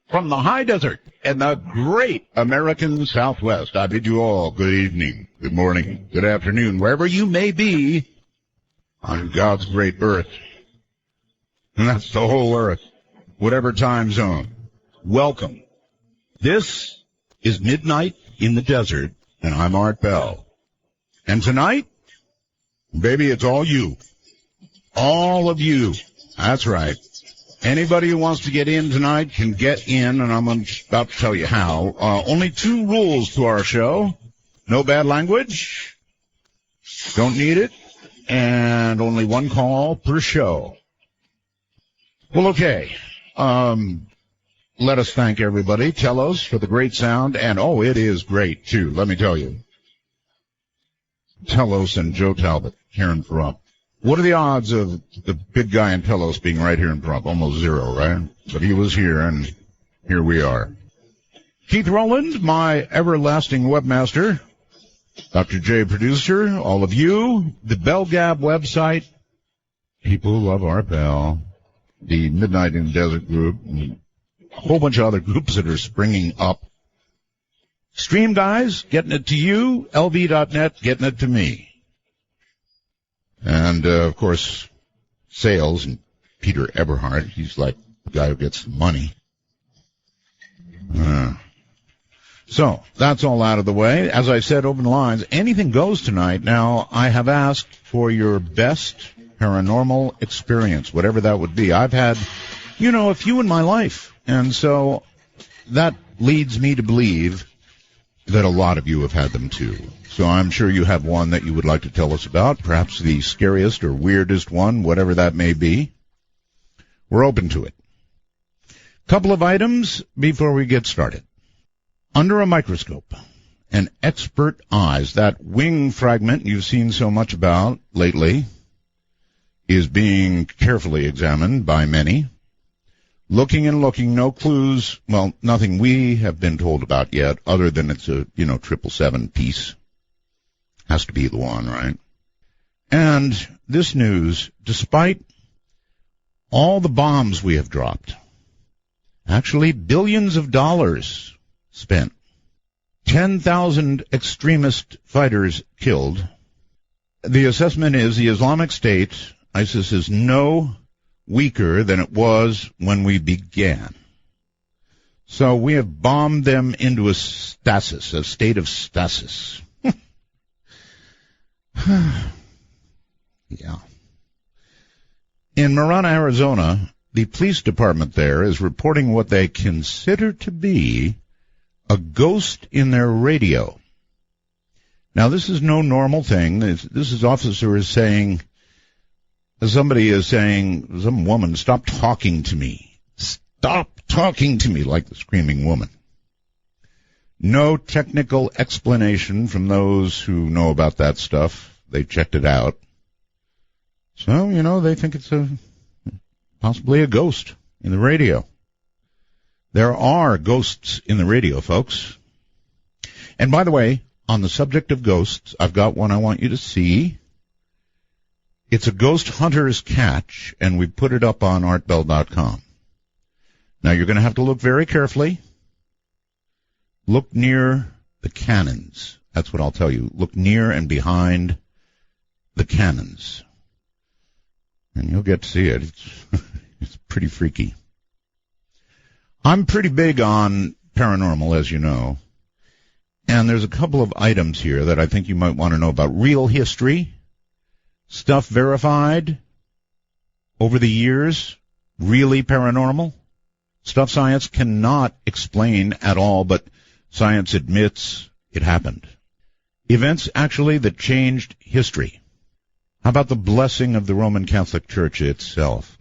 From the high desert and the great American Southwest, I bid you all good evening, good morning, good afternoon, wherever you may be on God's great earth. And that's the whole earth, whatever time zone. Welcome. This is Midnight in the Desert, and I'm Art Bell. And tonight, baby, it's all you. All of you. That's right. Anybody who wants to get in tonight can get in, and I'm about to tell you how. Only 2 rules to our show. No bad language. Don't need it. And only 1 call per show. Well, okay. Let us thank everybody. Telos for the great sound. And, oh, it is great, too, let me tell you. Telos and Joe Talbot here in Pahrump. What are the odds of the big guy in Telos being right here in Pahrump? Almost 0, right? But he was here, and here we are. Keith Rowland, my everlasting webmaster. Dr. J, producer. All of you. The Bell Gab website. People who love our Bell. The Midnight in the Desert group. And a whole bunch of other groups that are springing up. Stream guys, getting it to you. LV.net, getting it to me. And, of course, sales and Peter Eberhardt. He's like the guy who gets the money. So, that's all out of the way. As I said, open lines. Anything goes tonight. Now, I have asked for your best paranormal experience, whatever that would be. I've had, a few in my life. And so that leads me to believe that a lot of you have had them too. So I'm sure you have one that you would like to tell us about, perhaps the scariest or weirdest one, whatever that may be. We're open to it. Couple of items before we get started. Under a microscope, an expert eyes, that wing fragment you've seen so much about lately, is being carefully examined by many. Looking and looking, no clues, well, nothing we have been told about yet, other than it's a, 777 piece. Has to be the one, right? And this news, despite all the bombs we have dropped, actually billions of dollars spent, 10,000 extremist fighters killed, the assessment is the Islamic State, ISIS, is no weaker than it was when we began. So we have bombed them into a stasis, a state of stasis. Yeah. In Marana, Arizona, the police department there is reporting what they consider to be a ghost in their radio. Now, this is no normal thing. This is officers saying, somebody is saying, some woman, stop talking to me. Stop talking to me, like the screaming woman. No technical explanation from those who know about that stuff. They checked it out. So, they think it's possibly a ghost in the radio. There are ghosts in the radio, folks. And by the way, on the subject of ghosts, I've got one I want you to see. It's a ghost hunter's catch, and we put it up on artbell.com. Now, you're going to have to look very carefully. Look near the cannons. That's what I'll tell you. Look near and behind the cannons. And you'll get to see it. It's pretty freaky. I'm pretty big on paranormal, as you know. And there's a couple of items here that I think you might want to know about. Real history. Stuff verified over the years. Really paranormal. Stuff science cannot explain at all, but science admits it happened. Events, actually, that changed history. How about the blessing of the Roman Catholic Church itself?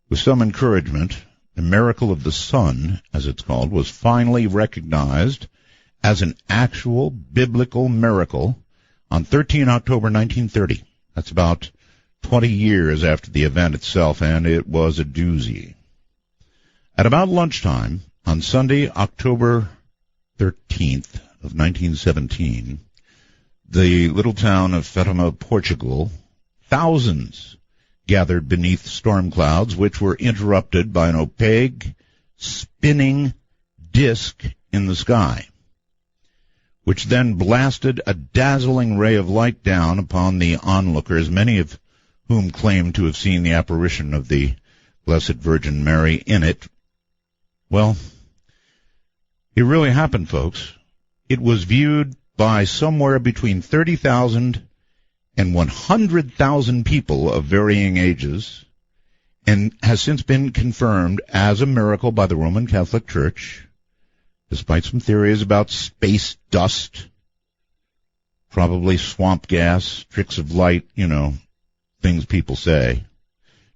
With some encouragement, the miracle of the sun, as it's called, was finally recognized as an actual biblical miracle on 13 October 1930. That's about 20 years after the event itself, and it was a doozy. At about lunchtime on Sunday, October 13th of 1917, the little town of Fatima, Portugal, thousands gathered beneath storm clouds, which were interrupted by an opaque spinning disk in the sky, which then blasted a dazzling ray of light down upon the onlookers, many of whom claimed to have seen the apparition of the Blessed Virgin Mary in it. Well, it really happened, folks. It was viewed by somewhere between 30,000 and 100,000 people of varying ages, and has since been confirmed as a miracle by the Roman Catholic Church, despite some theories about space dust, probably swamp gas, tricks of light, things people say.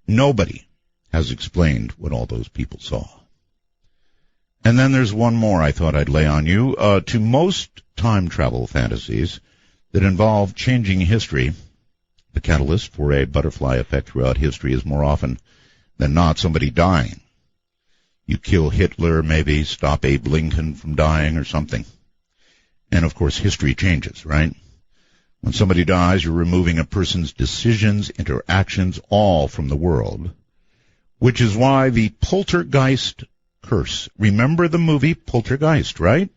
Nobody has explained what all those people saw. And then there's one more I thought I'd lay on you. To most time travel fantasies that involve changing history, the catalyst for a butterfly effect throughout history is more often than not somebody dying. You kill Hitler, maybe stop Abe Lincoln from dying or something. And of course history changes, right? When somebody dies, you're removing a person's decisions, interactions, all from the world, which is why the Poltergeist curse. Remember the movie Poltergeist, right?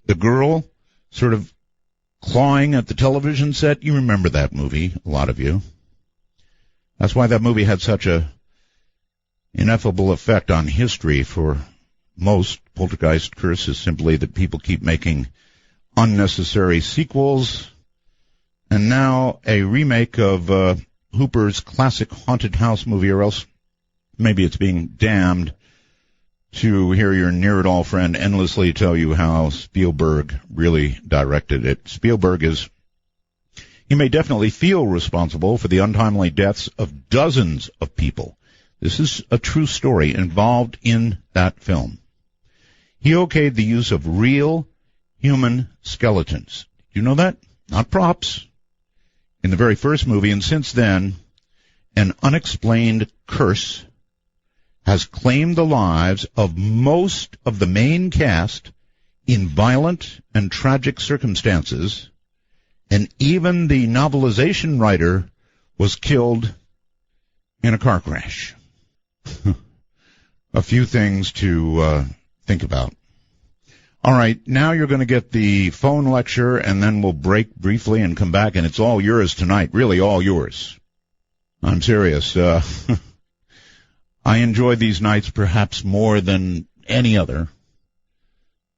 The girl sort of clawing at the television set. You remember that movie, a lot of you. That's why that movie had such a ineffable effect on history for most. Poltergeist curse is simply that people keep making unnecessary sequels. And now a remake of Hooper's classic haunted house movie, or else maybe it's being damned to hear your near-it-all friend endlessly tell you how Spielberg really directed it. Spielberg he may definitely feel responsible for the untimely deaths of dozens of people. This is a true story involved in that film. He okayed the use of real human skeletons. Do you know that? Not props. In the very first movie, and since then, an unexplained curse has claimed the lives of most of the main cast in violent and tragic circumstances, and even the novelization writer was killed in a car crash. A few things to think about. All right, now you're going to get the phone lecture, and then we'll break briefly and come back, and it's all yours tonight, really all yours. I'm serious. I enjoy these nights perhaps more than any other,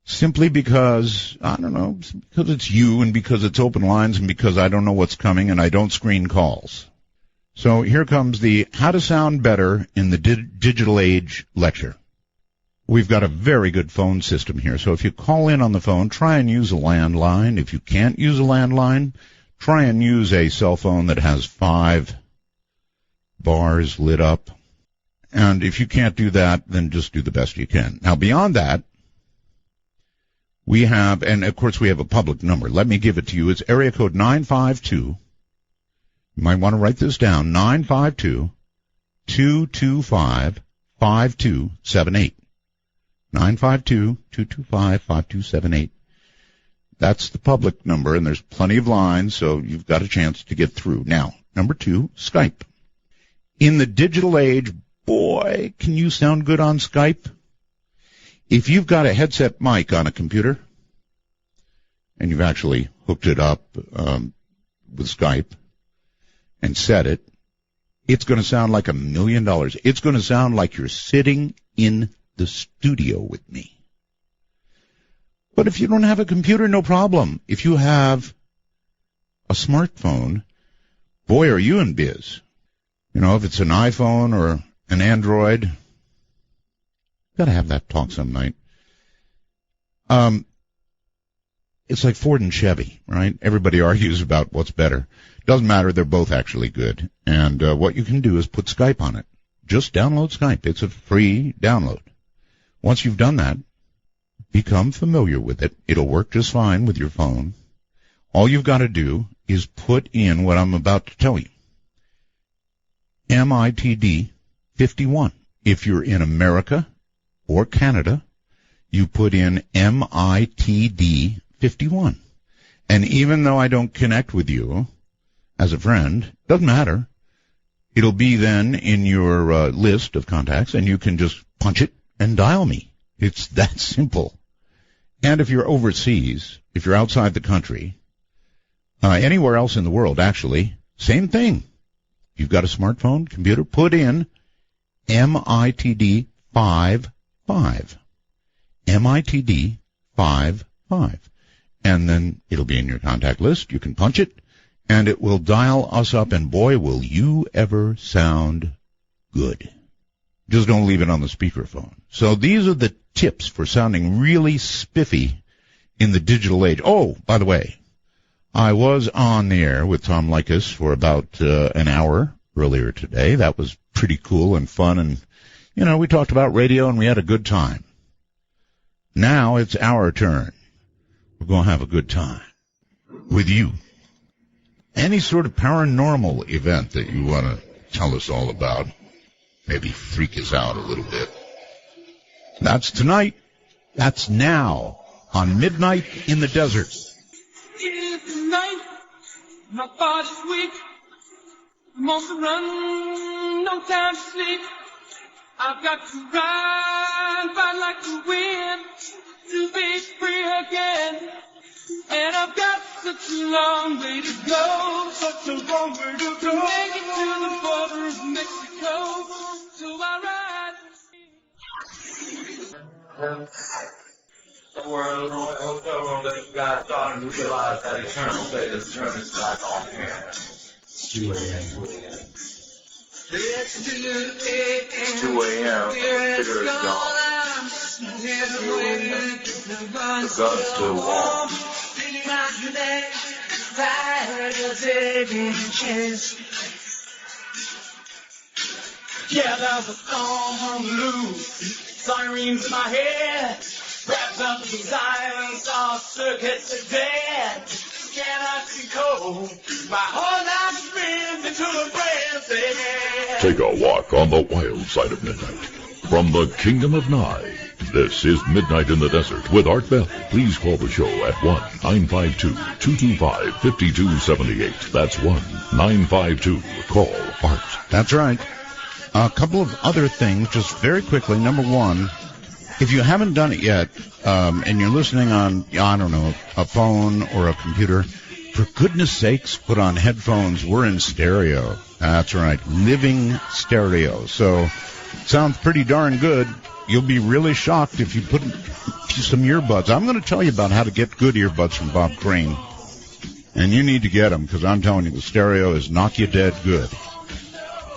simply because, I don't know, because it's you and because it's open lines and because I don't know what's coming and I don't screen calls. So here comes the How to Sound Better in the Digital Age lecture. We've got a very good phone system here, so if you call in on the phone, try and use a landline. If you can't use a landline, try and use a cell phone that has 5 bars lit up. And if you can't do that, then just do the best you can. Now, beyond that, we have, and of course we have a public number. Let me give it to you. It's area code 952. You might want to write this down. 952-225-5278. 952-225-5278. That's the public number, and there's plenty of lines, so you've got a chance to get through. Now, number 2, Skype. In the digital age, boy, can you sound good on Skype? If you've got a headset mic on a computer, and you've actually hooked it up with Skype and set it, it's going to sound like $1 million. It's going to sound like you're sitting in the studio with me. But if you don't have a computer, no problem. If you have a smartphone, boy, are you in biz. If it's an iPhone or an Android, got to have that talk some night. It's like Ford and Chevy, right? Everybody argues about what's better. Doesn't matter. They're both actually good. And what you can do is put Skype on it. Just download Skype. It's a free download. Once you've done that, become familiar with it. It'll work just fine with your phone. All you've got to do is put in what I'm about to tell you. MITD 51. If you're in America or Canada, you put in MITD 51. And even though I don't connect with you as a friend, doesn't matter. It'll be then in your list of contacts, and you can just punch it and dial me. It's that simple. And if you're overseas, if you're outside the country, anywhere else in the world, actually, same thing. You've got a smartphone, computer, put in MITD 55. MITD 55. And then it'll be in your contact list. You can punch it, and it will dial us up, and boy, will you ever sound good. Just don't leave it on the speakerphone. So these are the tips for sounding really spiffy in the digital age. Oh, by the way, I was on the air with Tom Likas for about an hour earlier today. That was pretty cool and fun, and, you know, we talked about radio and we had a good time. Now it's our turn. We're going to have a good time with you. Any sort of paranormal event that you want to tell us all about, maybe freak us out a little bit. That's tonight. That's now on Midnight in the Desert. It's night, my body's weak. I'm on the run, no time to sleep. I've got to ride by like the wind to be free again. And I've got such a long way to go, such a long way to go. Make it to the border of Mexico, so I ride. Somewhere in the hotel room that you guys started to realize that eternal fate is turning back on hand. 2 a.m. It's 2 a.m. Figure is gone. The gun's still warm. Yeah, there's a storm on the loose. Sirens in my head. Wrapped up in silence, all circuits are dead. Cannot see cold. My whole life spins into the breath. Take a walk on the wild side of midnight. From the Kingdom of Nye, this is Midnight in the Desert with Art Bell. Please call the show at 1-952-225-5278. That's 1-952-CALL-ART. That's right. A couple of other things, just very quickly. Number one, if you haven't done it yet, and you're listening on, I don't know, a phone or a computer, for goodness sakes, put on headphones. We're in stereo. That's right, living stereo. So, sounds pretty darn good. You'll be really shocked if you put some earbuds. I'm going to tell you about how to get good earbuds from Bob Crane. And you need to get them, because I'm telling you, the stereo is knock you dead good.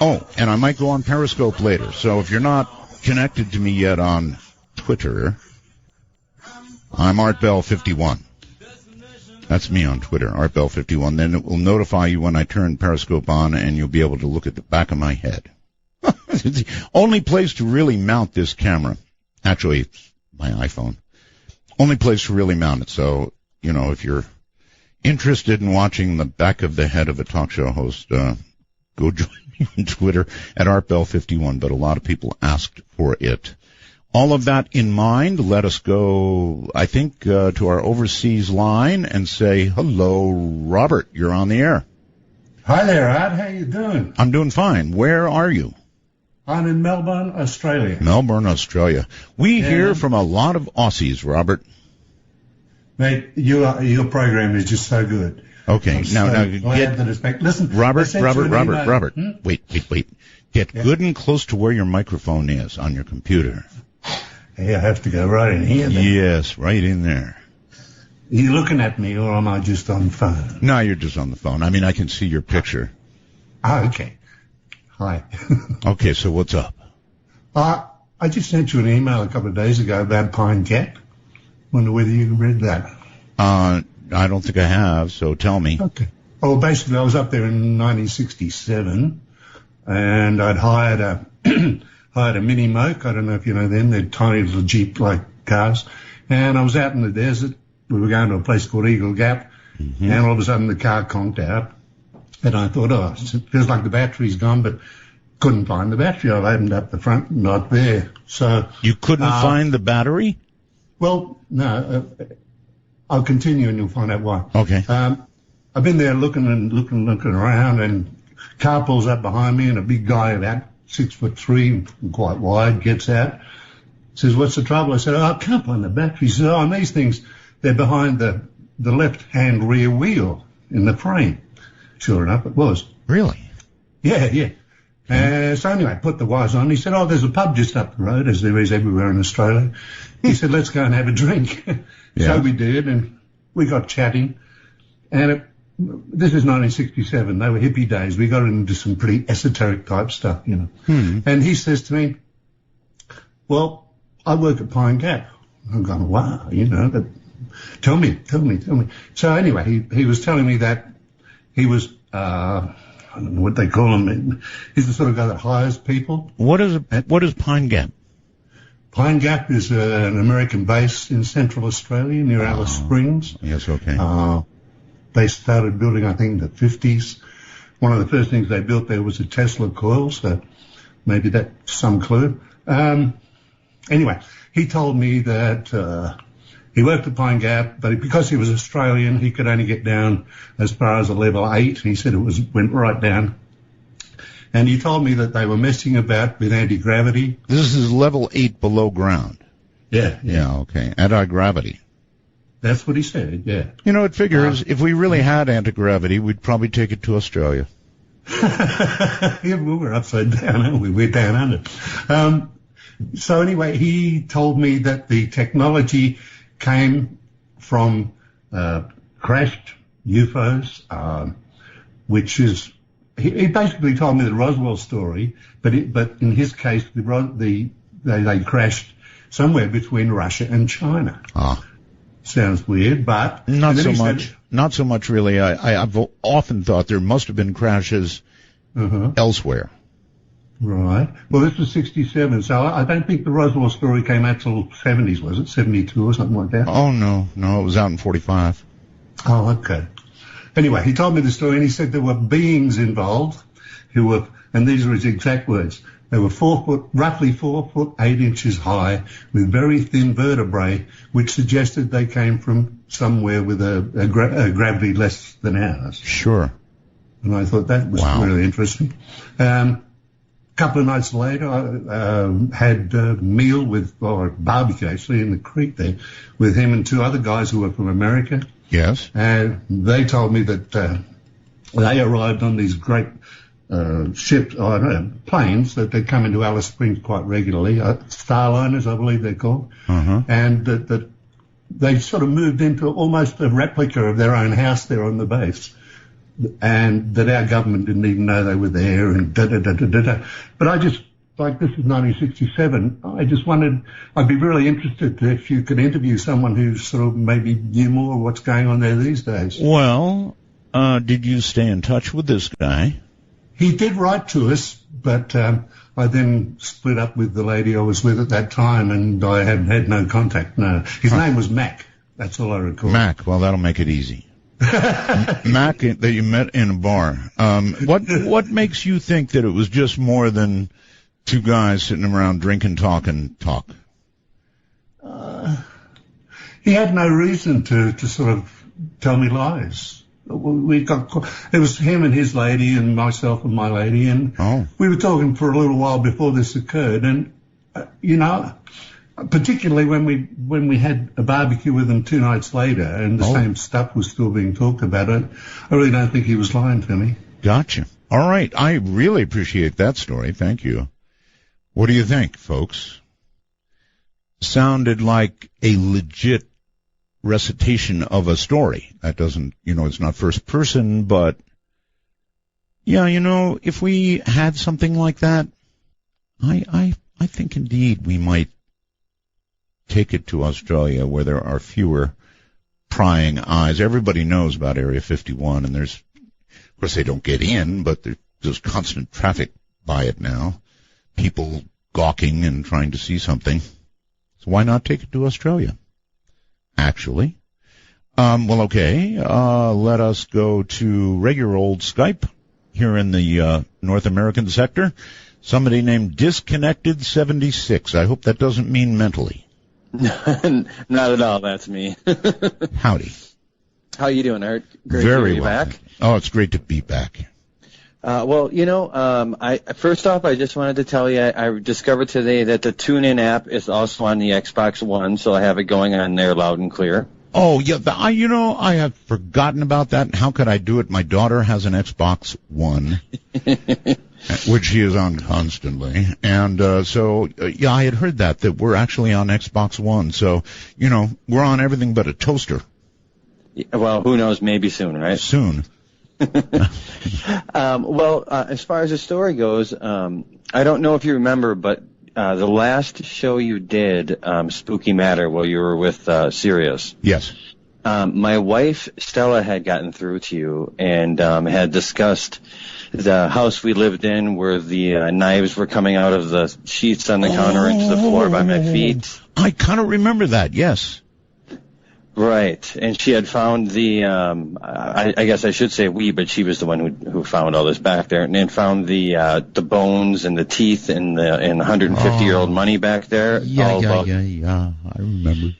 Oh, and I might go on Periscope later. So if you're not connected to me yet on Twitter, I'm ArtBell51. That's me on Twitter, ArtBell51. Then it will notify you when I turn Periscope on, and you'll be able to look at the back of my head. It's the only place to really mount this camera. Actually, it's my iPhone. Only place to really mount it. So, you know, if you're interested in watching the back of the head of a talk show host, go join me on Twitter at ArtBell51. But a lot of people asked for it. All of that in mind, let us go, I think, to our overseas line and say, hello, Robert, you're on the air. Hi there, Art. How you doing? I'm doing fine. Where are you? I'm in Melbourne, Australia. Melbourne, Australia. We hear from a lot of Aussies, Robert. Mate, your program is just so good. Okay, now get the respect. Listen, Robert. Wait. Get good and close to where your microphone is on your computer. Hey, I have to go right in here then. Yes, right in there. Are you looking at me, or am I just on the phone? No, you're just on the phone. I mean, I can see your picture. Oh, okay. Hi. Okay, so what's up? I just sent you an email a couple of days ago about Pine Cat. Wonder whether you read that. I don't think I have, so tell me. Okay. Well, basically, I was up there in 1967, and I'd hired a mini moke. I don't know if you know them. They're tiny little Jeep-like cars. And I was out in the desert. We were going to a place called Eagle Gap, and all of a sudden the car conked out. And I thought, it feels like the battery's gone, but couldn't find the battery. I opened up the front, not there. So you couldn't find the battery? Well, no. I'll continue, and you'll find out why. Okay. I've been there looking around, and car pulls up behind me, and a big guy about 6'3", quite wide, gets out. Says, what's the trouble? I said, I can't find the battery. He says, and these things, they're behind the left-hand rear wheel in the frame. Sure enough, it was. Really? Yeah. So anyway, put the wires on. He said, there's a pub just up the road, as there is everywhere in Australia. He said, let's go and have a drink. So we did, and we got chatting. And this is 1967. They were hippie days. We got into some pretty esoteric type stuff, you know. And he says to me, well, I work at Pine Gap. I'm going, wow, you know, tell me. So anyway, he was telling me that he was, I don't know what they call him. He's the sort of guy that hires people. What is Pine Gap? Pine Gap is an American base in Central Australia near Alice Springs. Yes, okay. They started building, I think, in the 50s. One of the first things they built there was a Tesla coil, so maybe that's some clue. Anyway, he told me that he worked at Pine Gap, but because he was Australian, he could only get down as far as a level 8. He said went right down. And he told me that they were messing about with anti-gravity. This is level 8 below ground. Yeah. Yeah, okay. Anti-gravity. That's what he said, yeah. You know, it figures if we really had anti-gravity, we'd probably take it to Australia. Yeah, well, we're upside down, aren't we? We're down under. So anyway, he told me that the technology came from crashed UFOs, which is... He basically told me the Roswell story, but in his case, they crashed somewhere between Russia and China. Sounds weird, but not so much. Not so much, really. I've often thought there must have been crashes elsewhere. Right. Well, this was 67, so I don't think the Roswell story came out till 70s, was it? 72 or something like that? Oh, no, it was out in 45. Oh, okay. Anyway, he told me the story, and he said there were beings involved who were, and these are his exact words, they were roughly 4 foot 8 inches high, with very thin vertebrae, which suggested they came from somewhere with a gravity less than ours. Sure. And I thought that was really interesting. A couple of nights later, I had a meal or a barbecue actually in the creek there, with him and 2 other guys who were from America. Yes. And they told me that they arrived on these great ships, planes that they come into Alice Springs quite regularly, Starliners, I believe they're called, and that they sort of moved into almost a replica of their own house there on the base, and that our government didn't even know they were there, and da-da-da-da-da-da. But I just, like, this is 1967, I just wondered, I'd be really interested if you could interview someone who sort of maybe knew more of what's going on there these days. Well, did you stay in touch with this guy? He did write to us, but I then split up with the lady I was with at that time, and I had no contact. No, his name was Mac. That's all I recall. Mac. Well, that'll make it easy. Mac, that you met in a bar. What makes you think that it was just more than 2 guys sitting around drinking, talk? He had no reason to sort of tell me lies. It was him and his lady and myself and my lady, and we were talking for a little while before this occurred, and you know, particularly when we had a barbecue with him 2 nights later, and the same stuff was still being talked about, I really don't think he was lying to me. Gotcha. All right, I really appreciate that story. Thank you. What do you think, folks? Sounded like a legit recitation of a story. That doesn't, it's not first person, but yeah, if we had something like that, I think indeed we might take it to Australia, where there are fewer prying eyes. Everybody knows about Area 51, and of course they don't get in, but there's constant traffic by it now. People gawking and trying to see something. So why not take it to Australia? Actually. Well, okay. Let us go to regular old Skype here in the North American sector. Somebody named Disconnected76. I hope that doesn't mean mentally. Not at all. That's me. Howdy. How you doing, Art? Great Very to be well. Back. Oh, it's great to be back. First off, I just wanted to tell you I discovered today that the TuneIn app is also on the Xbox One, so I have it going on there loud and clear. Oh, yeah, I have forgotten about that. How could I do it? My daughter has an Xbox One, which she is on constantly. And I had heard that we're actually on Xbox One. So, we're on everything but a toaster. Well, who knows, maybe soon, right? Soon. As far as the story goes, I don't know if you remember, but the last show you did, Spooky Matter, while you were with Scariest. Yes. My wife, Stella, had gotten through to you and had discussed the house we lived in where the knives were coming out of the sheets on the counter into the floor by my feet. I kind of remember that, yes. Right, and she had found the, I guess I should say we, but she was the one who found all this back there, and found the bones and the teeth and 150-year-old money back there. Yeah, I remember.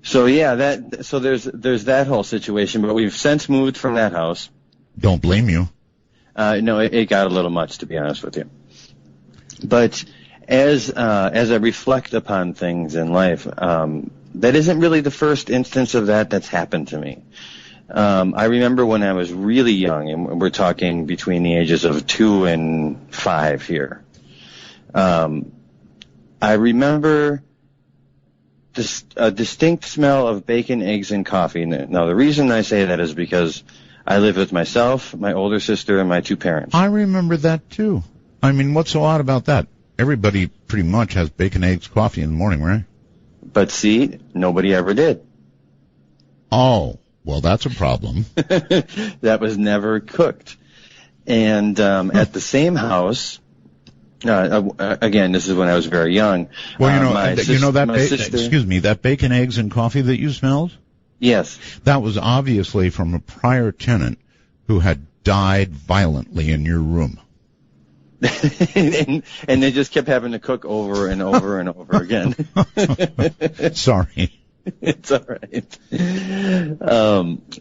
So there's that whole situation, but we've since moved from that house. Don't blame you. No, it got a little much, to be honest with you. But as I reflect upon things in life, that isn't really the first instance of that's happened to me. I remember when I was really young, and we're talking between the ages of 2 and 5 here. I remember a distinct smell of bacon, eggs, and coffee. Now, the reason I say that is because I live with myself, my older sister, and my 2 parents. I remember that, too. I mean, what's so odd about that? Everybody pretty much has bacon, eggs, coffee in the morning, right? But see, nobody ever did. Oh, well, that's a problem. That was never cooked. And at the same house, again, this is when I was very young. Well, that bacon, eggs, and coffee that you smelled? Yes. That was obviously from a prior tenant who had died violently in your room. and they just kept having to cook over and over and over again. Sorry. It's all right.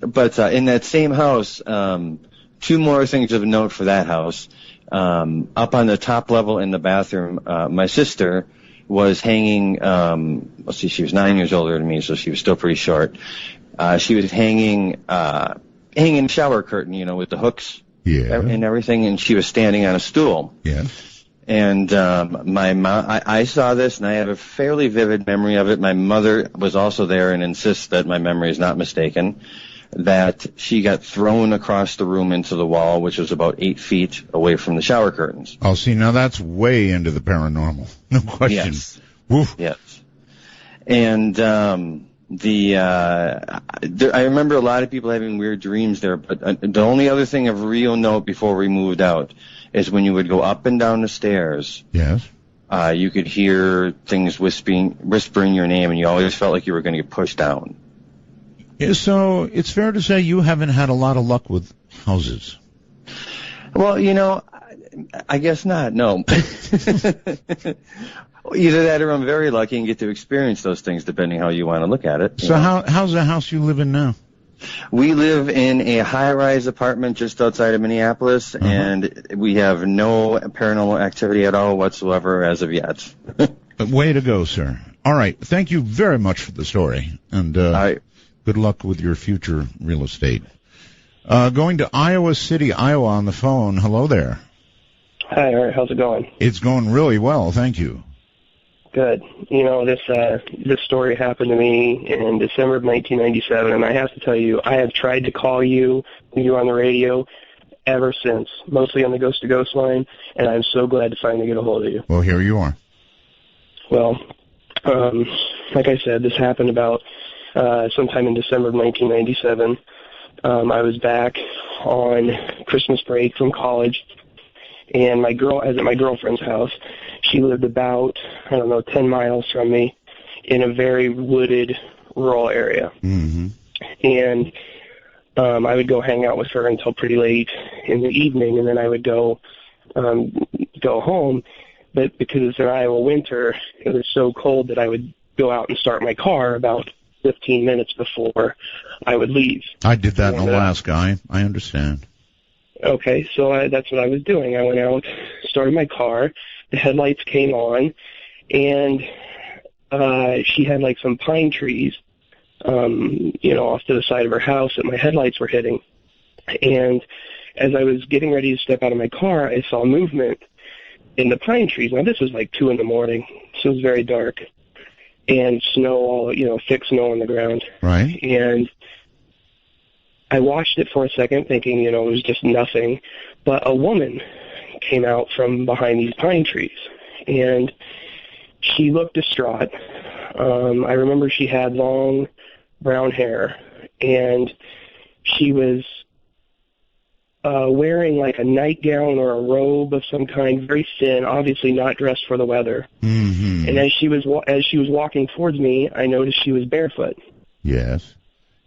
But in that same house, 2 more things of note for that house. Up on the top level in the bathroom, my sister was hanging, she was 9 years older than me, so she was still pretty short. She was hanging the shower curtain, with the hooks. Yeah. And everything, and she was standing on a stool. Yeah. And my mom, I saw this, and I have a fairly vivid memory of it. My mother was also there and insists that my memory is not mistaken, that she got thrown across the room into the wall, which was about 8 feet away from the shower curtains. Oh, see, now that's way into the paranormal. No question. Yes. Woof. Yes. And I remember a lot of people having weird dreams there, but the only other thing of real note before we moved out is when you would go up and down the stairs. Yes. You could hear things whispering your name, and you always felt like you were going to get pushed down. Yeah, so it's fair to say you haven't had a lot of luck with houses. Well, I guess not, no. Either that or I'm very lucky and get to experience those things, depending how you want to look at it. So how's the house you live in now? We live in a high-rise apartment just outside of Minneapolis, and we have no paranormal activity at all whatsoever as of yet. Way to go, sir. All right. Thank you very much for the story, and good luck with your future real estate. Going to Iowa City, Iowa on the phone. Hello there. Hi, Art. How's it going? It's going really well. Thank you. Good. This story happened to me in December of 1997, and I have to tell you, I have tried to call you on the radio ever since, mostly on the Ghost to Ghost line, and I'm so glad to finally get a hold of you. Well, here you are. Well, like I said, this happened about sometime in December of 1997. I was back on Christmas break from college, and I was at my girlfriend's house. She lived about, 10 miles from me in a very wooded, rural area. Mm-hmm. And I would go hang out with her until pretty late in the evening, and then I would go home. But because it's an Iowa winter, it was so cold that I would go out and start my car about 15 minutes before I would leave. I did that in Alaska. I understand. Okay, so that's what I was doing. I went out, started my car, the headlights came on, and she had like some pine trees, off to the side of her house that my headlights were hitting. And as I was getting ready to step out of my car, I saw movement in the pine trees. Now, this was like 2 in the morning, so it was very dark. And snow, thick snow on the ground. Right. And I watched it for a second thinking, it was just nothing. But a woman came out from behind these pine trees. And she looked distraught. I remember she had long brown hair. And she was wearing like a nightgown or a robe of some kind, very thin, obviously not dressed for the weather. Mm-hmm. And as she was walking towards me, I noticed she was barefoot. Yes.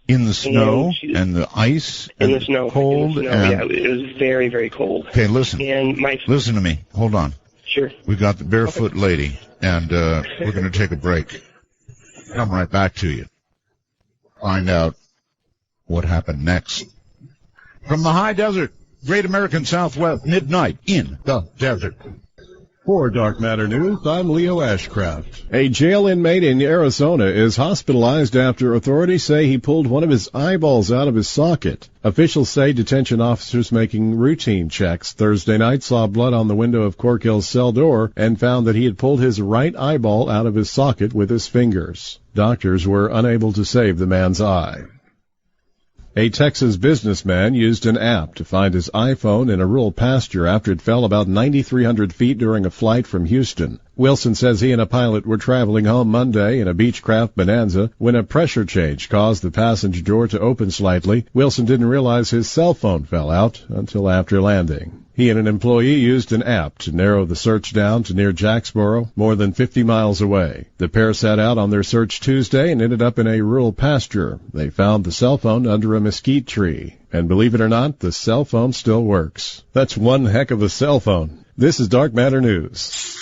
In the snow and the ice and the snow, cold. Yeah, it was very, very cold. Okay, listen. And listen to me. Hold on. Sure. We got the barefoot lady, and we're going to take a break. Come right back to you. Find out what happened next. From the high desert, Great American Southwest, midnight in the desert. For Dark Matter News, I'm Leo Ashcraft. A jail inmate in Arizona is hospitalized after authorities say he pulled one of his eyeballs out of his socket. Officials say detention officers making routine checks Thursday night saw blood on the window of Corkill's cell door and found that he had pulled his right eyeball out of his socket with his fingers. Doctors were unable to save the man's eye. A Texas businessman used an app to find his iPhone in a rural pasture after it fell about 9,300 feet during a flight from Houston. Wilson says he and a pilot were traveling home Monday in a Beechcraft Bonanza when a pressure change caused the passenger door to open slightly. Wilson didn't realize his cell phone fell out until after landing. He and an employee used an app to narrow the search down to near Jacksboro, more than 50 miles away. The pair set out on their search Tuesday and ended up in a rural pasture. They found the cell phone under a mesquite tree. And believe it or not, the cell phone still works. That's one heck of a cell phone. This is Dark Matter News.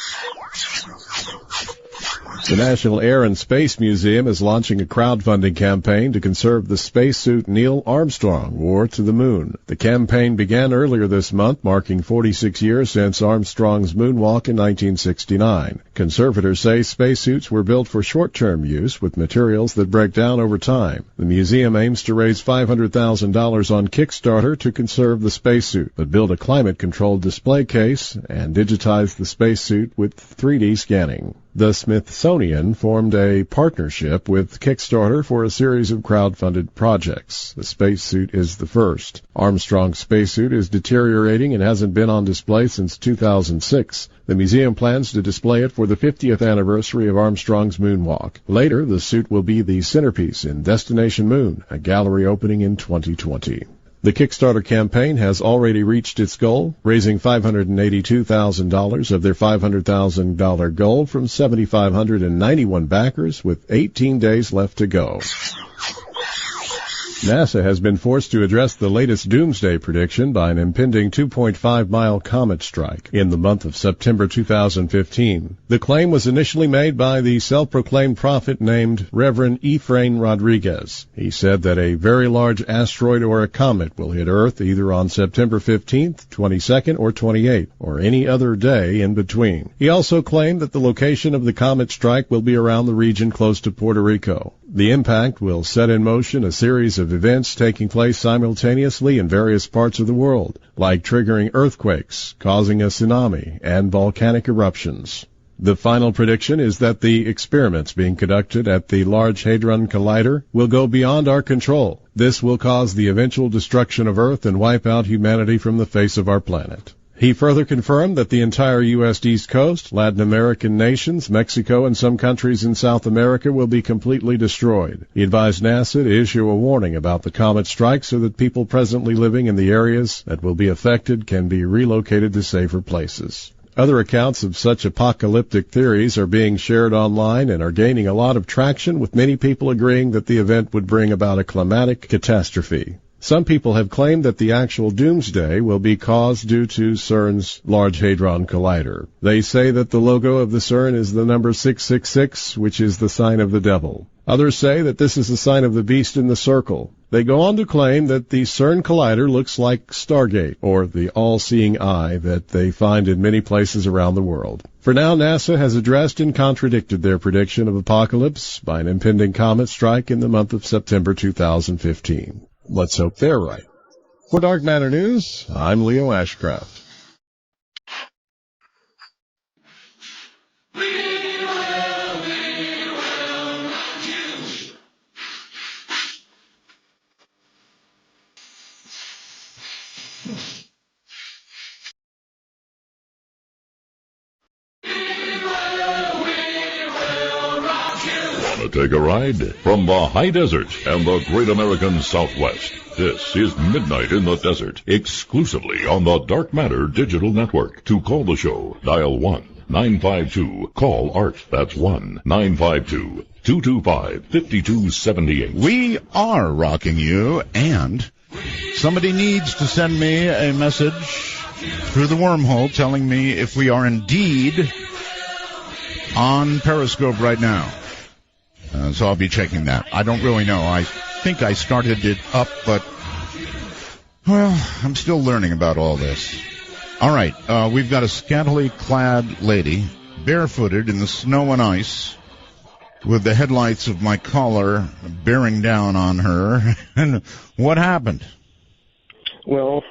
The National Air and Space Museum is launching a crowdfunding campaign to conserve the spacesuit Neil Armstrong wore to the moon. The campaign began earlier this month, marking 46 years since Armstrong's moonwalk in 1969. Conservators say spacesuits were built for short-term use with materials that break down over time. The museum aims to raise $500,000 on Kickstarter to conserve the spacesuit, but build a climate-controlled display case and digitize the spacesuit with 3D scanning. The Smithsonian formed a partnership with Kickstarter for a series of crowdfunded projects. The spacesuit is the first. Armstrong's spacesuit is deteriorating and hasn't been on display since 2006. The museum plans to display it for the 50th anniversary of Armstrong's moonwalk. Later, the suit will be the centerpiece in Destination Moon, a gallery opening in 2020. The Kickstarter campaign has already reached its goal, raising $582,000 of their $500,000 goal from 7,591 backers with 18 days left to go. NASA has been forced to address the latest doomsday prediction by an impending 2.5-mile comet strike in the month of September 2015. The claim was initially made by the self-proclaimed prophet named Reverend Ephraim Rodriguez. He said that a very large asteroid or a comet will hit Earth either on September 15th, 22nd, or 28th, or any other day in between. He also claimed that the location of the comet strike will be around the region close to Puerto Rico. The impact will set in motion a series of events taking place simultaneously in various parts of the world, like triggering earthquakes, causing a tsunami, and volcanic eruptions. The final prediction is that the experiments being conducted at the Large Hadron Collider will go beyond our control. This will cause the eventual destruction of Earth and wipe out humanity from the face of our planet. He further confirmed that the entire U.S. East Coast, Latin American nations, Mexico, and some countries in South America will be completely destroyed. He advised NASA to issue a warning about the comet strike so that people presently living in the areas that will be affected can be relocated to safer places. Other accounts of such apocalyptic theories are being shared online and are gaining a lot of traction, with many people agreeing that the event would bring about a climatic catastrophe. Some people have claimed that the actual doomsday will be caused due to CERN's Large Hadron Collider. They say that the logo of the CERN is the number 666, which is the sign of the devil. Others say that this is a sign of the beast in the circle. They go on to claim that the CERN collider looks like Stargate, or the all-seeing eye that they find in many places around the world. For now, NASA has addressed and contradicted their prediction of apocalypse by an impending comet strike in the month of September 2015. Let's hope they're right. For Dark Matter News, I'm Leo Ashcraft. Want to take a ride? From the high desert and the great American Southwest, this is Midnight in the Desert, exclusively on the Dark Matter Digital Network. To call the show, dial 1-952-CALL-ART. That's 1-952-225-5278. We are rocking you, and somebody needs to send me a message through the wormhole telling me if we are indeed on Periscope right now. So I'll be checking that. I don't really know. I think I started it up, but, well, I'm still learning about all this. All right, we've got a scantily clad lady, barefooted in the snow and ice, with the headlights of my collar bearing down on her. And what happened? Well,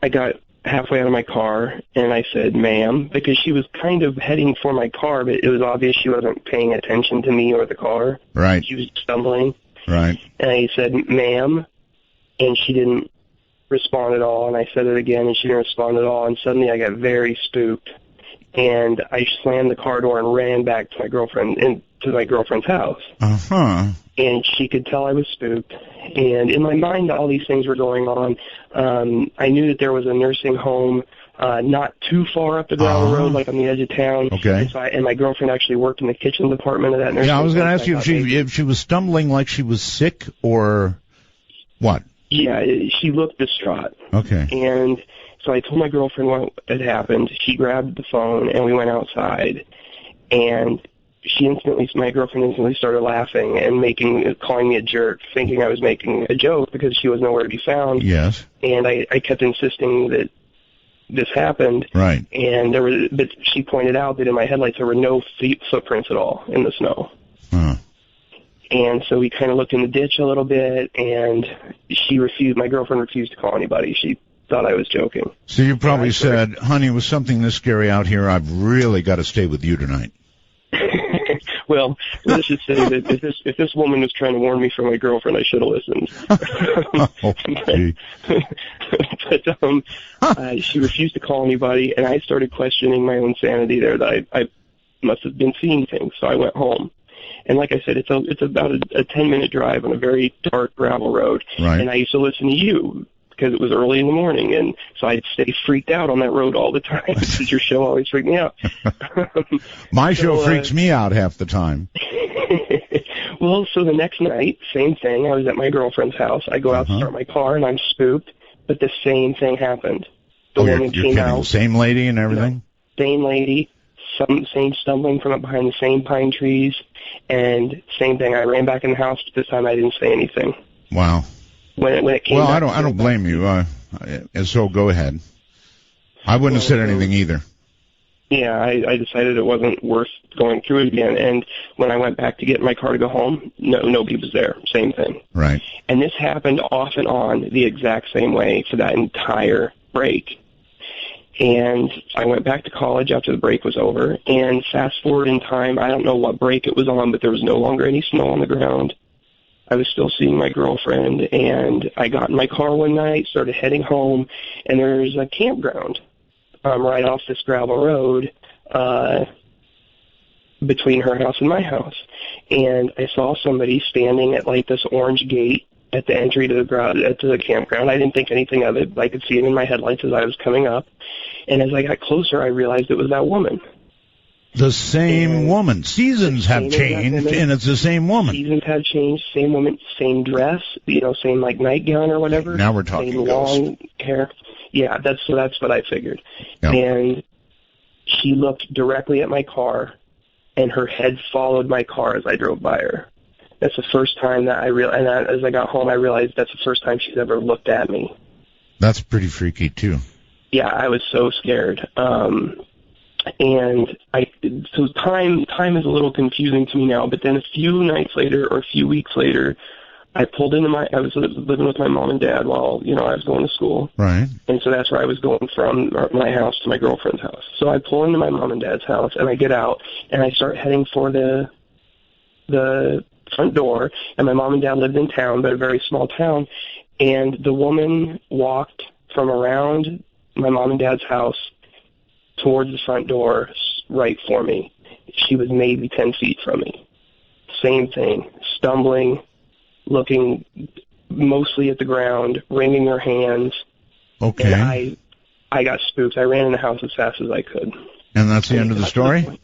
I got halfway out of my car, and I said, ma'am, because she was kind of heading for my car, but it was obvious she wasn't paying attention to me or the car. Right. She was stumbling. Right. And I said, ma'am, and she didn't respond at all, and I said it again, and she didn't respond at all, and suddenly I got very spooked, and I slammed the car door and ran back to my girlfriend's house. Uh-huh. And she could tell I was spooked. And in my mind, all these things were going on. I knew that there was a nursing home not too far up the gravel road, like on the edge of town. Okay. And my girlfriend actually worked in the kitchen department of that nursing home. Yeah, I was going to ask you if she was stumbling like she was sick or what? Yeah, she looked distraught. Okay. And so I told my girlfriend what had happened. She grabbed the phone, and we went outside. And my girlfriend instantly started laughing and calling me a jerk, thinking I was making a joke because she was nowhere to be found. Yes. And I kept insisting that this happened. Right. But she pointed out that in my headlights there were no footprints at all in the snow. Huh. And so we kind of looked in the ditch a little bit, and my girlfriend refused to call anybody. She thought I was joking. So you probably said, honey, with something this scary out here, I've really got to stay with you tonight. Well, let's just say that if this woman was trying to warn me from my girlfriend, I should have listened. But she refused to call anybody, and I started questioning my own sanity there, that I must have been seeing things, so I went home. And like I said, it's about a 10-minute drive on a very dark gravel road. Right. And I used to listen to you because it was early in the morning, and so I'd stay freaked out on that road all the time because your show always freaked me out. My show freaks me out half the time. Well, so the next night, same thing. I was at my girlfriend's house. I go out to start my car, and I'm spooked, but the same thing happened. The woman you're came kidding. out. The same lady and everything? Same lady, same stumbling from up behind the same pine trees, and same thing. I ran back in the house, but this time I didn't say anything. Wow. When it came well, back, I don't blame you. So go ahead. I wouldn't have said anything either. Yeah, I decided it wasn't worth going through it again. And when I went back to get in my car to go home, nobody was there. Same thing. Right. And this happened off and on the exact same way for that entire break. And I went back to college after the break was over. And fast forward in time, I don't know what break it was on, but there was no longer any snow on the ground. I was still seeing my girlfriend, and I got in my car one night, started heading home, and there's a campground right off this gravel road between her house and my house. And I saw somebody standing at like this orange gate at the entry to the campground. I didn't think anything of it. I could see it in my headlights as I was coming up. And as I got closer, I realized it was that woman. The same woman. Seasons have changed, and it's the same woman. Seasons have changed. Same woman, same dress. Same like nightgown or whatever. Now we're talking same long hair. Yeah, that's what I figured. Yep. And she looked directly at my car, and her head followed my car as I drove by her. That's the first time that as I got home, I realized that's the first time she's ever looked at me. That's pretty freaky, too. Yeah, I was so scared. And so time is a little confusing to me now, but then a few nights later or a few weeks later, I was living with my mom and dad while, I was going to school. Right. And so that's where I was going from my house to my girlfriend's house. So I pull into my mom and dad's house, and I get out, and I start heading for the front door, and my mom and dad lived in town, but a very small town, and the woman walked from around my mom and dad's house towards the front door right for me. She was maybe 10 feet from me. Same thing, stumbling, looking mostly at the ground, wringing her hands. Okay. And I got spooked. I ran in the house as fast as I could. And that's the end of the story?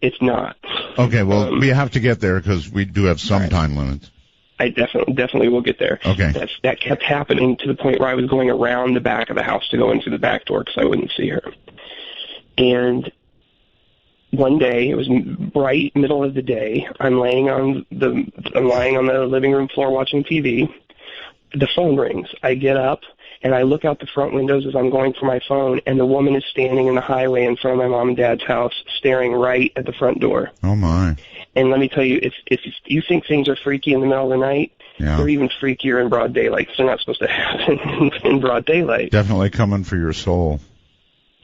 It's not. Okay, well, we have to get there because we do have some time limits. I definitely will get there. Okay. That kept happening to the point where I was going around the back of the house to go into the back door because I wouldn't see her. And one day, it was right middle of the day, I'm lying on the living room floor watching TV. The phone rings. I get up, and I look out the front windows as I'm going for my phone, and the woman is standing in the highway in front of my mom and dad's house, staring right at the front door. Oh, my. And let me tell you, if you think things are freaky in the middle of the night, they're even freakier in broad daylight, because they're not supposed to happen in broad daylight. Definitely coming for your soul.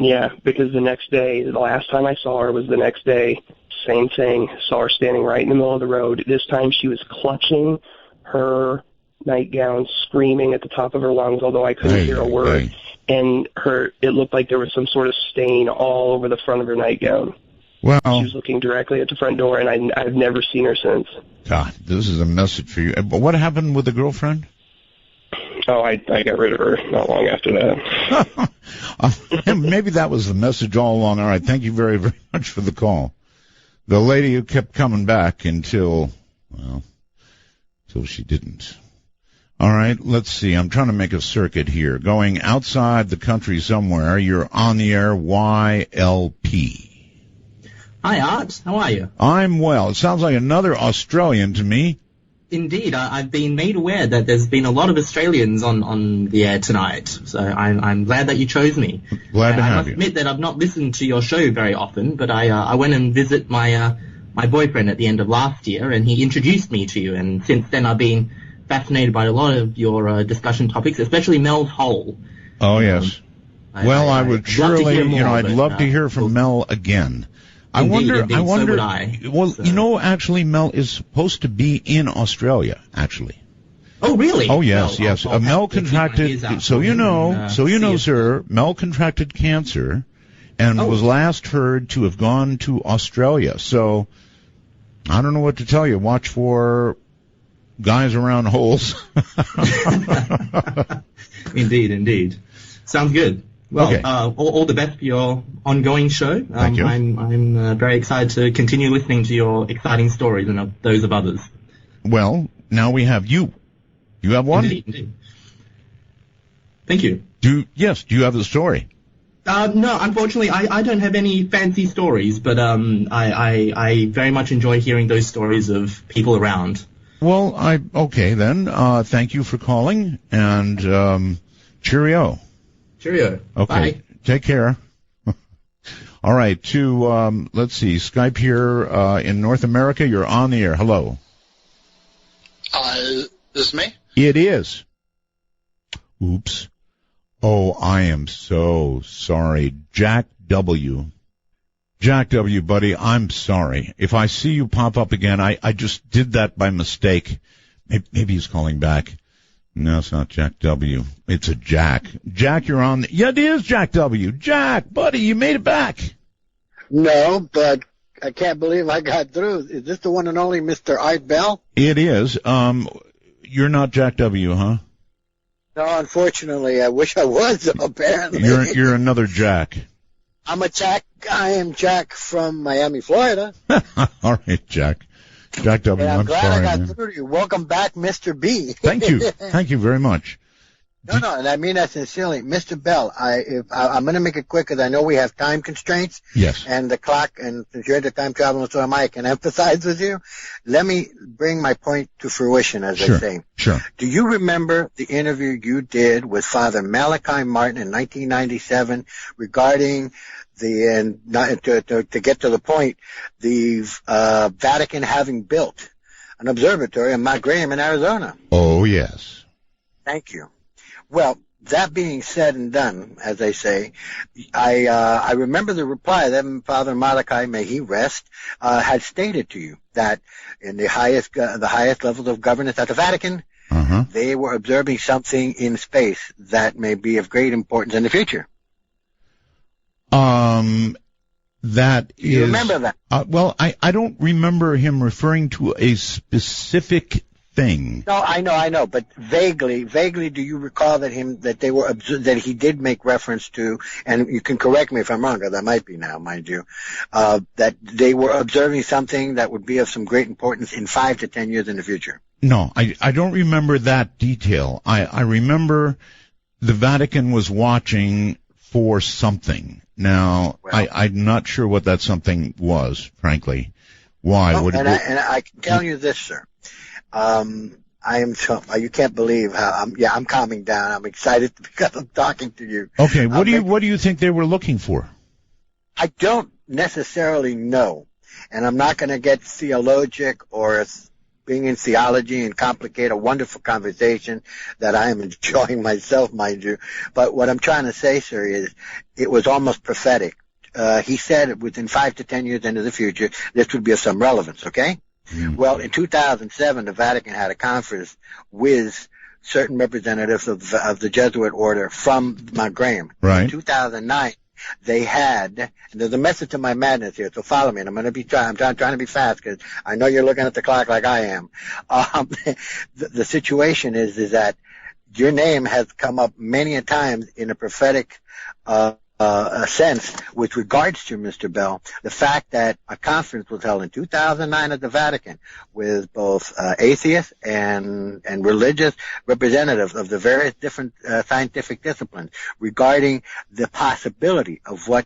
Yeah, because the next day, the last time I saw her was the next day, same thing. Saw her standing right in the middle of the road. This time she was clutching her nightgown, screaming at the top of her lungs, although I couldn't hear a word. And it looked like there was some sort of stain all over the front of her nightgown. Well, she was looking directly at the front door, and I've never seen her since. God, this is a message for you. But what happened with the girlfriend? Oh, I got rid of her not long after that. Maybe that was the message all along. All right, thank you very, very much for the call. The lady who kept coming back until she didn't. All right, let's see. I'm trying to make a circuit here. Going outside the country somewhere, you're on the air, YLP. Hi, Art. How are you? I'm well. It sounds like another Australian to me. Indeed, I've been made aware that there's been a lot of Australians on the air tonight, so I'm glad that you chose me. Glad to have you. I must admit that I've not listened to your show very often, but I went and visit my boyfriend at the end of last year, and he introduced me to you, and since then I've been fascinated by a lot of your discussion topics, especially Mel's hole. Oh, yes. I would surely, I'd love to hear from Mel again. Indeed, I wonder. So would I. Well, so. Actually, Mel is supposed to be in Australia, actually. Oh, really? Oh, yes, yes. Mel contracted, sir, Mel contracted cancer and was last heard to have gone to Australia. So, I don't know what to tell you. Watch for guys around holes. Indeed. Sounds good. Well, okay. All the best for your ongoing show. Thank you. I'm very excited to continue listening to your exciting stories and those of others. Well, now we have you. You have one? Indeed. Thank you. Do you have the story? No, unfortunately, I don't have any fancy stories, but I very much enjoy hearing those stories of people around. Well, okay then. Thank you for calling, and cheerio. Cheerio. Okay. Bye. Take care. All right. Let's see, Skype here in North America. You're on the air. Hello. Is this me? It is. Oops. Oh, I am so sorry. Jack W. Jack W., buddy, I'm sorry. If I see you pop up again, I just did that by mistake. Maybe he's calling back. No, it's not Jack W. It's a Jack. Jack, you're on. Yeah, it is Jack W. Jack, buddy, you made it back. No, but I can't believe I got through. Is this the one and only Mr. Art Bell? It is. You're not Jack W., huh? No, unfortunately, I wish I was, apparently. You're another Jack. I'm a Jack. I am Jack from Miami, Florida. All right, Jack. Jack W., I'm glad sorry, I got man. through to you. Welcome back, Mr. B. Thank you. Thank you very much. No, and I mean that sincerely. Mr. Bell, I'm going to make it quick because I know we have time constraints. Yes. And the clock, and since you're the time traveler, so am I can empathize with you. Let me bring my point to fruition, as Sure. they say. Sure. Do you remember the interview you did with Father Malachi Martin in 1997 regarding to get to the point, the Vatican having built an observatory in Mount Graham in Arizona? Oh, yes. Thank you. Well, that being said and done, as they say, I remember the reply that Father Malachi, may he rest, had stated to you that in the highest levels of governance at the Vatican, they were observing something in space that may be of great importance in the future. That is. You remember that? Well, I don't remember him referring to a specific thing. No, I know, but vaguely, do you recall that he did make reference to, and you can correct me if I'm wrong, because I might be now, mind you, that they were observing something that would be of some great importance in 5 to 10 years in the future? No, I don't remember that detail. I remember the Vatican was watching for something. Now, well, I'm not sure what that something was, frankly. Why? No, I can tell you this, sir. You can't believe how I'm calming down. I'm excited because I'm talking to you. Okay, what do you think they were looking for? I don't necessarily know, and I'm not going to get theologic or being in theology and complicate a wonderful conversation that I am enjoying myself, mind you. But what I'm trying to say, sir, is it was almost prophetic. He said within 5 to 10 years into the future, this would be of some relevance, okay? Mm-hmm. Well, in 2007, the Vatican had a conference with certain representatives of the Jesuit order from Mount Graham. Right. In 2009, they had, and there's a method to my madness here, so follow me, and I'm trying to be fast because I know you're looking at the clock like I am. The situation is that your name has come up many a time in a prophetic sense with regards to, Mr. Bell, the fact that a conference was held in 2009 at the Vatican with both atheists and religious representatives of the various different scientific disciplines regarding the possibility of what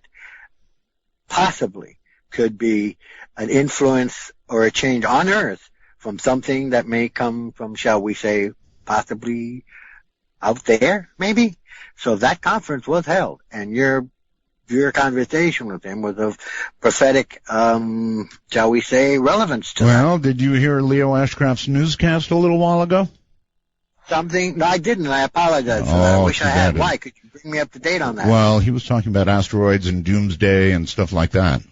possibly could be an influence or a change on Earth from something that may come from, shall we say, possibly out there, maybe? So that conference was held, and your conversation with him was of prophetic, shall we say, relevance to Well, did you hear Leo Ashcraft's newscast a little while ago? Something? No, I didn't. I apologize for that. I wish I had. Why? Could you bring me up to date on that? Well, he was talking about asteroids and doomsday and stuff like that.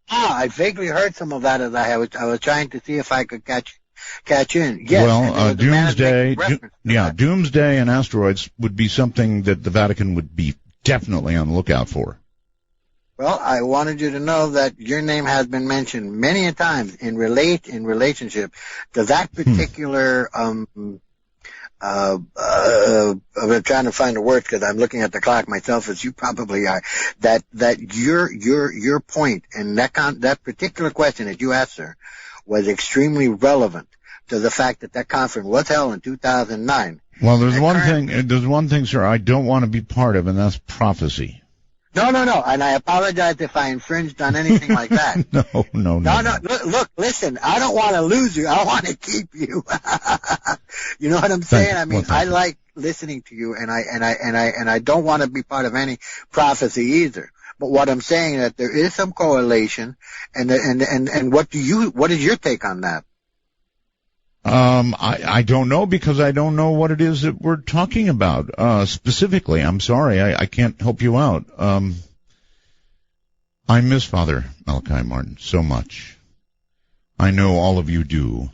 I vaguely heard some of that as I was trying to see if I could catch in. Yes. Well, doomsday, doomsday and asteroids would be something that the Vatican would be definitely on the lookout for. Well, I wanted you to know that your name has been mentioned many a times in relationship to that particular. I'm trying to find the words because I'm looking at the clock myself, as you probably are. That your point and that particular question that you asked, sir, was extremely relevant to the fact that conference was held in 2009. Well, there's one thing, sir, I don't want to be part of, and that's prophecy. No, and I apologize if I infringed on anything like that. No. Look, listen, I don't want to lose you. I want to keep you. You know what I'm saying? I mean, I like listening to you, and I don't want to be part of any prophecy either. But what I'm saying is that there is some correlation, and what is your take on that? I don't know, because I don't know what it is that we're talking about, specifically. I'm sorry, I can't help you out. I miss Father Malachi Martin so much. I know all of you do.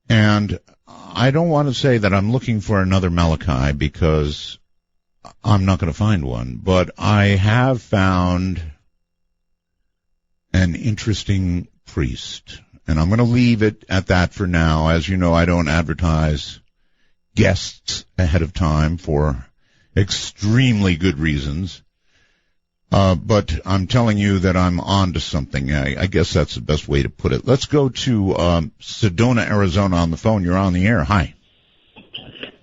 And I don't want to say that I'm looking for another Malachi, because I'm not going to find one, but I have found an interesting priest. And I'm going to leave it at that for now. As you know, I don't advertise guests ahead of time for extremely good reasons. But I'm telling you that I'm on to something. I guess that's the best way to put it. Let's go to Sedona, Arizona on the phone. You're on the air. Hi.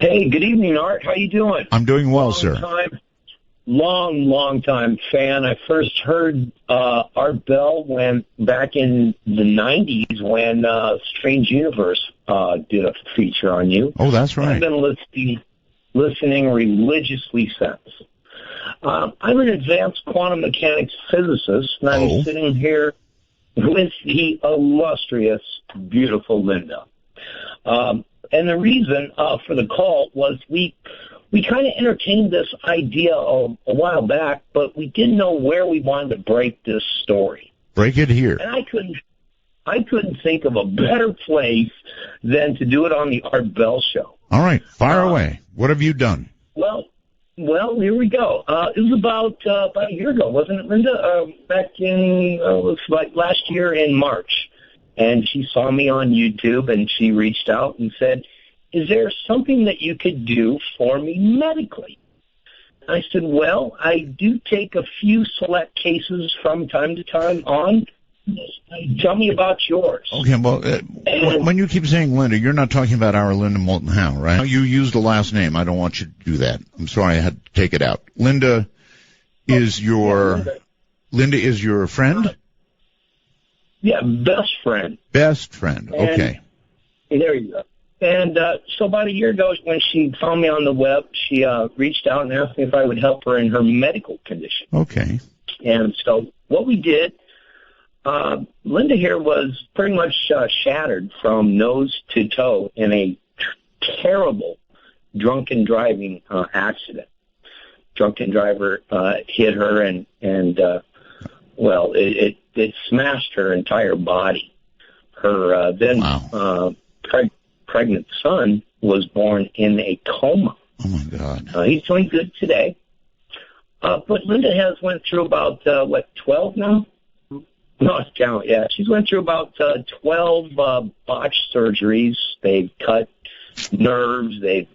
Hey, good evening, Art. How you doing? I'm doing well, sir. Long time fan. I first heard Art Bell back in the 90s when Strange Universe did a feature on you. Oh, that's right. I've been listening religiously since. I'm an advanced quantum mechanics physicist, and I'm sitting here with the illustrious, beautiful Linda. And the reason for the call was we kind of entertained this idea a while back, but we didn't know where we wanted to break this story. Break it here. And I couldn't think of a better place than to do it on the Art Bell Show. All right, fire away. What have you done? Well, here we go. It was about a year ago, wasn't it, Linda? Back in it was like last year in March. And she saw me on YouTube, and she reached out and said, "Is there something that you could do for me medically?" I said, "Well, I do take a few select cases from time to time on. Tell me about yours." Okay, well, when you keep saying Linda, you're not talking about our Linda Moulton Howe, right? You used the last name. I don't want you to do that. I'm sorry, I had to take it out. Linda is your friend? Yeah, best friend. Best friend, okay. And there you go. And so about a year ago, when she found me on the web, she reached out and asked me if I would help her in her medical condition. Okay. And so what we did, Linda here was pretty much shattered from nose to toe in a terrible drunken driving accident. Drunken driver hit her and it smashed her entire body. Her pregnant son was born in a coma. Oh, my God. He's doing good today. But Linda has went through about, 12 now? Lost count, yeah. She's went through about 12 botched surgeries. They've cut nerves. They've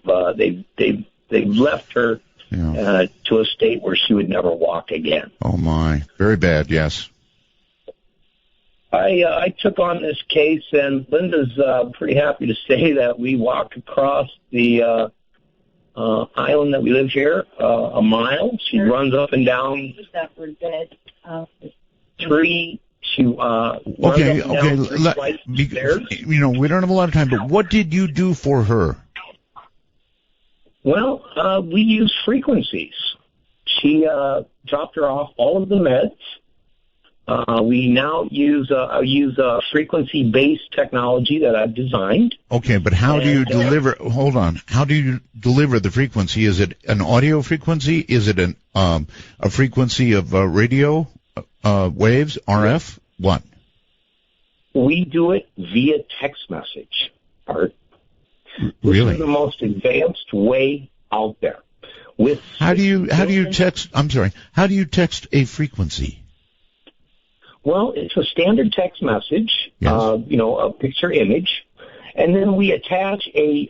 left her to a state where she would never walk again. Oh, my. Very bad, yes. I took on this case, and Linda's pretty happy to say that we walked across the island that we live here a mile. She runs up and down three. She runs up and down three flights of stairs. We don't have a lot of time, but what did you do for her? Well, we use frequencies. She dropped her off all of the meds. We now use frequency-based technology that I've designed. Okay, but how do you deliver? Hold on. How do you deliver the frequency? Is it an audio frequency? Is it a frequency of radio waves, RF? What? We do it via text message, Art. Really? This is the most advanced way out there. How do you text? I'm sorry. How do you text a frequency? Well, it's a standard text message, yes. A picture image, and then we attach a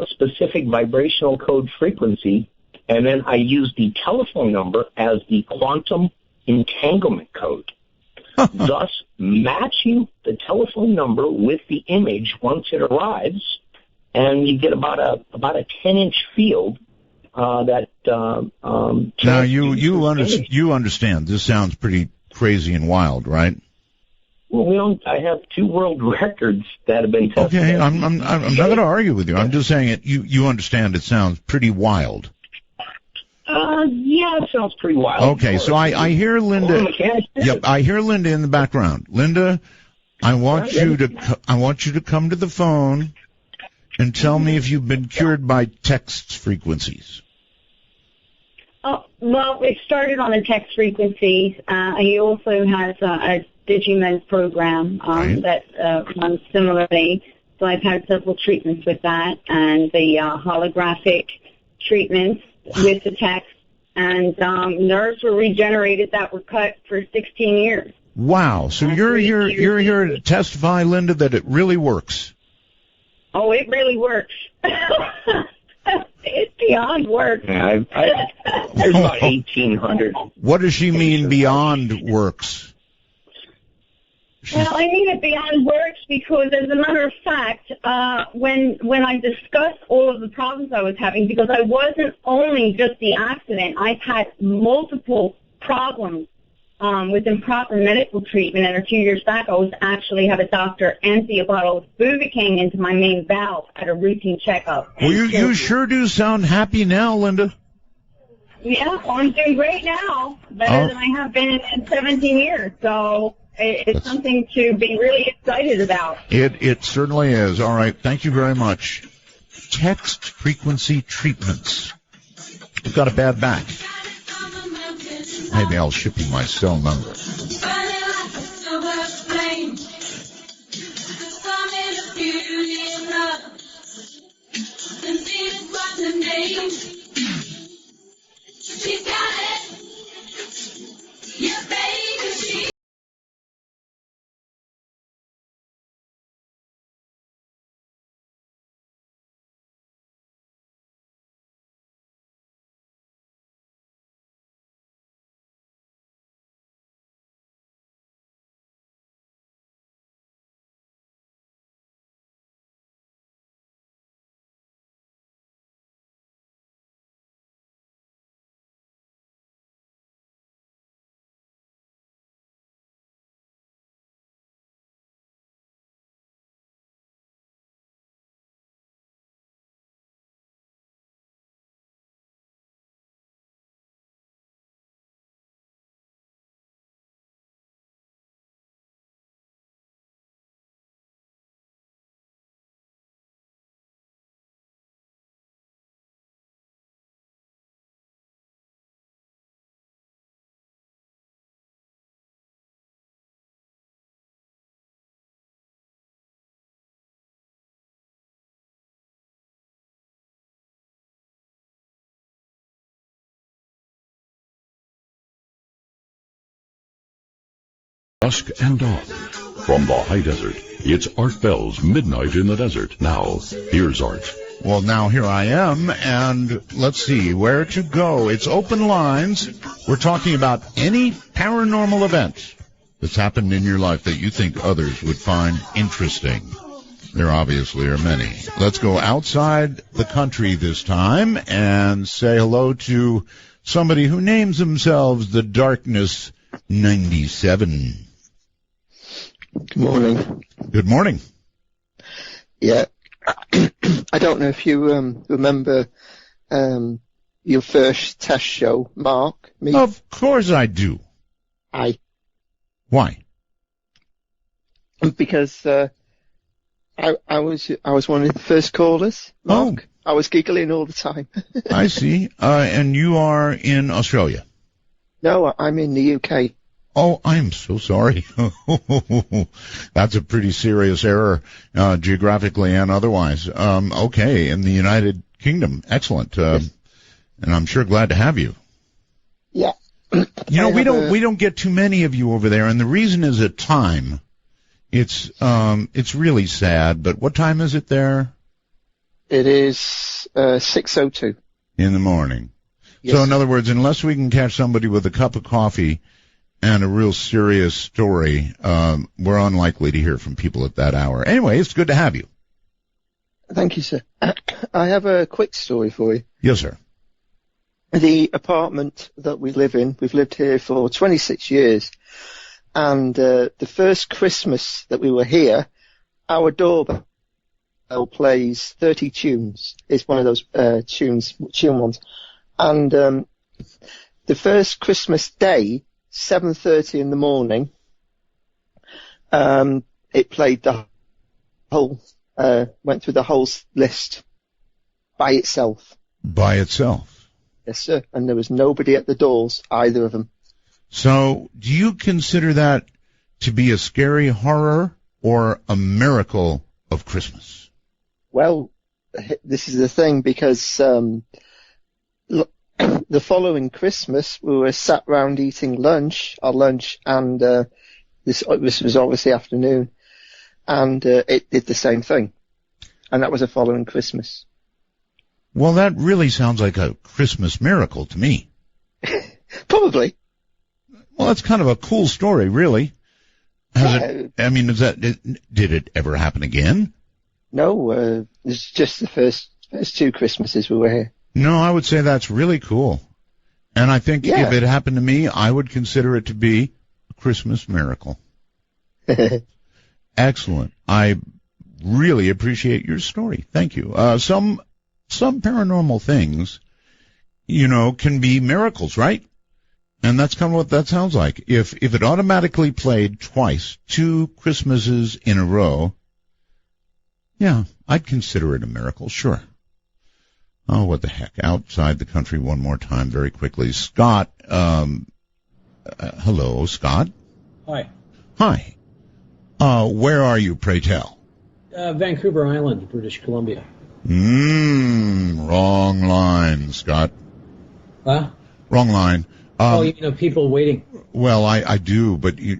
specific vibrational code frequency, and then I use the telephone number as the quantum entanglement code, thus matching the telephone number with the image once it arrives, and you get about a 10-inch field. Now you understand. This sounds pretty crazy and wild, right? Well, I have 2 world records that have been tested. Okay, I'm not going to argue with you. I'm just saying it. You understand. It sounds pretty wild. Yeah, it sounds pretty wild. Okay, so I hear Linda. Yep, I hear Linda in the background. Linda, I want you to come to the phone and tell me if you've been cured by text frequencies. Well, it started on a text frequency. He also has a Digimens program that runs similarly. So I've had several treatments with that, and the holographic treatments with the text. And nerves were regenerated that were cut for 16 years. Wow! So you're here to testify, Linda, that it really works. Oh, it really works. It's beyond work. Yeah, there's about 1,800. What does she mean beyond works? Well, I need it beyond words because, as a matter of fact, when I discussed all of the problems I was having, because I wasn't only just the accident, I've had multiple problems with improper medical treatment. And a few years back, I was actually had a doctor empty a bottle of Buvicaine into my main valve at a routine checkup. Well, you sure do sound happy now, Linda. Yeah, well, I'm doing great now, better than I have been in 17 years. So it's something to be really excited about. It certainly is. All right, thank you very much. Text frequency treatments. I've got a bad back. Maybe I'll ship you my cell number. She's got it. Yeah, baby, she. Dusk and dawn. From the high desert, it's Art Bell's Midnight in the Desert. Now, here's Art. Well, now here I am, and let's see where to go. It's open lines. We're talking about any paranormal event that's happened in your life that you think others would find interesting. There obviously are many. Let's go outside the country this time and say hello to somebody who names themselves the Darkness 97. Good morning. Good morning. Yeah. I don't know if you remember your first test show, Mark. Me. Of course I do. Why? Because I was one of the first callers, Mark. I was giggling all the time. I see. And you are in Australia? No, I'm in the UK. Oh, I'm so sorry. That's a pretty serious error, geographically and otherwise. Okay, in the United Kingdom. Excellent. Yes. And I'm sure glad to have you. Yeah. You know, we don't get too many of you over there, and the reason is at time. It's really sad, but what time is it there? It is 6:02 in the morning. Yes. So in other words, unless we can catch somebody with a cup of coffee and a real serious story, we're unlikely to hear from people at that hour. Anyway, it's good to have you. Thank you, sir. I have a quick story for you. Yes, sir. The apartment that we live in, we've lived here for 26 years, and the first Christmas that we were here, our doorbell plays 30 tunes. It's one of those tune ones. And the first Christmas day, 7:30 in the morning, it played the whole, went through the whole list by itself. By itself? Yes, sir. And there was nobody at the doors, either of them. So, do you consider that to be a scary horror or a miracle of Christmas? Well, this is the thing, because the following Christmas we were sat round eating our lunch, and this was obviously afternoon, and it did the same thing, and that was the following Christmas. Well, that really sounds like a Christmas miracle to me. Probably. Well, that's kind of a cool story, really. Did it ever happen again? No, it's just the first 2 Christmases we were here. No, I would say that's really cool. And I think if it happened to me, I would consider it to be a Christmas miracle. Excellent. I really appreciate your story. Thank you. Some paranormal things, can be miracles, right? And that's kind of what that sounds like. If it automatically played twice, 2 Christmases in a row, yeah, I'd consider it a miracle, sure. Oh, what the heck. Outside the country one more time very quickly. Scott, hello, Scott. Hi. Hi. Where are you, pray tell? Vancouver Island, British Columbia. Wrong line, Scott. Huh? Wrong line. People waiting. Well, I do, but you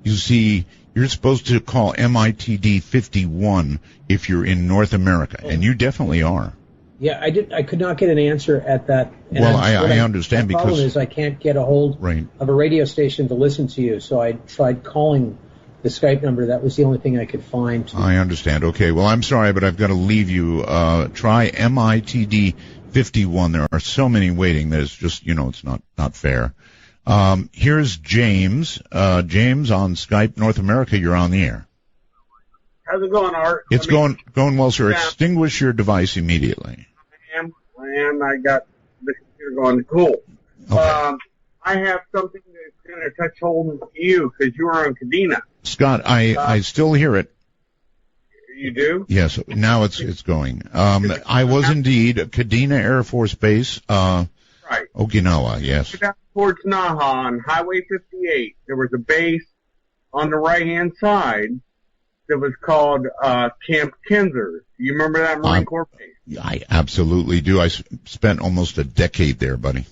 see, you're supposed to call MITD 51 if you're in North America, and you definitely are. Yeah, I could not get an answer at that. And well, I understand the problem is I can't get a hold of a radio station to listen to you, so I tried calling the Skype number. That was the only thing I could find. I understand. Okay, well, I'm sorry, but I've got to leave you. Try MITD 51. There are so many waiting that it's just, it's not fair. Here's James. James on Skype North America. You're on the air. How's it going, Art? It's going well, sir. Yeah. Extinguish your device immediately. I got the computer going. Cool. Okay. I have something that's going to touch hold of you because you were on Kadena. Scott, I still hear it. You do? Yes. Now it's going. I was indeed at Kadena Air Force Base. Right. Okinawa. Yes. Towards Naha on Highway 58, there was a base on the right-hand side that was called Camp Kinzer. Do you remember that Marine Corps base? I absolutely do. I spent almost a decade there, buddy.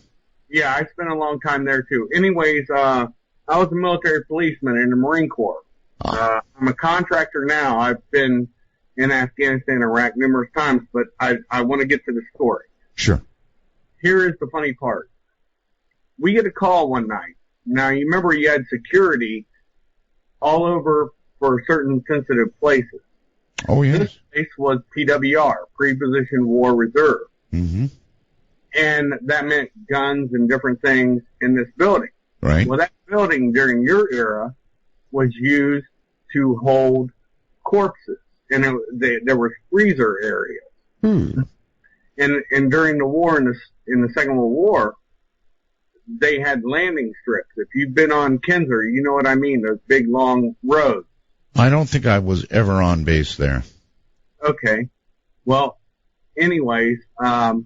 Yeah, I spent a long time there, too. Anyways, I was a military policeman in the Marine Corps. I'm a contractor now. I've been in Afghanistan and Iraq numerous times, but I want to get to the story. Sure. Here is the funny part. We get a call one night. Now, you remember you had security all over for certain sensitive places. Oh, yes. This place was PWR, Pre-Position War Reserve. Mm-hmm. And that meant guns and different things in this building. Right. Well, that building during your era was used to hold corpses. And there were freezer areas. And during the war, in the Second World War, they had landing strips. If you've been on Kinzer, you know what I mean, those big, long roads. I don't think I was ever on base there. Okay. Well, anyways, I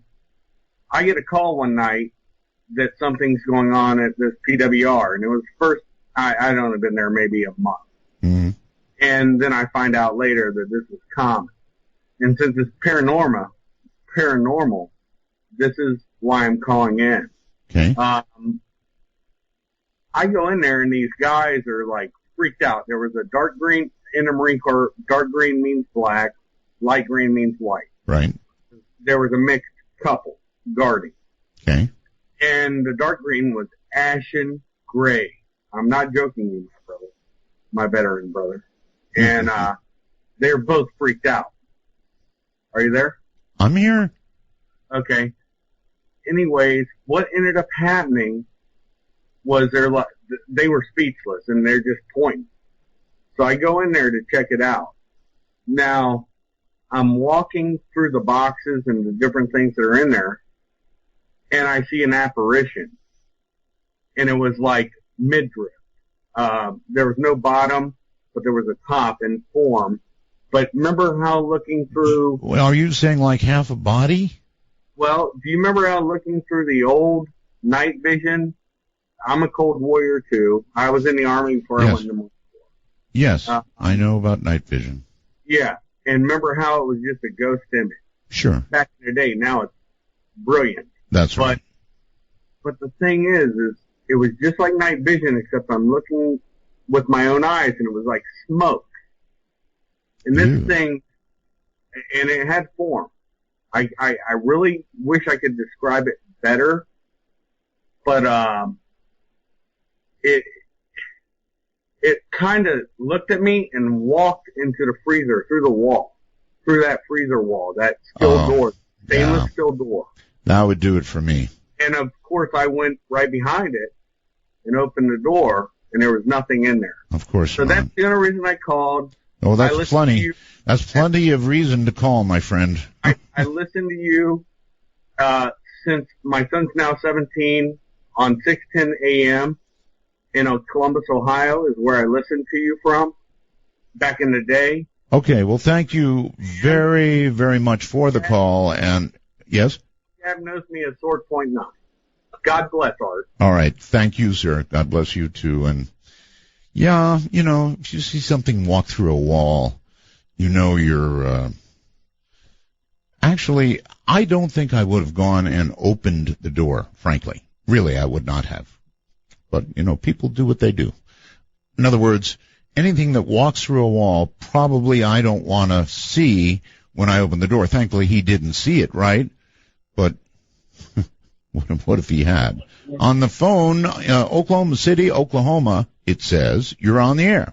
get a call one night that something's going on at this PWR, and it was first, I don't have been there maybe a month. Mm-hmm. And then I find out later that this is common. And since it's paranormal, this is why I'm calling in. Okay. I go in there and these guys are like freaked out. There was a dark green in the Marine Corps. Dark green means black. Light green means white. Right. There was a mixed couple guarding. Okay. And the dark green was ashen gray. I'm not joking you, my brother. My veteran brother. And, they're both freaked out. Are you there? I'm here. Okay. Anyways, what ended up happening was they were speechless and they're just pointing. So I go in there to check it out. Now, I'm walking through the boxes and the different things that are in there, and I see an apparition. And it was like midriff. There was no bottom, but there was a top in form. But remember how looking through... Well, are you saying like half a body? Well, do you remember how looking through the old night vision? I'm a cold warrior, too. I was in the Army before I went to the Marine Corps. Yes, I know about night vision. Yeah, and remember how it was just a ghost image? Sure. Back in the day, now it's brilliant. That's right. But the thing is it was just like night vision, except I'm looking with my own eyes, and it was like smoke. And this thing, and it had form. I really wish I could describe it better, but it kind of looked at me and walked into the freezer through the wall, through that freezer wall, that steel door, stainless steel door. That would do it for me. And of course, I went right behind it and opened the door, and there was nothing in there. Of course So not. that's the only reason I called. Oh, that's plenty. That's plenty of reason to call, my friend. I listened to you since my son's now 17 on 6:10 a.m. in Columbus, Ohio, is where I listened to you from back in the day. Okay, well, thank you very, very much for the call. And yes? Gab knows me as Sword Point 9. God bless, Art. All right. Thank you, sir. God bless you, too. And, yeah, you know, if you see something walk through a wall, you know you're... Actually, I don't think I would have gone and opened the door, frankly. Really, I would not have. But, you know, people do what they do. In other words, anything that walks through a wall, probably I don't want to see when I open the door. Thankfully, he didn't see it, right? But what if he had? On the phone, Oklahoma City, Oklahoma, it says, you're on the air.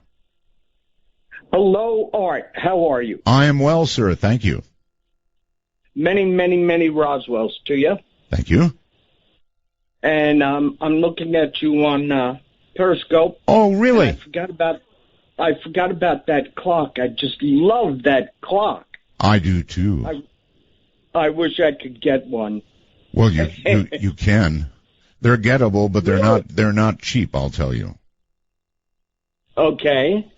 Hello, Art. How are you? I am well, sir. Thank you. Many, many, many Roswells to you. Thank you. And I'm looking at you on Periscope. Oh, really? I forgot about that clock. I just love that clock. I do too. I wish I could get one. Well, you can. They're gettable, but they're not cheap, I'll tell you. Okay.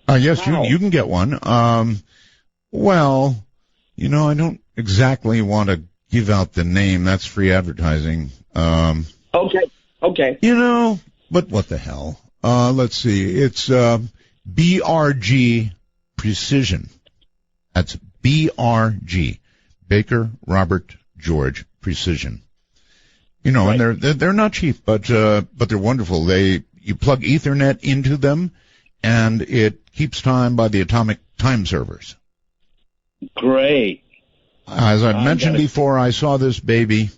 Yes, you can get one. Well, you know, I don't exactly want to give out the name. That's free advertising. Okay. You know, but what the hell? Let's see. It's BRG Precision. That's BRG. Baker Robert George Precision. You know, right. And they're not cheap, but they're wonderful. You plug Ethernet into them, and it keeps time by the atomic time servers. Great. As I mentioned before, I saw this baby,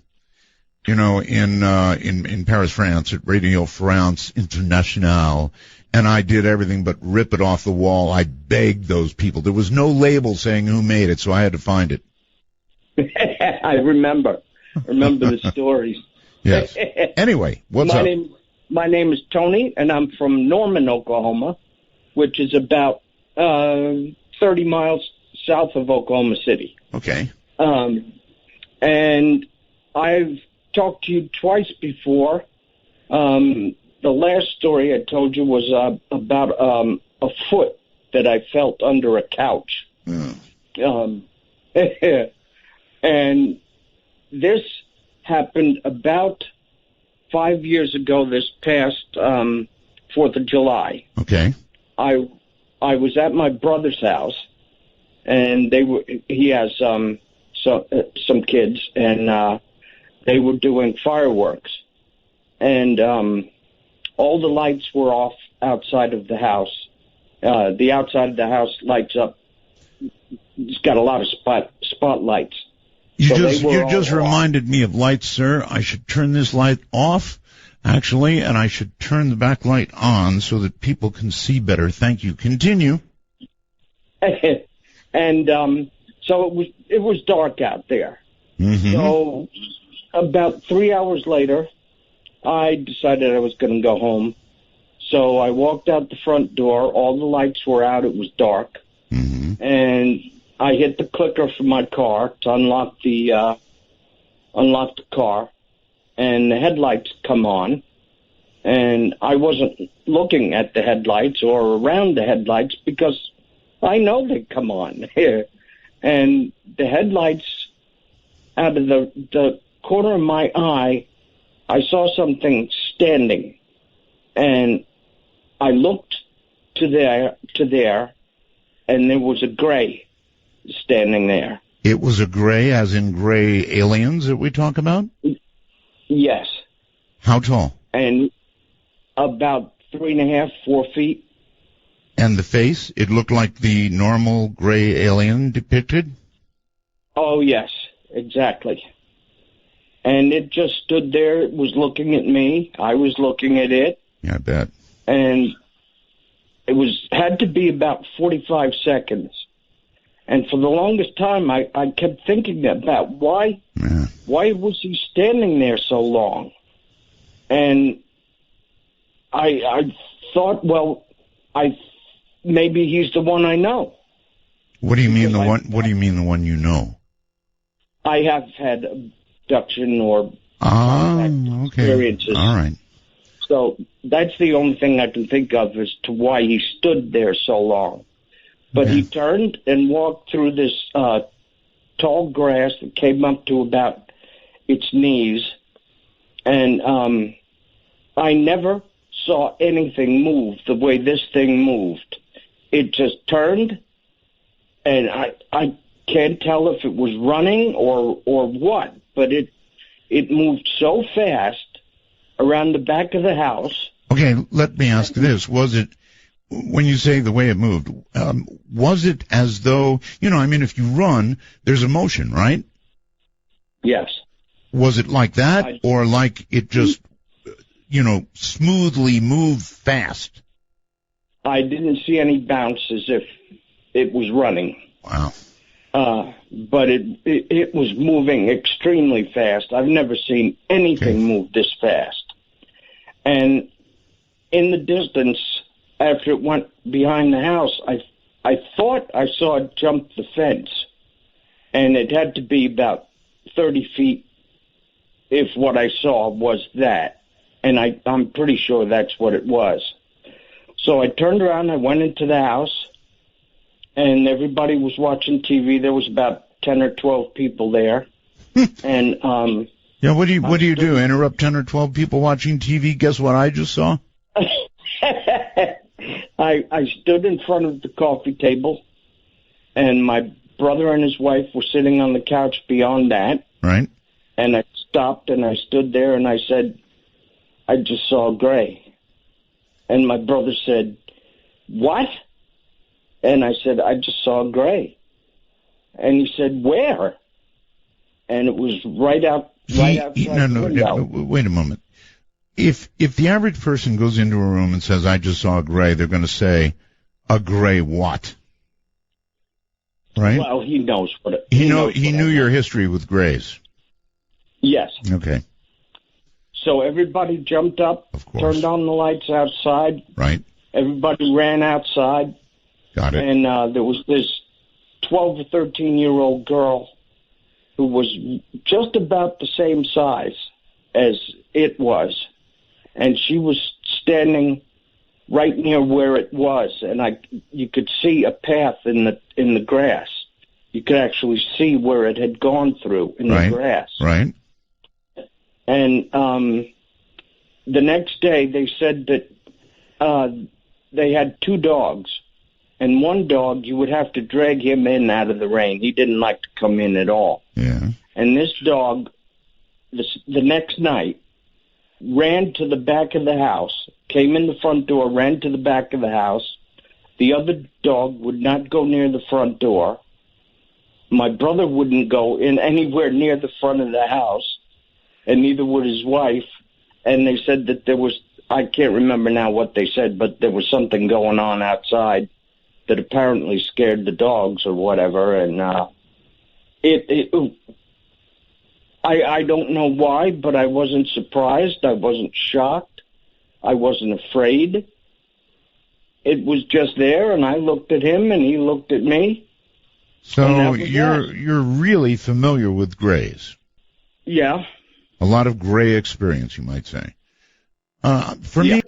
you know, in Paris, France, at Radio France Internationale, and I did everything but rip it off the wall. I begged those people. There was no label saying who made it, so I had to find it. I remember the stories. Yes. Anyway, what's up? My name is Tony, and I'm from Norman, Oklahoma, which is about 30 miles south of Oklahoma City. Okay. And I've talked to you twice before. The last story I told you was about a foot that I felt under a couch. And this happened about 5 years ago, this past 4th of July. Okay. I was at my brother's house, and he has some kids, and they were doing fireworks. And all the lights were off outside of the house. The outside of the house lights up. It's got a lot of spotlights. You just reminded me of lights, sir. I should turn this light off, actually, and I should turn the back light on so that people can see better. Thank you. Continue. And so it was dark out there. Mm-hmm. So about 3 hours later, I decided I was going to go home. So I walked out the front door. All the lights were out. It was dark. Mm-hmm. And I hit the clicker for my car to unlock the car, and the headlights come on. And I wasn't looking at the headlights or around the headlights because I know they come on. And the headlights, out of the corner of my eye, I saw something standing, and I looked to there, and there was a gray standing there. It was a gray, as in gray aliens that we talk about? Yes. How tall? And about 3.5, 4 feet. And the face? It looked like the normal gray alien depicted? Oh, yes, exactly. And it just stood there. It was looking at me. I was looking at it. Yeah, I bet. And had to be about 45 seconds. And for the longest time, I kept thinking about why was he standing there so long? And I thought, well, maybe he's the one I know. What do you mean What do you mean the one you know? I have had abduction or experiences. All right. So that's the only thing I can think of as to why he stood there so long. But he turned and walked through this tall grass that came up to about its knees. And I never saw anything move the way this thing moved. It just turned, and I can't tell if it was running or what, but it moved so fast around the back of the house. Okay, let me ask this. Was it, when you say the way it moved, was it as though, if you run, there's a motion, right? Yes. Was it like that, or like it just, smoothly moved fast? I didn't see any bounce as if it was running. Wow. But it was moving extremely fast. I've never seen anything move this fast. And in the distance, after it went behind the house, I thought I saw it jump the fence. And it had to be about 30 feet if what I saw was that. And I'm pretty sure that's what it was. So I turned around, I went into the house, and everybody was watching TV. There was about 10 or 12 people there. And yeah, what do you do? Interrupt 10 or 12 people watching TV? Guess what I just saw? I stood in front of the coffee table, and my brother and his wife were sitting on the couch beyond that. Right. And I stopped, and I stood there, and I said, I just saw a gray. And my brother said, what? And I said, I just saw a gray. And he said, where? And it was right outside the window. No, wait a moment. If the average person goes into a room and says, I just saw a gray, they're going to say, a gray what? Right? Well, he knows what it He knew your history with grays. Yes. Okay. So everybody jumped up, turned on the lights outside. Right. Everybody ran outside. Got it. And there was this 12 or 13-year-old girl who was just about the same size as it was. And she was standing right near where it was, and you could see a path in the grass. You could actually see where it had gone through in the grass. Right. And the next day, they said that they had two dogs, and one dog you would have to drag him in out of the rain. He didn't like to come in at all. Yeah. And this dog, the next night, ran to the back of the house, came in the front door, ran to the back of the house. The other dog would not go near the front door. My brother wouldn't go in anywhere near the front of the house, and neither would his wife. And they said that there was, I can't remember now what they said, but there was something going on outside that apparently scared the dogs or whatever. And I don't know why, but I wasn't surprised. I wasn't shocked. I wasn't afraid. It was just there, and I looked at him, and he looked at me. So you're really familiar with grays. Yeah. A lot of gray experience, you might say. For me.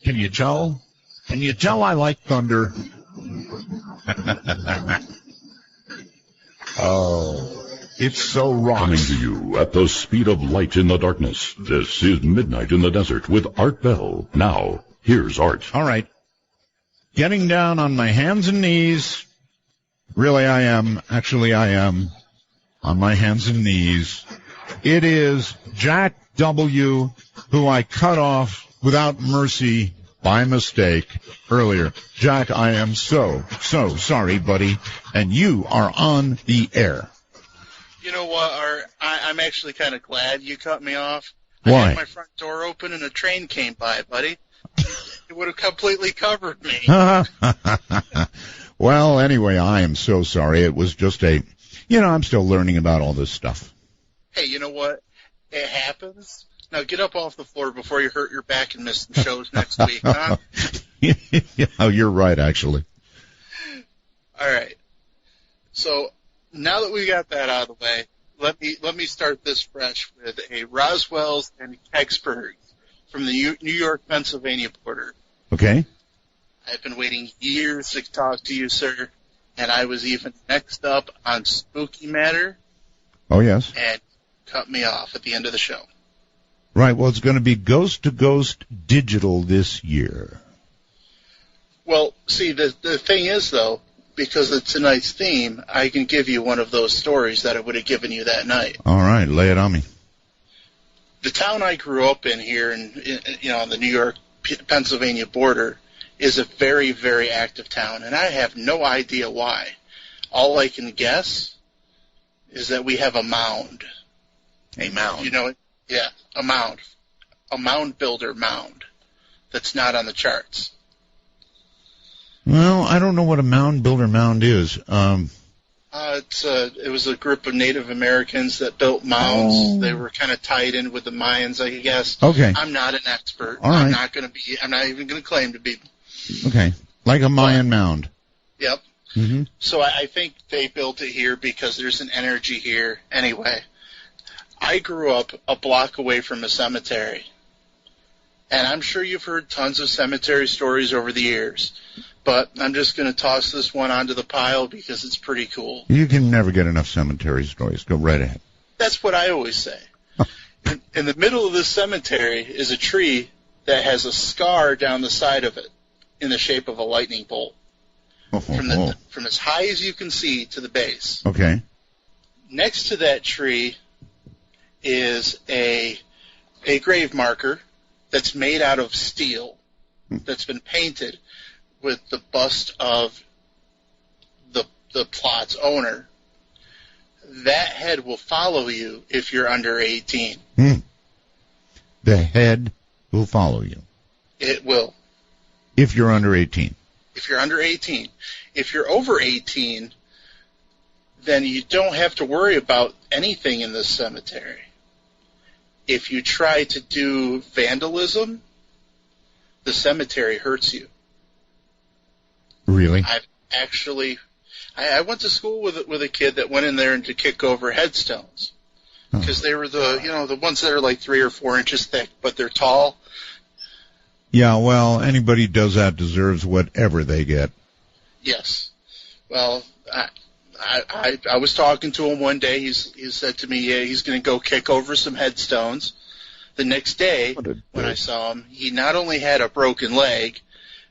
Can you tell? Can you tell I like thunder? Oh, it's so wrong. Coming to you at the speed of light in the darkness. This is Midnight in the Desert with Art Bell. Now, here's Art. All right. Getting down on my hands and knees. Really, I am. Actually, I am on my hands and knees. It is Jack W., who I cut off without mercy by mistake earlier. Jack, I am so sorry, buddy, and you are on the air. You know what, Art? I'm actually kind of glad you cut me off. Why? I had my front door open and a train came by, buddy. It would have completely covered me. Well, anyway, I am so sorry. It was just I'm still learning about all this stuff. Hey, you know what? It happens. Now get up off the floor before you hurt your back and miss the shows next week, huh? Yeah, you're right, actually. All right. So now that we got that out of the way, let me start this fresh with a Roswell's and Kecksburg from the New York, Pennsylvania border. Okay. I've been waiting years to talk to you, sir, and I was even next up on Spooky Matter. Oh, yes. And cut me off at the end of the show. Right, well, it's going to be Ghost to Ghost digital this year. Well, see, the thing is, though, because it's tonight's theme, I can give you one of those stories that I would have given you that night. All right, lay it on me. The town I grew up in here, on the New York, Pennsylvania border, is a very, very active town, and I have no idea why. All I can guess is that we have a mound. A mound? Yeah, a mound. A mound builder mound that's not on the charts. Well, I don't know what a mound builder mound is. It was a group of Native Americans that built mounds. Oh. They were kind of tied in with the Mayans, I guess. Okay. I'm not an expert. All right. I'm not even going to claim to be. Okay. Like a Mayan mound. Yep. Mm-hmm. So I think they built it here because there's an energy here. Anyway, I grew up a block away from a cemetery. And I'm sure you've heard tons of cemetery stories over the years. But I'm just going to toss this one onto the pile because it's pretty cool. You can never get enough cemetery stories. Go right ahead. That's what I always say. In the middle of this cemetery is a tree that has a scar down the side of it in the shape of a lightning bolt. From as high as you can see to the base. Okay. Next to that tree is a grave marker that's made out of steel that's been painted with the bust of the plot's owner. That head will follow you if you're under 18. The head will follow you. It will. If you're under 18. If you're under 18. If you're over 18, then you don't have to worry about anything in this cemetery. If you try to do vandalism, the cemetery hurts you. Really? I went to school with a kid that went in there to kick over headstones because they were the ones that are like 3 or 4 inches thick, but they're tall. Yeah, well, anybody who does that deserves whatever they get. Yes. Well, I was talking to him one day. He said to me, yeah, he's going to go kick over some headstones. The next day, when I saw him, he not only had a broken leg,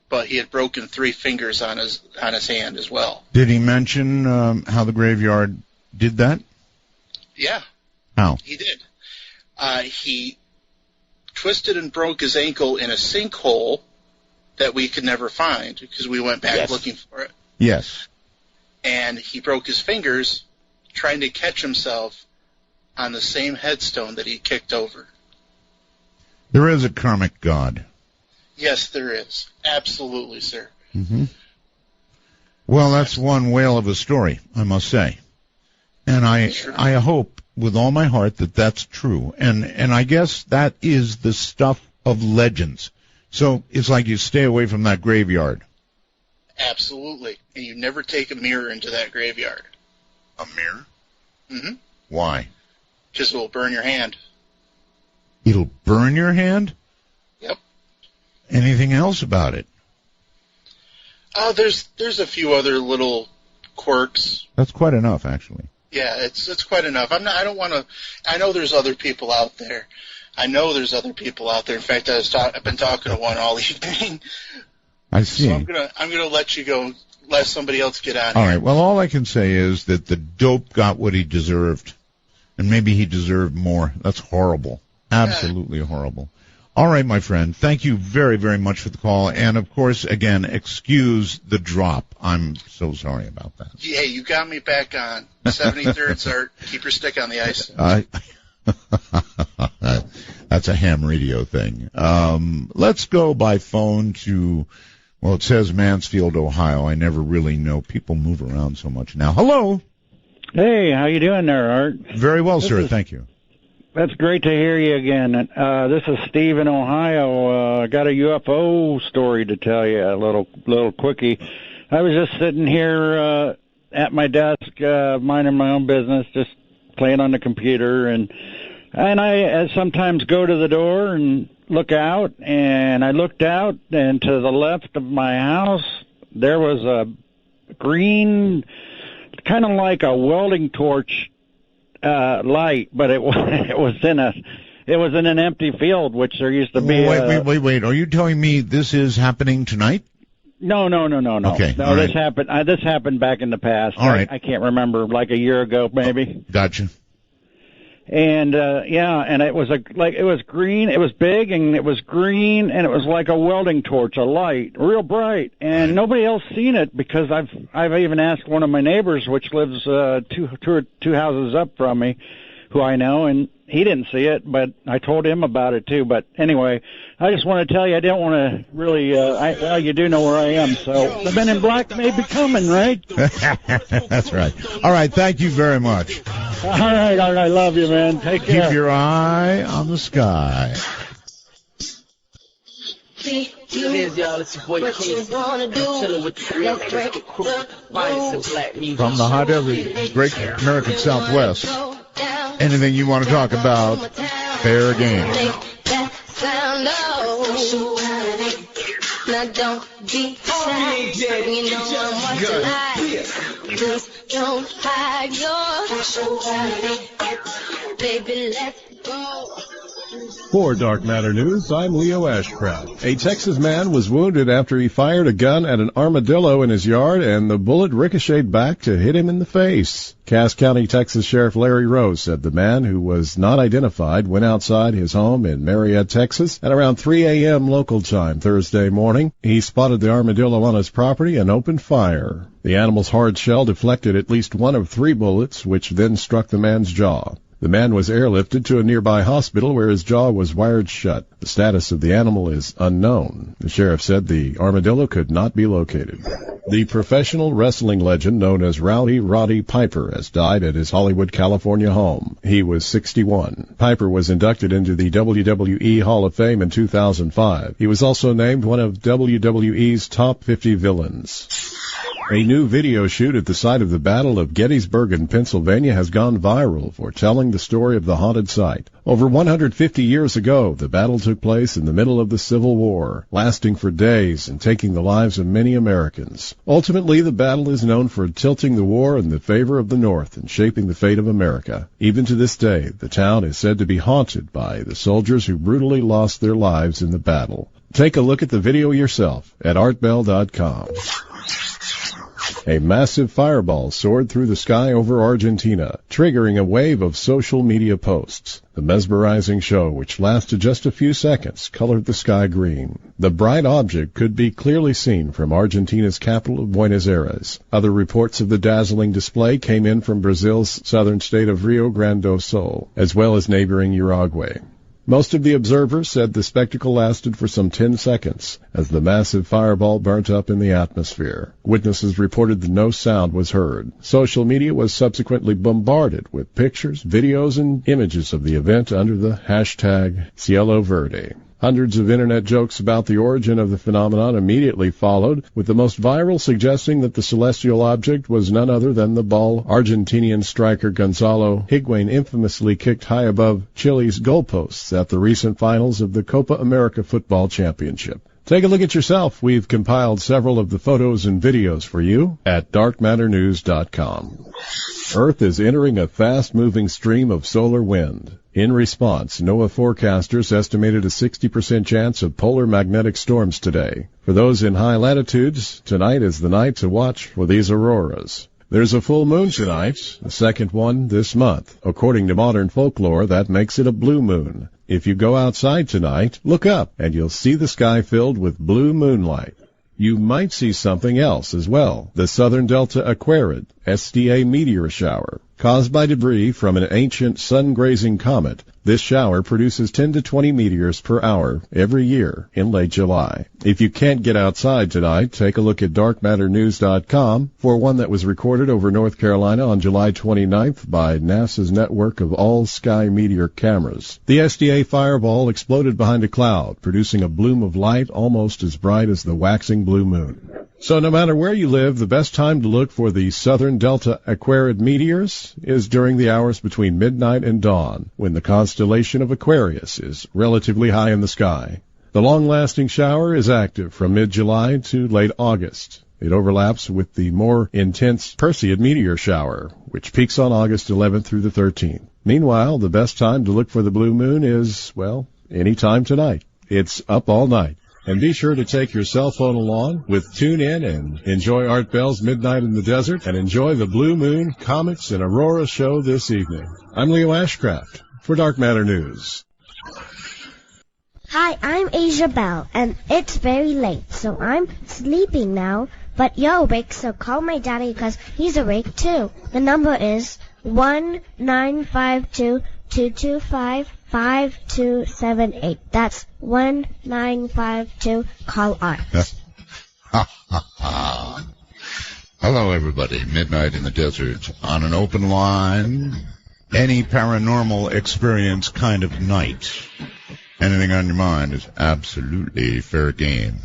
but he had broken 3 fingers on his hand as well. Did he mention how the graveyard did that? Yeah. How? He did. He twisted and broke his ankle in a sinkhole that we could never find because we went back looking for it. Yes. And he broke his fingers trying to catch himself on the same headstone that he kicked over. There is a karmic god. Yes, there is. Absolutely, sir. Mm-hmm. Well, that's one whale of a story, I must say. And I hope with all my heart that that's true. And I guess that is the stuff of legends. So it's like you stay away from that graveyard. Absolutely. And you never take a mirror into that graveyard. A mirror? Mm-hmm. Why? Because it will burn your hand. It'll burn your hand? Yep. Anything else about it? There's a few other little quirks. That's quite enough, actually. Yeah, it's quite enough. I don't want to. I know there's other people out there. In fact, I've been talking to one all evening. I see. So I'm gonna let you go. Let somebody else get on. All right. Well, all I can say is that the dope got what he deserved, and maybe he deserved more. That's horrible. Absolutely horrible. All right, my friend. Thank you very, very much for the call. And, of course, again, excuse the drop. I'm so sorry about that. Yeah, you got me back on. 73rd, Art. Keep your stick on the ice. That's a ham radio thing. Let's go by phone to, well, it says Mansfield, Ohio. I never really know. People move around so much now. Hello. Hey, how you doing there, Art? Very well, sir. Thank you. That's great to hear you again. This is Steve in Ohio. I got a UFO story to tell you, a little quickie. I was just sitting here at my desk, minding my own business, just playing on the computer, and I sometimes go to the door and look out, and I looked out, and to the left of my house, there was a green, kind of like a welding torch light, but it was in an empty field, which there used to be. Wait. Are you telling me this is happening tonight? No. Okay. No, this happened back in the past. All right. I can't remember, like a year ago, maybe. Gotcha. And and it was it was green. It was big, and it was green, and it was like a welding torch, a light, real bright. And nobody else seen it because I've even asked one of my neighbors, which lives two houses up from me, who I know, and he didn't see it, but I told him about it too. But anyway, I just want to tell you, I don't want to really. Well, you do know where I am, so the Men in Black may be coming, right? That's right. All right. Thank you very much. All right. I love you, man. Take care. Keep your eye on the sky. Cheers, y'all. It's your boy King. Chilling with the real crew. Minus and black music. From the high desert, Great American Southwest. Anything you want to talk about, fair game. Now don't be shy. You know I'm watching live. Just don't hide your baby. Let's go. For Dark Matter News, I'm Leo Ashcraft. A Texas man was wounded after he fired a gun at an armadillo in his yard, and the bullet ricocheted back to hit him in the face. Cass County, Texas Sheriff Larry Rose said the man, who was not identified, went outside his home in Marietta, Texas, at around 3 a.m. local time Thursday morning. He spotted the armadillo on his property and opened fire. The animal's hard shell deflected at least one of 3 bullets, which then struck the man's jaw. The man was airlifted to a nearby hospital where his jaw was wired shut. The status of the animal is unknown. The sheriff said the armadillo could not be located. The professional wrestling legend known as Rowdy Roddy Piper has died at his Hollywood, California home. He was 61. Piper was inducted into the WWE Hall of Fame in 2005. He was also named one of WWE's top 50 villains. A new video shoot at the site of the Battle of Gettysburg in Pennsylvania has gone viral for telling the story of the haunted site. Over 150 years ago, the battle took place in the middle of the Civil War, lasting for days and taking the lives of many Americans. Ultimately, the battle is known for tilting the war in the favor of the North and shaping the fate of America. Even to this day, the town is said to be haunted by the soldiers who brutally lost their lives in the battle. Take a look at the video yourself at artbell.com. A massive fireball soared through the sky over Argentina, triggering a wave of social media posts. The mesmerizing show, which lasted just a few seconds, colored the sky green. The bright object could be clearly seen from Argentina's capital of Buenos Aires. Other reports of the dazzling display came in from Brazil's southern state of Rio Grande do Sul, as well as neighboring Uruguay. Most of the observers said the spectacle lasted for some 10 seconds as the massive fireball burnt up in the atmosphere. Witnesses reported that no sound was heard. Social media was subsequently bombarded with pictures, videos, and images of the event under the hashtag Cielo Verde. Hundreds of internet jokes about the origin of the phenomenon immediately followed, with the most viral suggesting that the celestial object was none other than the ball Argentinian striker Gonzalo Higuain infamously kicked high above Chile's goalposts at the recent finals of the Copa America Football Championship. Take a look at yourself. We've compiled several of the photos and videos for you at darkmatternews.com. Earth is entering a fast-moving stream of solar wind. In response, NOAA forecasters estimated a 60% chance of polar magnetic storms today. For those in high latitudes, tonight is the night to watch for these auroras. There's a full moon tonight, the second one this month. According to modern folklore, that makes it a blue moon. If you go outside tonight, look up and you'll see the sky filled with blue moonlight. You might see something else as well. The Southern Delta Aquarid, SDA meteor shower, caused by debris from an ancient sun-grazing comet. This shower produces 10 to 20 meteors per hour every year in late July. If you can't get outside tonight, take a look at darkmatternews.com for one that was recorded over North Carolina on July 29th by NASA's network of all-sky meteor cameras. The SDA fireball exploded behind a cloud, producing a bloom of light almost as bright as the waxing blue moon. So no matter where you live, the best time to look for the Southern Delta Aquarid meteors is during the hours between midnight and dawn, when the constellation of Aquarius is relatively high in the sky. The long-lasting shower is active from mid-July to late August. It overlaps with the more intense Perseid meteor shower, which peaks on August 11th through the 13th. Meanwhile, the best time to look for the blue moon is, well, any time tonight. It's up all night. And be sure to take your cell phone along with TuneIn and enjoy Art Bell's Midnight in the Desert and enjoy the Blue Moon, Comets, and Aurora show this evening. I'm Leo Ashcraft for Dark Matter News. Hi, I'm Asia Bell, and it's very late, so I'm sleeping now. But you're awake, so call my daddy because he's awake too. The number is 1-952-225-5278. That's 1952. Call Art. Hello, everybody. Midnight in the Desert on an open line. Any paranormal experience kind of night. Anything on your mind is absolutely fair game.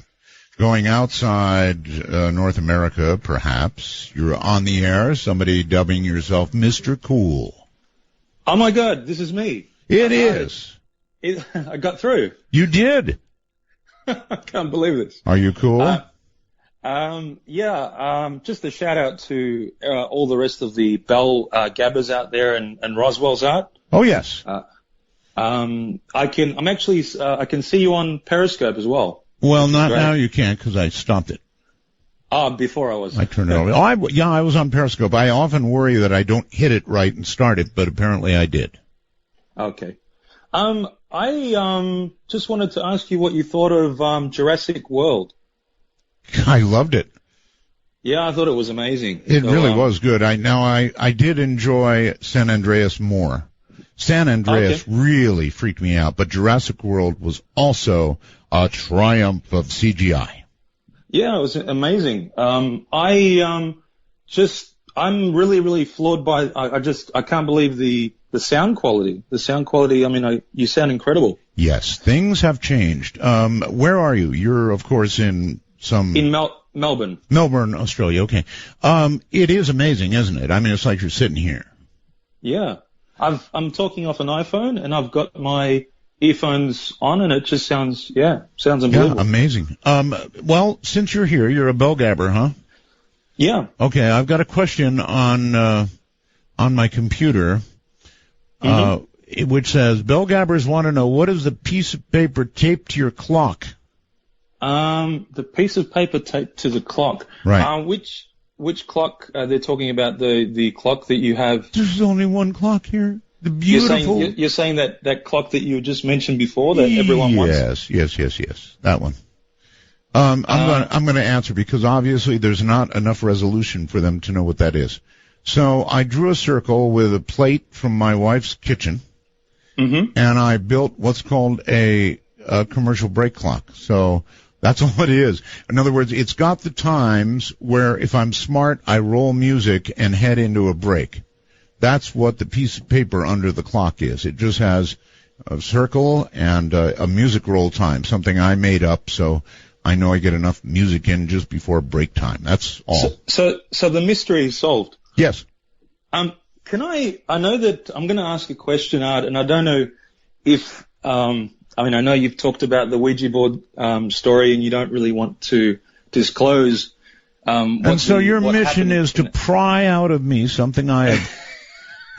Going outside North America, perhaps, you're on the air, somebody dubbing yourself Mr. Cool. Oh, my God, this is me. It is. I got through. You did. I can't believe this. Are you cool? Just a shout out to all the rest of the Bell Gabbers out there and Roswell's out. Oh, yes. I can see you on Periscope as well. Well, not now you can't because I stopped it. Before I was. I turned it over. I was on Periscope. I often worry that I don't hit it right and start it, but apparently I did. Okay. I just wanted to ask you what you thought of Jurassic World. I loved it. Yeah, I thought it was amazing. It really was good. I did enjoy San Andreas more. San Andreas really freaked me out, but Jurassic World was also a triumph of CGI. Yeah, it was amazing. I'm really, really floored by. I can't believe the sound quality. The sound quality. I mean, you sound incredible. Yes, things have changed. Where are you? You're, of course, in Melbourne. Melbourne, Australia. Okay. It is amazing, isn't it? I mean, it's like you're sitting here. Yeah. I'm talking off an iPhone, and I've got my earphones on, and it just sounds unbelievable. Yeah, amazing. Well, since you're here, you're a bell gabber, huh? Yeah. Okay, I've got a question on my computer, which says, bell gabbers want to know, what is the piece of paper taped to your clock? The piece of paper taped to the clock. Right. Which clock they're talking about? The clock that you have. There's only one clock here. The beautiful. You're saying that clock that you just mentioned before that everyone wants. Yes. That one. I'm going to answer because obviously there's not enough resolution for them to know what that is. So I drew a circle with a plate from my wife's kitchen, and I built what's called a commercial break clock. So that's all it is. In other words, it's got the times where if I'm smart, I roll music and head into a break. That's what the piece of paper under the clock is. It just has a circle and a music roll time, something I made up so I know I get enough music in just before break time. That's all. So the mystery is solved. Yes. I know that I'm going to ask a question, Art, and I don't know if, I know you've talked about the Ouija board story and you don't really want to disclose. And so your mission is to pry out of me something I have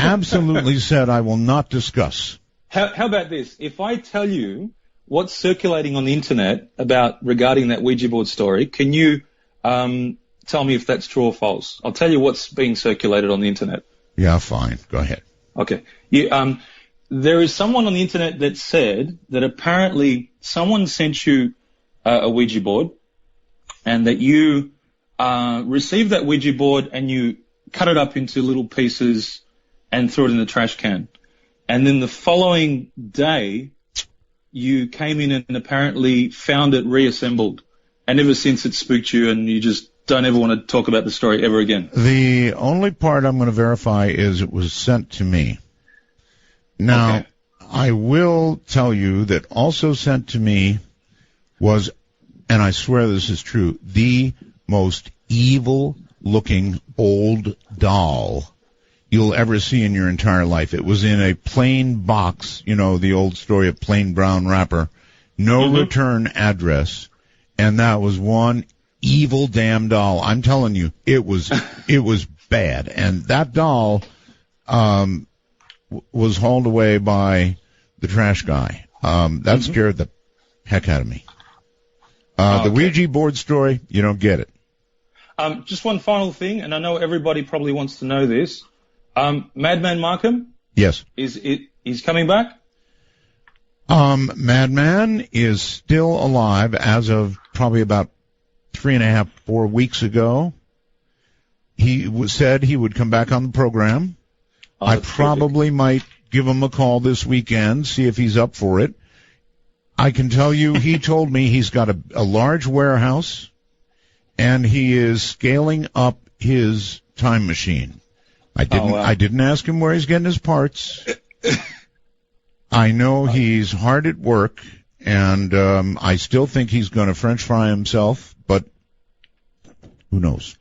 absolutely said I will not discuss. How about this? If I tell you what's circulating on the internet regarding that Ouija board story, can you tell me if that's true or false? I'll tell you what's being circulated on the internet. Yeah, fine. Go ahead. Okay. there is someone on the internet that said that apparently someone sent you a Ouija board, and that you received that Ouija board and you cut it up into little pieces and threw it in the trash can. And then the following day, you came in and apparently found it reassembled. And ever since it spooked you, and you just don't ever want to talk about the story ever again. The only part I'm going to verify is it was sent to me. Now, Okay. I will tell you that also sent to me was, and I swear this is true, the most evil-looking old doll you'll ever see in your entire life. It was in a plain box, you know, the old story of plain brown wrapper, no return address, and that was one evil damn doll. I'm telling you, it was bad. And that doll was hauled away by the trash guy. That scared the heck out of me. The Ouija board story, you don't get it. Just one final thing, and I know everybody probably wants to know this. Madman Markham? Yes. He's coming back? Madman is still alive as of probably about 3.5, 4 weeks ago. He said he would come back on the program. I probably might give him a call this weekend, see if he's up for it. I can tell you, he told me he's got a large warehouse, and he is scaling up his time machine. I didn't ask him where he's getting his parts. I know he's hard at work, and I still think he's going to French fry himself, but who knows?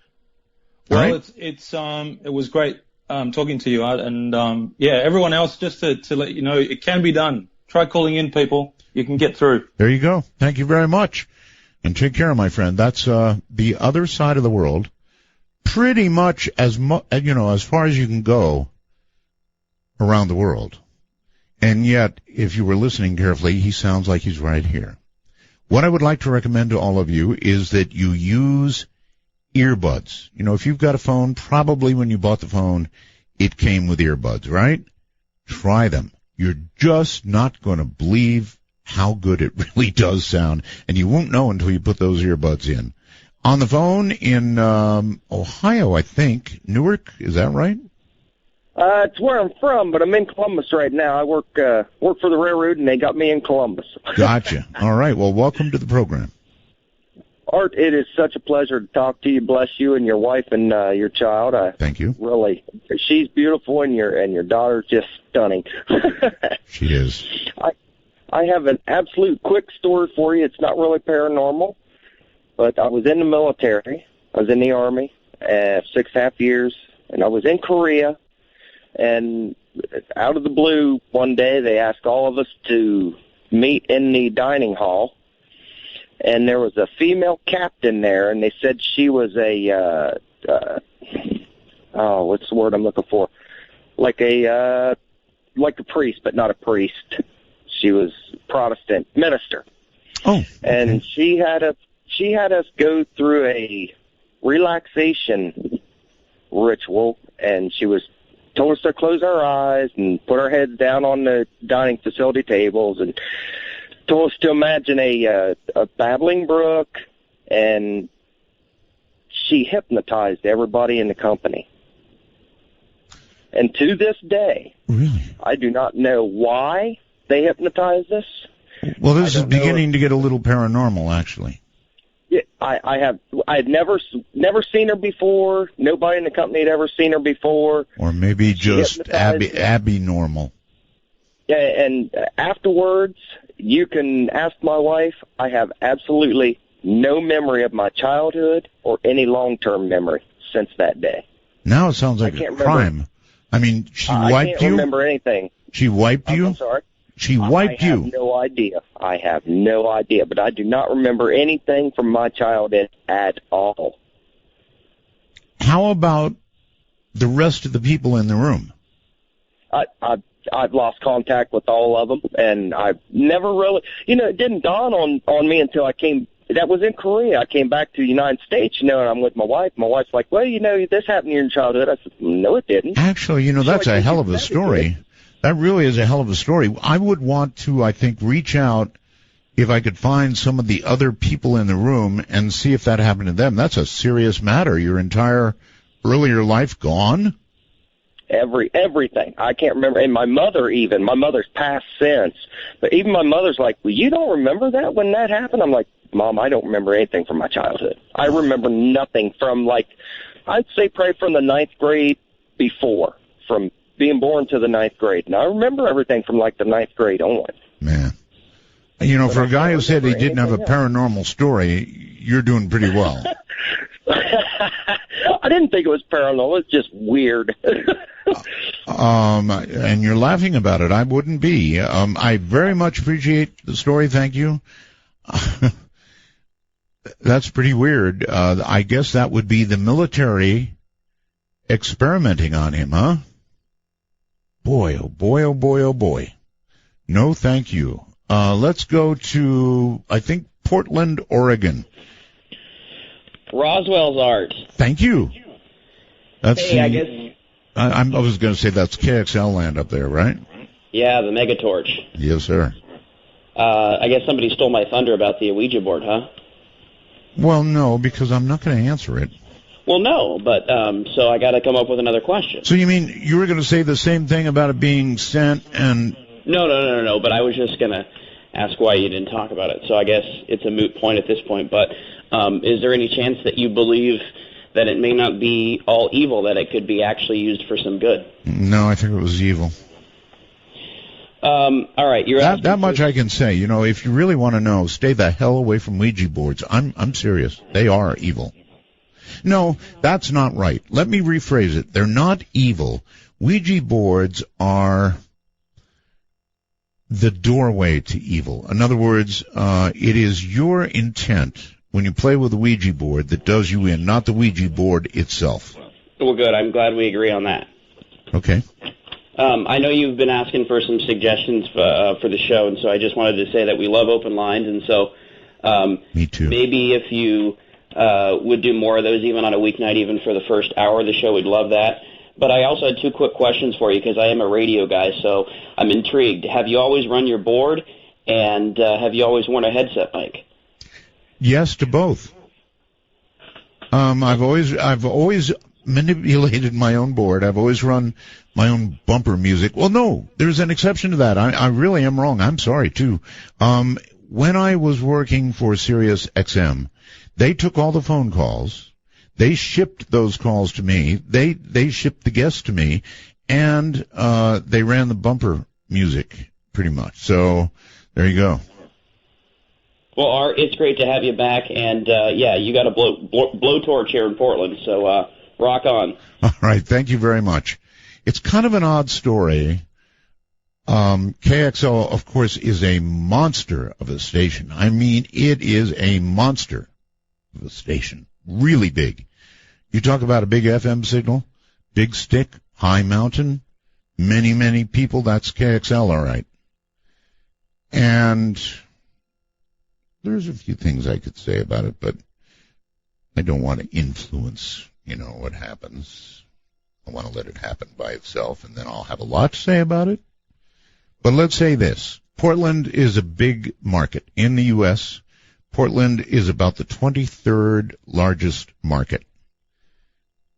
Well, All right? it was great talking to you, Art, and everyone else, just to let you know, it can be done. Try calling in, people. You can get through. There you go. Thank you very much. And take care, my friend. That's the other side of the world. Pretty much as far as you can go around the world. And yet, if you were listening carefully, he sounds like he's right here. What I would like to recommend to all of you is that you use earbuds. You know, if you've got a phone, probably when you bought the phone, it came with earbuds, right? Try them. You're just not going to believe how good it really does sound, and you won't know until you put those earbuds in. On the phone in Ohio, I think. Newark, is that right? It's where I'm from, but I'm in Columbus right now. I work for the railroad, and they got me in Columbus. Gotcha. All right. Well, welcome to the program. Art, it is such a pleasure to talk to you. Bless you and your wife and your child. Thank you. Really, she's beautiful, and your daughter's just stunning. She is. I have an absolute quick story for you. It's not really paranormal, but I was in the military. I was in the Army 6.5 years, and I was in Korea. And out of the blue, one day they asked all of us to meet in the dining hall. And there was a female captain there, and they said she was what's the word I'm looking for? Like a priest, but not a priest. She was Protestant minister. Oh. And she had us go through a relaxation ritual, and she told us to close our eyes and put our heads down on the dining facility tables, and told us to imagine a babbling brook, and she hypnotized everybody in the company. And to this day, really, I do not know why they hypnotized us. Well, this is beginning to get a little paranormal, actually. Yeah, I'd never seen her before. Nobody in the company had ever seen her before. Or maybe just Abby normal. Yeah, and afterwards, you can ask my wife. I have absolutely no memory of my childhood or any long-term memory since that day. Now it sounds like a crime. I mean, she wiped you? I can't remember anything. She wiped you? I'm sorry? She wiped you? I have no idea. I have no idea, but I do not remember anything from my childhood at all. How about the rest of the people in the room? I've lost contact with all of them, and I've never really, it didn't dawn on me until I came. That was in Korea. I came back to the United States, and I'm with my wife. My wife's like, well, this happened in your childhood. I said, no, it didn't. Actually, that's a hell of a story. That really is a hell of a story. I would want to, I think, reach out if I could find some of the other people in the room and see if that happened to them. That's a serious matter. Your entire earlier life gone? Everything. I can't remember. And my mother's passed since. But even my mother's like, well, you don't remember that when that happened? I'm like, Mom, I don't remember anything from my childhood. I remember nothing from, like, I'd say probably from the 9th grade before, from being born to the 9th grade. And I remember everything from, like, the 9th grade on. Man. You know, for a guy who said he didn't have a paranormal story, you're doing pretty well. I didn't think it was paranormal. It's just weird. And you're laughing about it. I wouldn't be. I very much appreciate the story. Thank you. That's pretty weird. I guess that would be the military experimenting on him, huh? Boy, oh boy, oh boy, oh boy. No, thank you. Let's go to, I think, Portland, Oregon. Roswell's Art. Thank you. That's hey, I guess. I was going to say that's KXL land up there, right? Yeah, the Megatorch. Yes, sir. I guess somebody stole my thunder about the Ouija board, huh? Well, no, because I'm not going to answer it. Well, no, but so I got to come up with another question. So you mean you were going to say the same thing about it being sent and... No, but I was just going to ask why you didn't talk about it. So I guess it's a moot point at this point, but is there any chance that you believe that it may not be all evil, that it could be actually used for some good? No, I think it was evil. All right, you're that much I can say. You know, if you really want to know, stay the hell away from Ouija boards. I'm serious. They are evil. No, that's not right. Let me rephrase it. They're not evil. Ouija boards are the doorway to evil. In other words, it is your intent when you play with a Ouija board that does you in, not the Ouija board itself. Well, good. I'm glad we agree on that. Okay. I know you've been asking for some suggestions for the show, and so I just wanted to say that we love open lines, and so me too. Maybe if you would do more of those, even on a weeknight, even for the first hour of the show, we'd love that. But I also had two quick questions for you, because I am a radio guy, so I'm intrigued. Have you always run your board, and have you always worn a headset mic? Yes to both. I've always manipulated my own board. I've always run my own bumper music. Well, no, there's an exception to that. I really am wrong. I'm sorry, too. When I was working for Sirius XM, they took all the phone calls. They shipped those calls to me. They shipped the guests to me, and they ran the bumper music, pretty much. So there you go. Well, Art, it's great to have you back, and yeah, you got a blowtorch here in Portland, so rock on. All right, thank you very much. It's kind of an odd story. KXL, of course, is a monster of a station. I mean, it is a monster of a station. Really big. You talk about a big FM signal, big stick, high mountain, many, many people, that's KXL, all right. And there's a few things I could say about it, but I don't want to influence, what happens. I want to let it happen by itself, and then I'll have a lot to say about it. But let's say this. Portland is a big market in the U.S. Portland is about the 23rd largest market.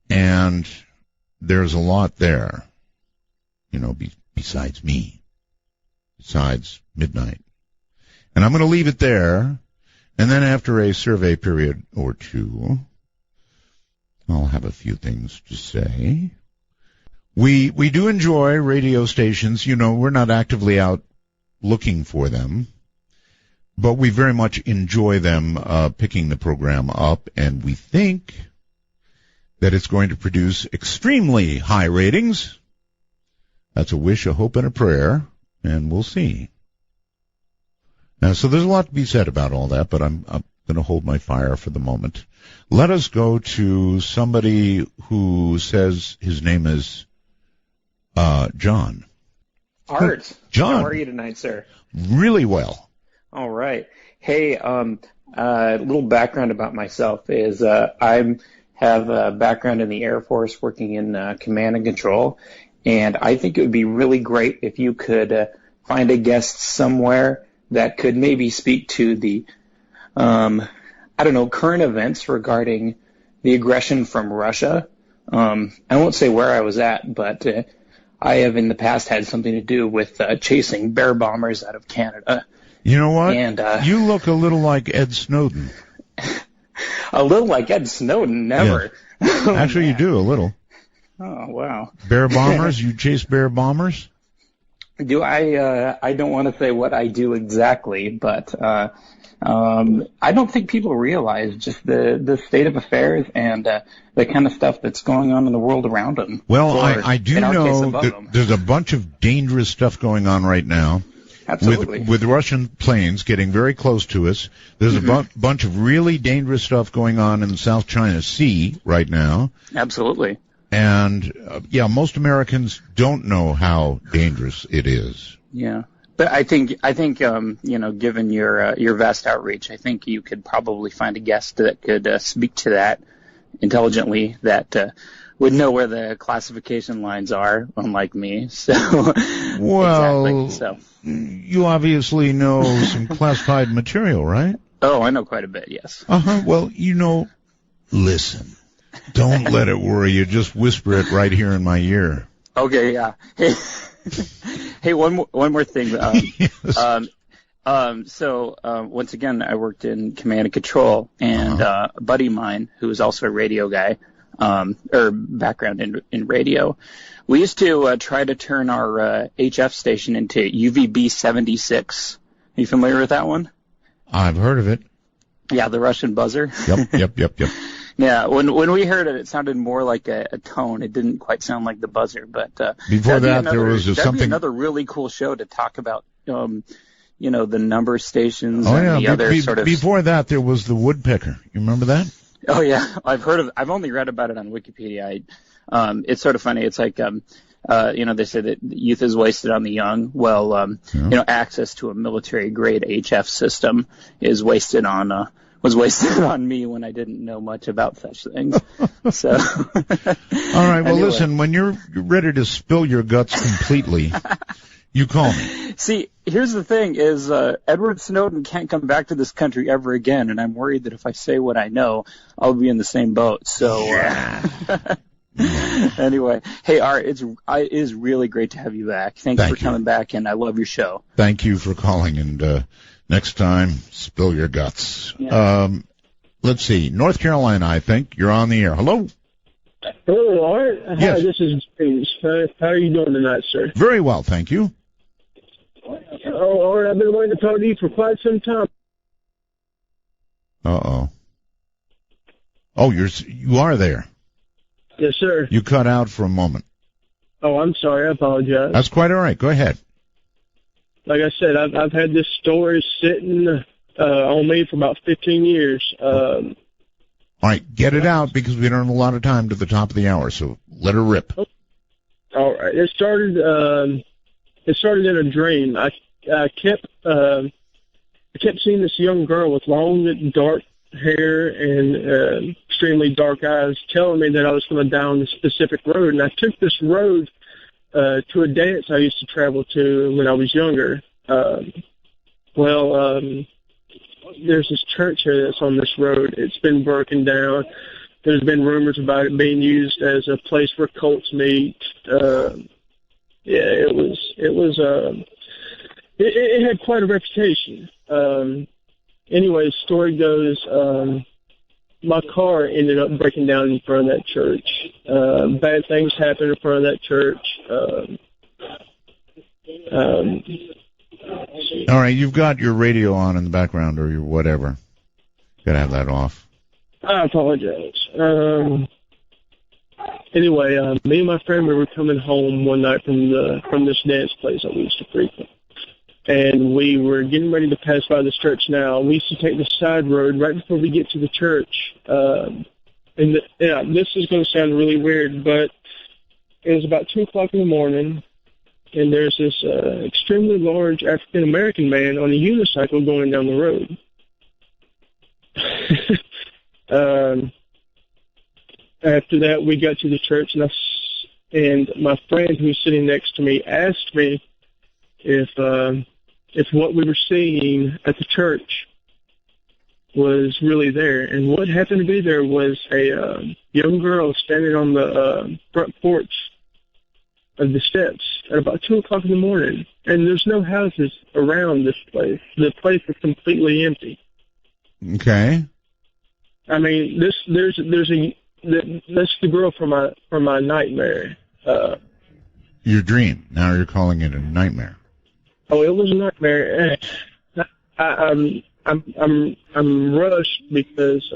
And there's a lot there, besides me, besides midnight. And I'm going to leave it there. And then after a survey period or two, I'll have a few things to say. We do enjoy radio stations. We're not actively out looking for them, but we very much enjoy them picking the program up, and we think that it's going to produce extremely high ratings. That's a wish, a hope, and a prayer, and we'll see. So there's a lot to be said about all that, but I'm going to hold my fire for the moment. Let us go to somebody who says his name is John. Art. John. How are you tonight, sir? Really well. All right. Hey, a little background about myself is I have a background in the Air Force working in command and control, And I think it would be really great if you could find a guest somewhere that could maybe speak to the, current events regarding the aggression from Russia. I won't say where I was at, but I have in the past had something to do with chasing bear bombers out of Canada. You know what? And you look a little like Ed Snowden. A little like Ed Snowden, never. Yeah. Actually, you do, a little. Oh, wow. Bear bombers? You chase bear bombers? Do I don't want to say what I do exactly, but I don't think people realize just the state of affairs and the kind of stuff that's going on in the world around them. Well, I do know that there's a bunch of dangerous stuff going on right now. Absolutely. With Russian planes getting very close to us. There's a bunch of really dangerous stuff going on in the South China Sea right now. Absolutely. And, most Americans don't know how dangerous it is. Yeah. But I think given your vast outreach, I think you could probably find a guest that could speak to that intelligently, that would know where the classification lines are, unlike me. So, well, exactly. So, you obviously know some classified material, right? Oh, I know quite a bit, yes. Well, listen, don't let it worry you. Just whisper it right here in my ear. Okay, yeah. Hey, one more thing. Yes. So once again, I worked in command and control, and a buddy of mine who was also a radio guy, or background in radio, we used to try to turn our HF station into UVB 76. Are you familiar with that one? I've heard of it. Yeah, the Russian buzzer. Yep. Yeah, when we heard it, it sounded more like a tone. It didn't quite sound like the buzzer, but before that, there was that'd be something. Another really cool show to talk about. The number stations Oh and yeah. the other sort of. Before that, there was the woodpecker. You remember that? Oh yeah, I've only read about it on Wikipedia. It's sort of funny. It's like they say that youth is wasted on the young. Well, access to a military grade HF system is wasted on. Was wasted on me when I didn't know much about such things. So, all right. Well, anyway. Listen. When you're ready to spill your guts completely, you call me. See, here's the thing: is Edward Snowden can't come back to this country ever again, and I'm worried that if I say what I know, I'll be in the same boat. So, anyway, hey, Art, it is really great to have you back. Thanks for coming back, and I love your show. Thank you for calling, and next time, spill your guts. Yeah. Let's see. North Carolina, I think. You're on the air. Hello? Hello, Art. Yes. Hi, this is James. How are you doing tonight, sir? Very well, thank you. Oh, Art, I've been wanting to talk to you for quite some time. Uh-oh. Oh, you are there. Yes, sir. You cut out for a moment. Oh, I'm sorry. I apologize. That's quite all right. Go ahead. Like I said, I've had this story sitting on me for about 15 years. All right, get it out because we don't have a lot of time to the top of the hour, so let her rip. All right. It started in a dream. I kept seeing this young girl with long, dark hair and extremely dark eyes telling me that I was going to die on this specific road. And I took this road to a dance I used to travel to when I was younger. There's this church here that's on this road. It's been broken down. There's been rumors about it being used as a place where cults meet. It had quite a reputation. Anyway, story goes, my car ended up breaking down in front of that church. Bad things happened in front of that church. All right, you've got your radio on in the background or your whatever. Got to have that off. I apologize. Anyway, me and my friend, we were coming home one night from this dance place that we used to frequent. And we were getting ready to pass by this church now. We used to take the side road right before we get to the church. This is going to sound really weird, but it was about 2 o'clock in the morning, and there's this extremely large African-American man on a unicycle going down the road. After that, we got to the church, and and my friend who's sitting next to me asked me if what we were seeing at the church was really there. And what happened to be there was a young girl standing on the front porch of the steps at about 2 o'clock in the morning. And there's no houses around this place. The place is completely empty. Okay. I mean, that's the girl from my nightmare. Your dream. Now you're calling it a nightmare. Oh, it was a nightmare. I'm rushed because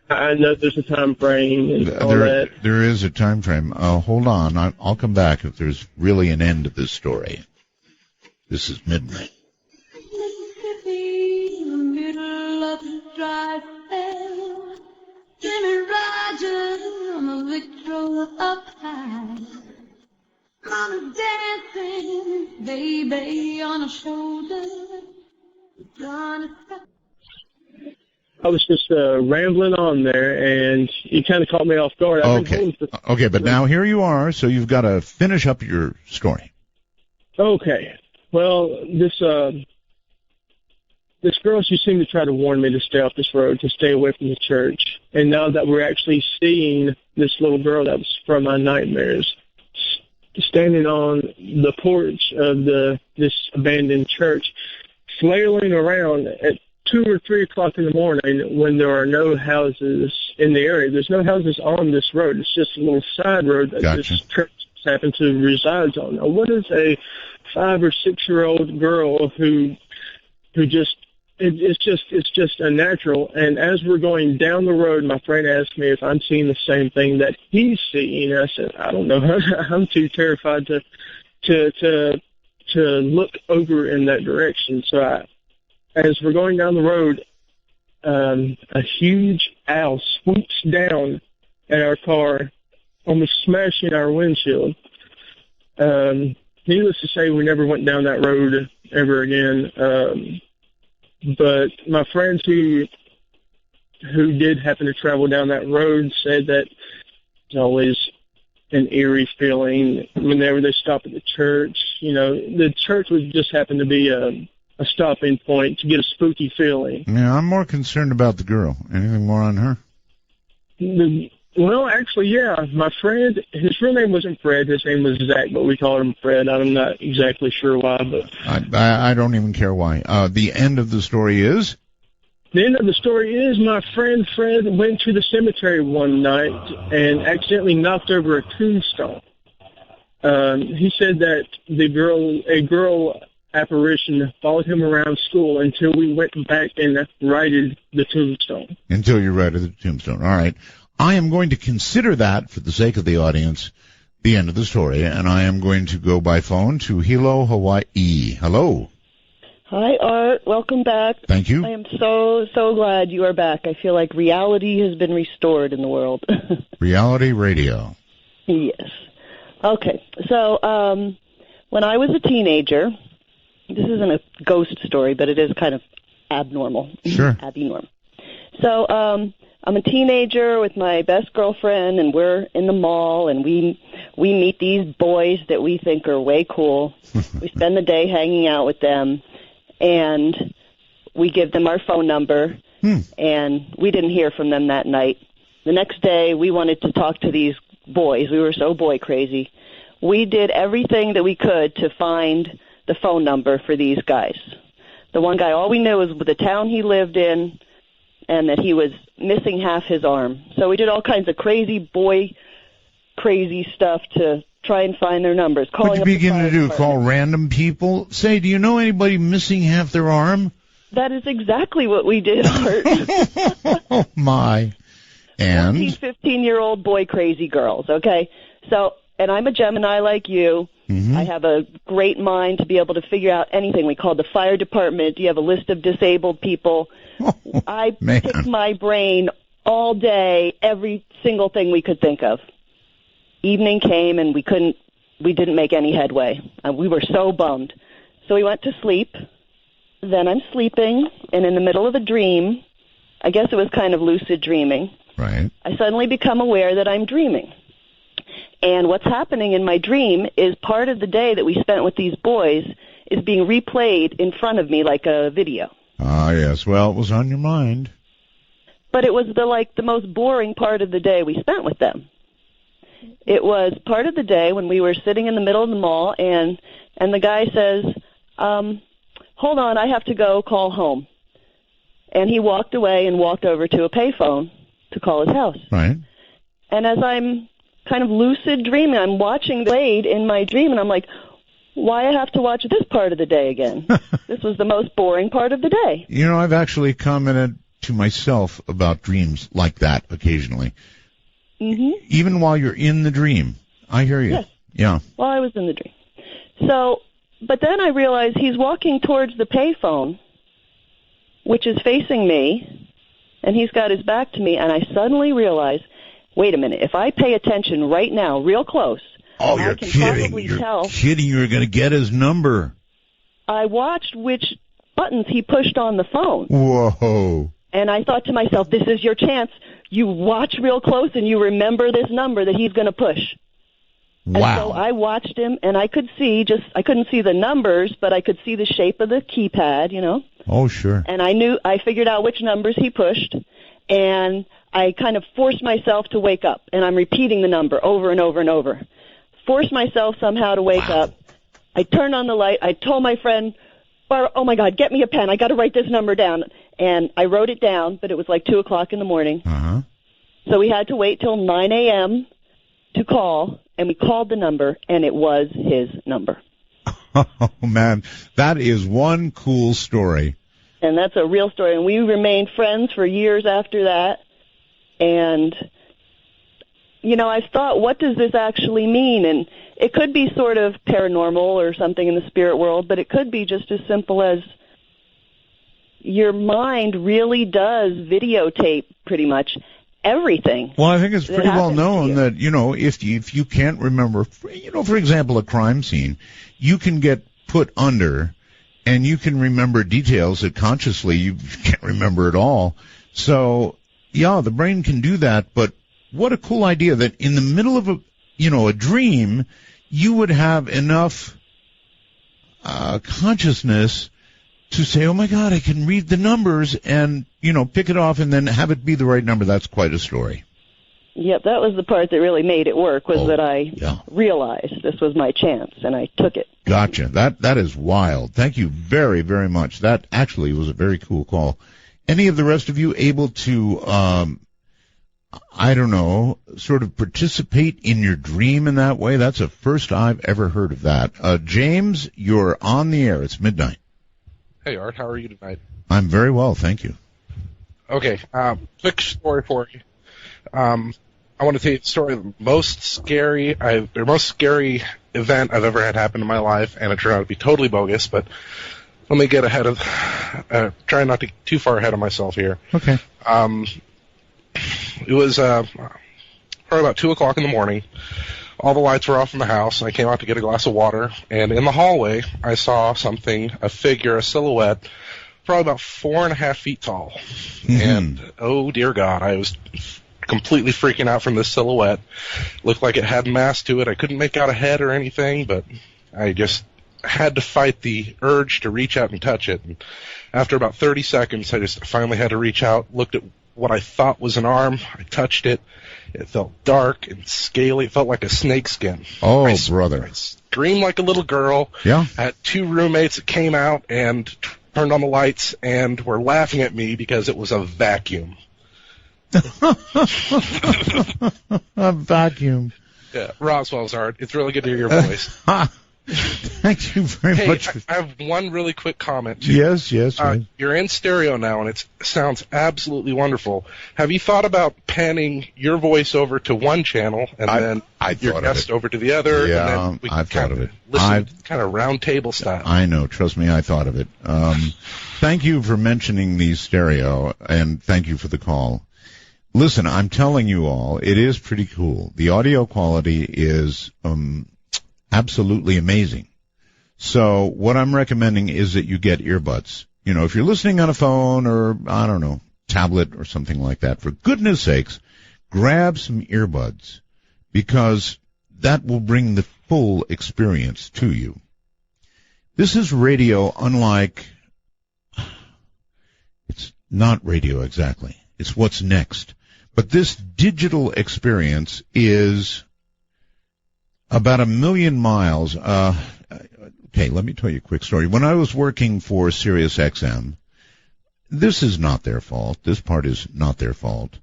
I know there's a time frame and all that. There is a time frame. Hold on. I'll come back if there's really an end to this story. This is Midnight. Mississippi, in the middle of the dry spell. Jimmy Rogers on the Victrola up high. Mama dancing, baby on her shoulder. I was just rambling on there, and you kind of caught me off guard. Okay, but now here you are, so you've got to finish up your story. Okay. Well, this girl, she seemed to try to warn me to stay off this road, to stay away from the church. And now that we're actually seeing this little girl that was from my nightmares standing on the porch of this abandoned church, flailing around at 2 or 3 o'clock in the morning when there are no houses in the area. There's no houses on this road. It's just a little side road that this church happens to reside on. Now, what is a 5 or 6 year old girl who just it's just unnatural? And as we're going down the road, my friend asked me if I'm seeing the same thing that he's seeing. And I said, I don't know. I'm too terrified to look over in that direction. So as we're going down the road, a huge owl swoops down at our car, almost smashing our windshield. Needless to say, we never went down that road ever again. But my friends who did happen to travel down that road said that there's always an eerie feeling whenever they stop at the church. You know, the church would just happen to be a stopping point to get a spooky feeling. Yeah, I'm more concerned about the girl. Anything more on her? Well, actually, yeah. My friend, his real name wasn't Fred. His name was Zach, but we called him Fred. I'm not exactly sure why, but I don't even care why. The end of the story is? The end of the story is my friend Fred went to the cemetery one night and accidentally knocked over a tombstone. He said that a girl apparition followed him around school until we went back and righted the tombstone. Until you righted the tombstone. All right. I am going to consider that, for the sake of the audience, the end of the story, and I am going to go by phone to Hilo, Hawaii. Hello. Hi, Art. Welcome back. Thank you. I am so glad you are back. I feel like reality has been restored in the world. Reality radio. Yes. Okay. So, when I was a teenager, this isn't a ghost story, but it is kind of abnormal. Sure. Abnormal. So, I'm a teenager with my best girlfriend, and we're in the mall, and we meet these boys that we think are way cool. We spend the day hanging out with them, and we give them our phone number, and we didn't hear from them that night. The next day, we wanted to talk to these boys. We were so boy crazy. We did everything that we could to find the phone number for these guys. The one guy, all we knew was the town he lived in, and that he was missing half his arm. So we did all kinds of crazy stuff to try and find their numbers. What did you begin to do? Call random people? Say, do you know anybody missing half their arm? That is exactly what we did, Art. Oh, my. And? 14, 15-year-old boy crazy girls, okay? So, and I'm a Gemini like you. Mm-hmm. I have a great mind to be able to figure out anything. We called the fire department. Do you have a list of disabled people? I picked my brain all day, every single thing we could think of. Evening came and we didn't make any headway. We were so bummed. So we went to sleep. Then I'm sleeping, and in the middle of a dream, I guess it was kind of lucid dreaming. Right. I suddenly become aware that I'm dreaming. And what's happening in my dream is part of the day that we spent with these boys is being replayed in front of me like a video. Ah, yes. Well, it was on your mind. But it was the most boring part of the day we spent with them. It was part of the day when we were sitting in the middle of the mall, and the guy says, hold on, I have to go call home. And he walked away and walked over to a payphone to call his house. Right. And as I'm kind of lucid dreaming, I'm watching the played in my dream, and I'm like, why I have to watch this part of the day again? This was the most boring part of the day. You know, I've actually commented to myself about dreams like that occasionally. Mm-hmm. Even while you're in the dream. I hear you. Yes. Yeah. While I was in the dream. So, but then I realized he's walking towards the payphone, which is facing me, and he's got his back to me, and I suddenly realize, wait a minute, if I pay attention right now, real close, oh, I you're can kidding. probably You're tell. kidding. You're going to get his number. I watched which buttons he pushed on the phone. Whoa. And I thought to myself, this is your chance. You watch real close and you remember this number that he's going to push. Wow. And so I watched him, and I couldn't see the numbers, but I could see the shape of the keypad, you know. Oh, sure. And I figured out which numbers he pushed, and I kind of forced myself to wake up, and I'm repeating the number over and over and over. Forced myself somehow to wake up. I turned on the light. I told my friend, oh my God, get me a pen. I got to write this number down. And I wrote it down, but it was like 2 o'clock in the morning. Uh-huh. So we had to wait till 9 a.m. to call, and we called the number, and it was his number. Oh, man, that is one cool story. And that's a real story. And we remained friends for years after that. And, you know, I thought, what does this actually mean? And it could be sort of paranormal or something in the spirit world, but it could be just as simple as your mind really does videotape pretty much everything. Well, I think it's pretty well known that, you know, if you can't remember, you know, for example, a crime scene, you can get put under and you can remember details that consciously you can't remember at all. So, yeah, the brain can do that, but what a cool idea that in the middle of a dream, you would have enough consciousness to say, oh my God, I can read the numbers and, you know, pick it off and then have it be the right number. That's quite a story. Yep, that was the part that really made it work, was that I realized this was my chance, and I took it. Gotcha. That is wild. Thank you very, very much. That actually was a very cool call. Any of the rest of you able to, I don't know, sort of participate in your dream in that way? That's the first I've ever heard of that. James, you're on the air. It's midnight. Hey, Art. How are you tonight? I'm very well, thank you. Okay, quick story for you. I want to tell you the story of the most scary event I've ever had happen in my life, and it turned out to be totally bogus, but let me get ahead of, try not to get too far ahead of myself here. Okay. It was probably about 2 o'clock in the morning. All the lights were off in the house, and I came out to get a glass of water, and in the hallway, I saw something, a figure, a silhouette, probably about 4.5 feet tall. Mm-hmm. And, oh dear God, I was completely freaking out from this silhouette. Looked like it had mass to it. I couldn't make out a head or anything, but I just had to fight the urge to reach out and touch it. And after about 30 seconds, I just finally had to reach out, looked at what I thought was an arm. I touched it. It felt dark and scaly. It felt like a snake skin. Oh, brother. I screamed like a little girl. Yeah. I had 2 roommates that came out and turned on the lights and were laughing at me because it was a vacuum. A vacuum. Yeah, Roswell's Art. It's really good to hear your voice. Thank you very much. I have one really quick comment, too. Yes. You're in stereo now, and it sounds absolutely wonderful. Have you thought about panning your voice over to one channel and then your guest over to the other? Yeah, and then we I've thought of it. Listen, kind of round table style. I know. Trust me, I thought of it. Thank you for mentioning the stereo, and thank you for the call. Listen, I'm telling you all, it is pretty cool. The audio quality is absolutely amazing. So what I'm recommending is that you get earbuds. You know, if you're listening on a phone or, I don't know, tablet or something like that, for goodness sakes, grab some earbuds, because that will bring the full experience to you. This is radio unlike, it's not radio exactly. It's what's next. But this digital experience is about 1 million miles. Okay, let me tell you a quick story. When I was working for Sirius XM, this is not their fault. This part is not their fault.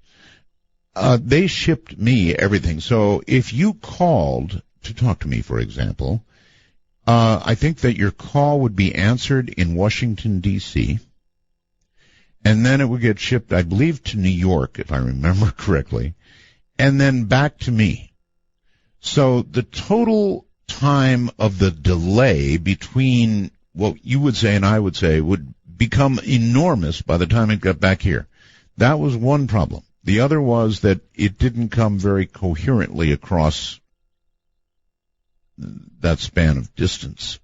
They shipped me everything. So if you called to talk to me, for example, I think that your call would be answered in Washington, D.C., and then it would get shipped, I believe, to New York, if I remember correctly, and then back to me. So the total time of the delay between what you would say and I would say would become enormous by the time it got back here. That was one problem. The other was that it didn't come very coherently across that span of distance.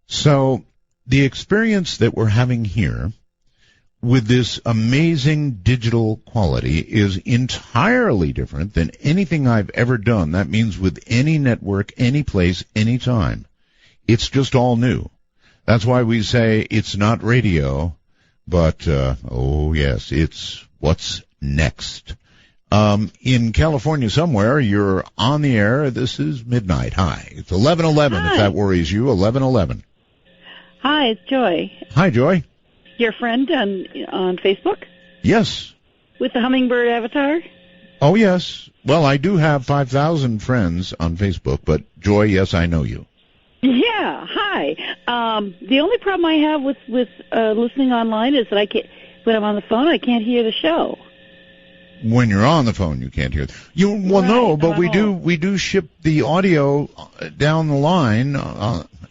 So the experience that we're having here with this amazing digital quality is entirely different than anything I've ever done. That means with any network, any place, any time. It's just all new. That's why we say it's not radio, but, oh yes, it's what's next. In California somewhere, you're on the air. This is midnight. Hi. It's 11:11 if that worries you. 11:11. Hi, it's Joy. Hi, Joy. Your friend on Facebook? Yes. With the hummingbird avatar? Oh, yes. Well, I do have 5,000 friends on Facebook, but Joy, yes, I know you. Yeah, hi. The only problem I have with listening online is that I can't, when I'm on the phone, I can't hear the show. When you're on the phone, you can't hear it. Well, no, but we do ship the audio down the line.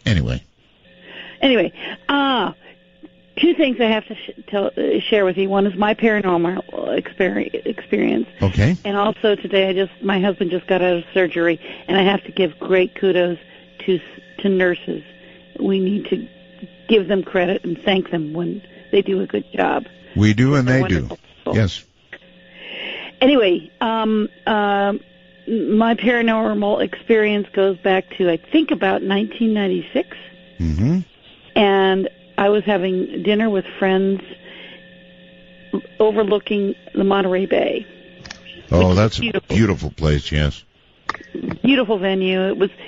Anyway, two things I have to share with you. One is my paranormal experience. Okay. And also today, my husband just got out of surgery, and I have to give great kudos to nurses. We need to give them credit and thank them when they do a good job. We do, and they wonderful. Do. Yes. Anyway, my paranormal experience goes back to, I think, about 1996. Mm-hmm. And I was having dinner with friends overlooking the Monterey Bay. Oh, that's a beautiful place, yes. Beautiful venue.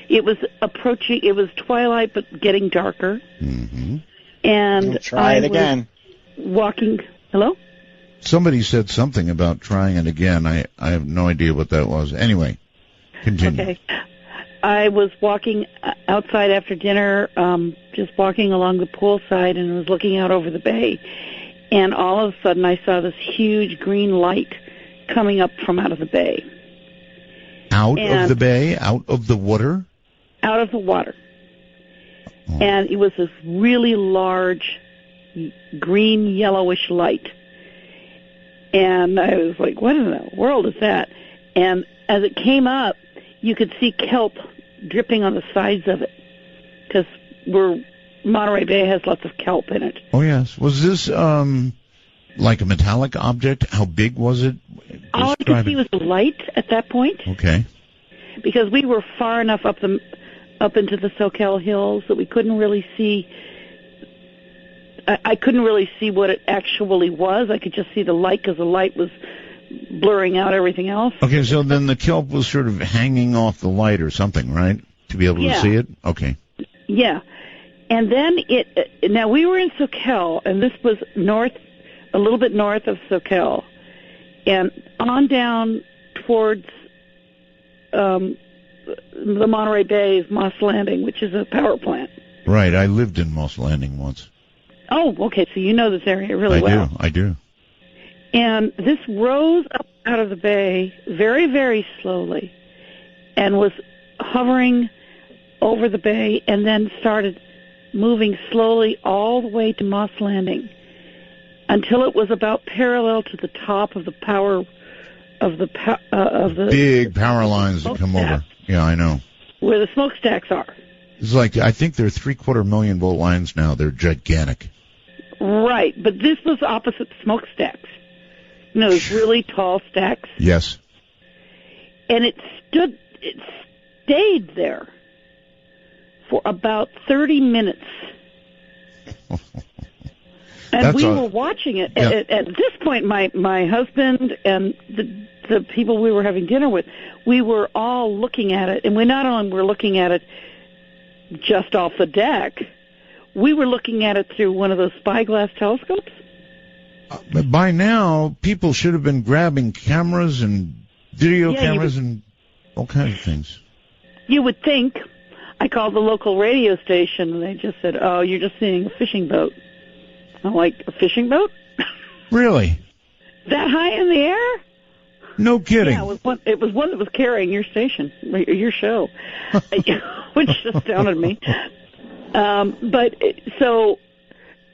It was approaching, it was twilight but getting darker. Mm-hmm. And we'll try it again. Walking, hello? Somebody said something about trying it again. I have no idea what that was. Anyway, continue. Okay. I was walking outside after dinner, just walking along the poolside, and was looking out over the bay. And all of a sudden, I saw this huge green light coming up from out of the bay. Out of the bay? Out of the water? Out of the water. Oh. And it was this really large green yellowish light. And I was like, what in the world is that? And as it came up, you could see kelp dripping on the sides of it, because Monterey Bay has lots of kelp in it. Oh, yes. Was this like a metallic object? How big was it? All I could see was the light at that point. Okay. Because we were far enough up into the Soquel Hills that we couldn't really see. I couldn't really see what it actually was. I could just see the light because the light was blurring out everything else. Okay, so then the kelp was sort of hanging off the light or something, right? To be able to see it? Okay. Yeah. And then now we were in Soquel, and this was a little bit north of Soquel, and on down towards the Monterey Bay is Moss Landing, which is a power plant. Right, I lived in Moss Landing once. Oh, okay, so you know this area really well. I do. And this rose up out of the bay very, very slowly and was hovering over the bay and then started moving slowly all the way to Moss Landing until it was about parallel to the top of the power of the big power lines that come over. Yeah, I know. Where the smokestacks are. It's like, I think they're 750,000 volt lines now. They're gigantic. Right, but this was opposite smokestacks. Those really tall stacks. Yes. And it stayed there for about 30 minutes. And we were watching it. Yeah. At this point, my husband and the people we were having dinner with, we were all looking at it. And we not only were looking at it just off the deck, we were looking at it through one of those spyglass telescopes. But by now, people should have been grabbing cameras and video cameras and all kinds of things. You would think. I called the local radio station, and they just said, "Oh, you're just seeing a fishing boat." I'm like, "A fishing boat? Really? That high in the air?" No kidding. Yeah, it was one that was carrying your station, your show, which astounded me. So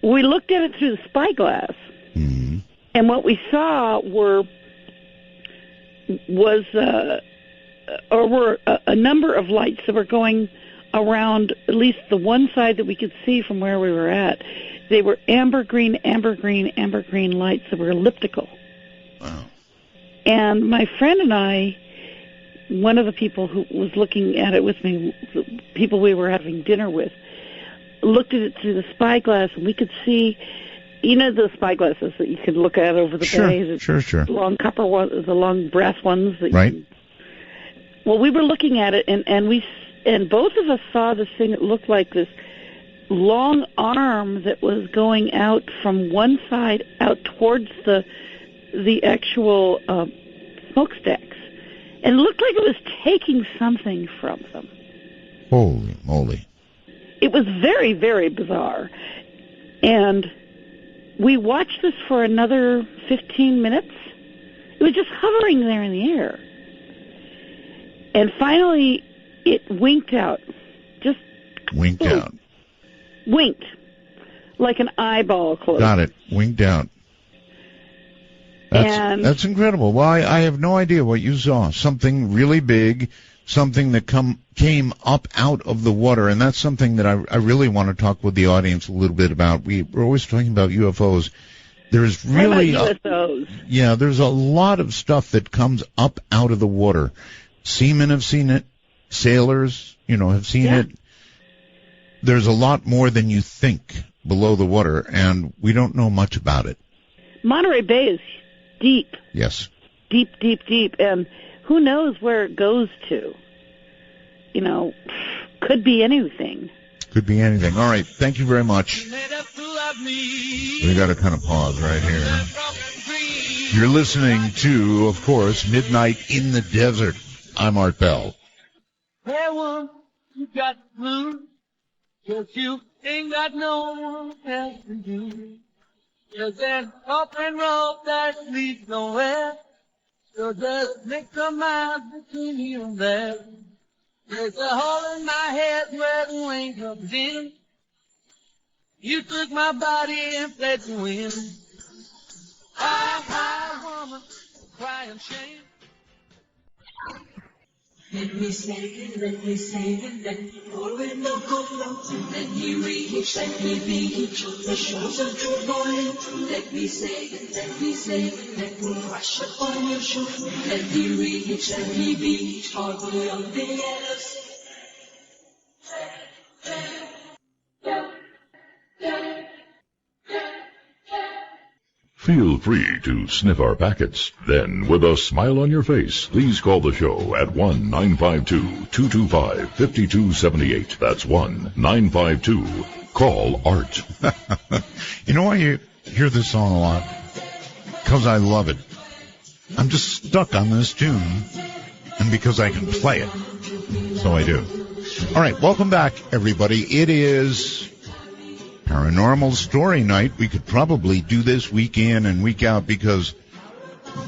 we looked at it through the spyglass, and what we saw were a number of lights that were going around at least the one side that we could see from where we were at. They were amber green lights that were elliptical. Wow. And my friend and I, one of the people who was looking at it with me, the people we were having dinner with, looked at it through the spyglass, and we could see, you know, those spyglasses that you could look at over the bay. Sure. The long copper ones, the long brass ones. Right. Well, we were looking at it, and both of us saw this thing that looked like this long arm that was going out from one side out towards the actual smokestacks, and it looked like it was taking something from them. Holy moly! It was very, very bizarre, and we watched this for another 15 minutes. It was just hovering there in the air, and finally it winked out. Just winked out. Winked like an eyeball closed. Got it. Winked out. That's incredible. Well, I have no idea what you saw. Something really big, something that came up out of the water, and that's something that I really want to talk with the audience a little bit about. We're always talking about UFOs. There's really UFOs. There's a lot of stuff that comes up out of the water. Seamen have seen it. Sailors, have seen it. There's a lot more than you think below the water, and we don't know much about it. Monterey Bay is deep. Yes. Deep, and who knows where it goes to? Could be anything. Could be anything. All right, thank you very much. We got to kind of pause right here. You're listening to, of course, Midnight in the Desert. I'm Art Bell. Hey, one, you got the blues, 'cause you ain't got no one else to do. There's an open road that leads nowhere, so just make a mind between here and there. There's a hole in my head where the rain comes in. You took my body and fled to win. I woman, crying shame. Let me save it, let me pour in the good let me reach, let me beach, the shores of true going. Let me save it, let me crash upon your shore. Let me reach, let me beach, all beyond the years. Feel free to sniff our packets. Then, with a smile on your face, please call the show at 1-952-225-5278. That's 1-952-CALL-ART. You know why you hear this song a lot? Because I love it. I'm just stuck on this tune, and because I can play it. So I do. All right, welcome back, everybody. It is Paranormal Story Night. We could probably do this week in and week out because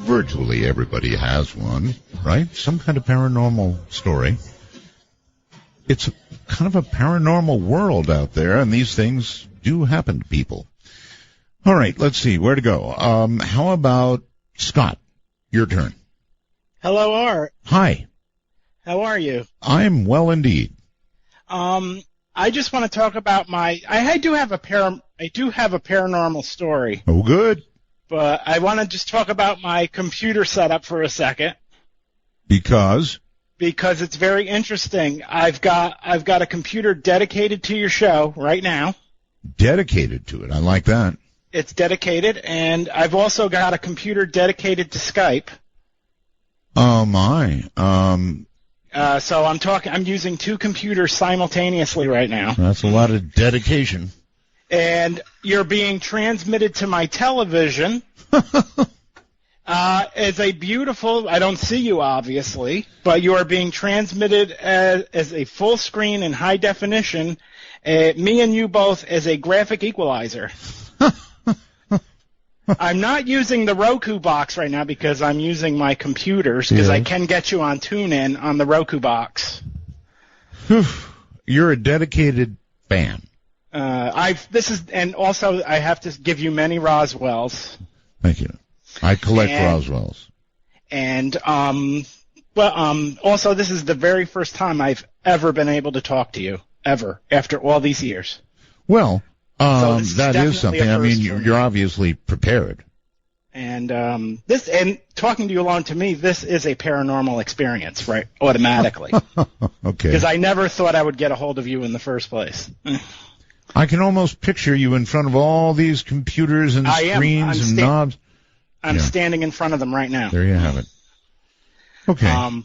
virtually everybody has one, right? Some kind of paranormal story. It's kind of a paranormal world out there, and these things do happen to people. All right, let's see. Where to go? How about Scott? Your turn. Hello, Art. Hi. How are you? I'm well indeed. I just want to talk about I do have a paranormal story. Oh, good. But I want to just talk about my computer setup for a second. Because? because it's very interesting. I've got a computer dedicated to your show right now. Dedicated to it. I like that. It's dedicated, and I've also got a computer dedicated to Skype. Oh my. So I'm using two computers simultaneously right now. That's a lot of dedication. And you're being transmitted to my television. As a beautiful, I don't see you obviously, but you are being transmitted as a full screen in high definition, me and you both as a graphic equalizer. I'm not using the Roku box right now because I'm using my computers because I can get you on TuneIn on the Roku box. You're a dedicated fan. And also I have to give you many Roswells. Thank you. I collect Roswells. And also this is the very first time I've ever been able to talk to you ever after all these years. Well, So that is something. I mean, you're obviously prepared. And talking to you alone, to me, this is a paranormal experience, right? Automatically. Okay. Because I never thought I would get a hold of you in the first place. I can almost picture you in front of all these computers and screens and knobs. I'm standing in front of them right now. There you have it. Okay.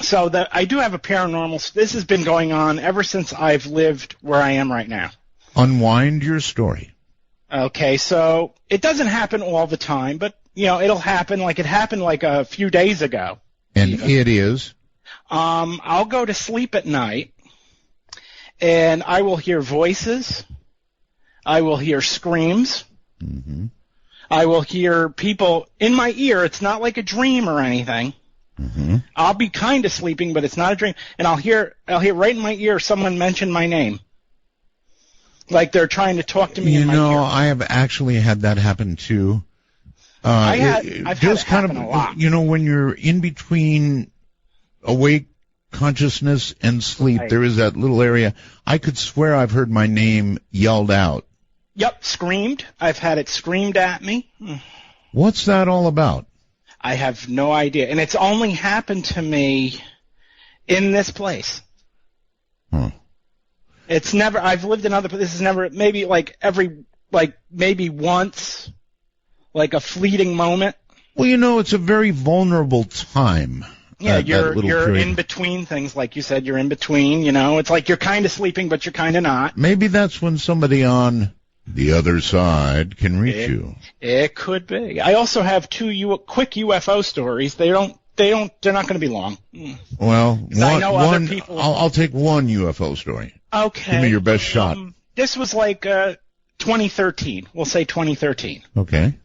So I do have a paranormal. This has been going on ever since I've lived where I am right now. Unwind your story. Okay, so it doesn't happen all the time, but it'll happen. Like it happened like a few days ago. And it is. I'll go to sleep at night, and I will hear voices. I will hear screams. Mm-hmm. I will hear people in my ear. It's not like a dream or anything. Mm-hmm. I'll be kind of sleeping, but it's not a dream. And I'll hear right in my ear someone mention my name. Like they're trying to talk to me in my ear. I have actually had that happen too. I've had it happen a lot. When you're in between awake consciousness and sleep, there is that little area. I could swear I've heard my name yelled out. Yep, screamed. I've had it screamed at me. What's that all about? I have no idea. And it's only happened to me in this place. Huh. It's never, I've lived in other places. This is never, maybe maybe once, like a fleeting moment. Well, it's a very vulnerable time. Yeah, you're in between things, like you said, you're in between, It's like you're kind of sleeping, but you're kind of not. Maybe that's when somebody on the other side can reach you. It could be. I also have two quick UFO stories. They're not going to be long. Well, other people. I'll take one UFO story. Okay. Give me your best shot. This was like 2013. We'll say 2013. Okay.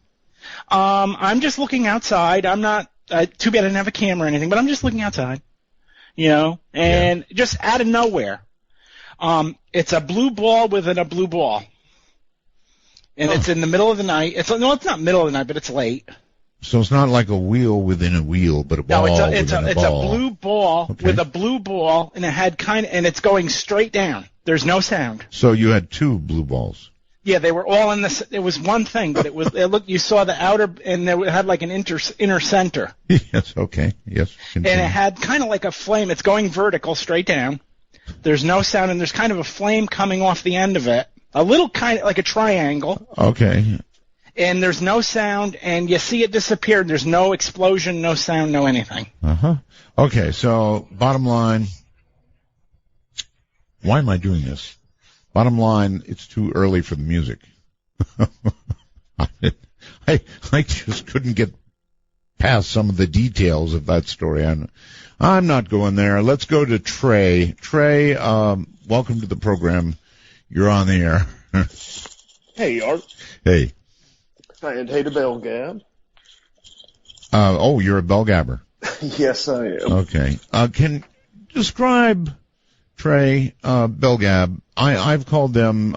I'm just looking outside. I'm not. Too bad I didn't have a camera or anything, but I'm just looking outside. And just out of nowhere, it's a blue ball within a blue ball. And it's in the middle of the night. It's not middle of the night, but it's late. So it's not like a wheel within a wheel, but a ball within a ball. It's a blue ball with a blue ball, and it had and it's going straight down. There's no sound. So you had two blue balls. Yeah, they were all in this. It was one thing, but you saw the outer, and it had like an inner center. Yes. Okay. Yes. Continue. And it had kind of like a flame. It's going vertical, straight down. There's no sound, and there's kind of a flame coming off the end of it. A little kind of like a triangle. Okay. And there's no sound, and you see it disappear. There's no explosion, no sound, no anything. Uh-huh. Okay, so bottom line, why am I doing this? Bottom line, it's too early for the music. I just couldn't get past some of the details of that story. I'm not going there. Let's go to Trey. Trey, welcome to the program. You're on the air. Hey, Art. Hey. And hey to Bell Gab. You're a bell gabber. Yes, I am. Okay. Can describe, Trey, bell gab. I've called them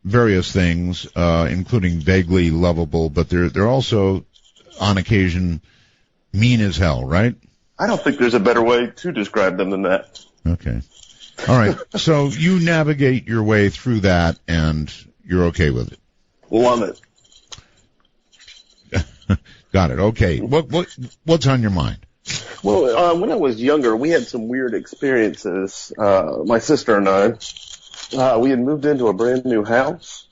various things, including vaguely lovable, but they're also, on occasion, mean as hell, right? I don't think there's a better way to describe them than that. Okay. All right. So you navigate your way through that, and you're okay with it. Love it. Got it. Okay. What's on your mind? Well, when I was younger, we had some weird experiences. My sister and I, we had moved into a brand new house.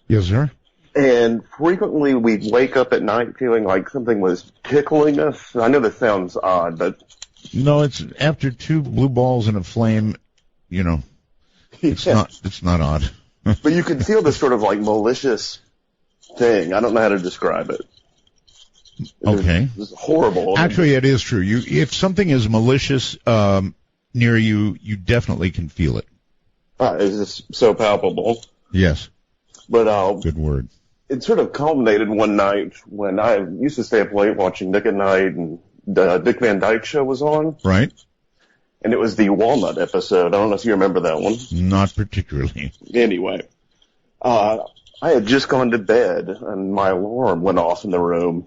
Yes, sir. And frequently we'd wake up at night feeling like something was tickling us. I know this sounds odd, but... No, it's after 2 blue balls and a flame, you know, it's not odd. But you can feel this sort of like malicious thing. I don't know how to describe it. Okay. It's horrible. Actually, it is true. If something is malicious near you, you definitely can feel it. It's just so palpable. Yes. But good word. It sort of culminated one night when I used to stay up late watching Nick at Night, and the Dick Van Dyke Show was on. Right. And it was the Walnut episode. I don't know if you remember that one. Not particularly. Anyway, I had just gone to bed, and my alarm went off in the room.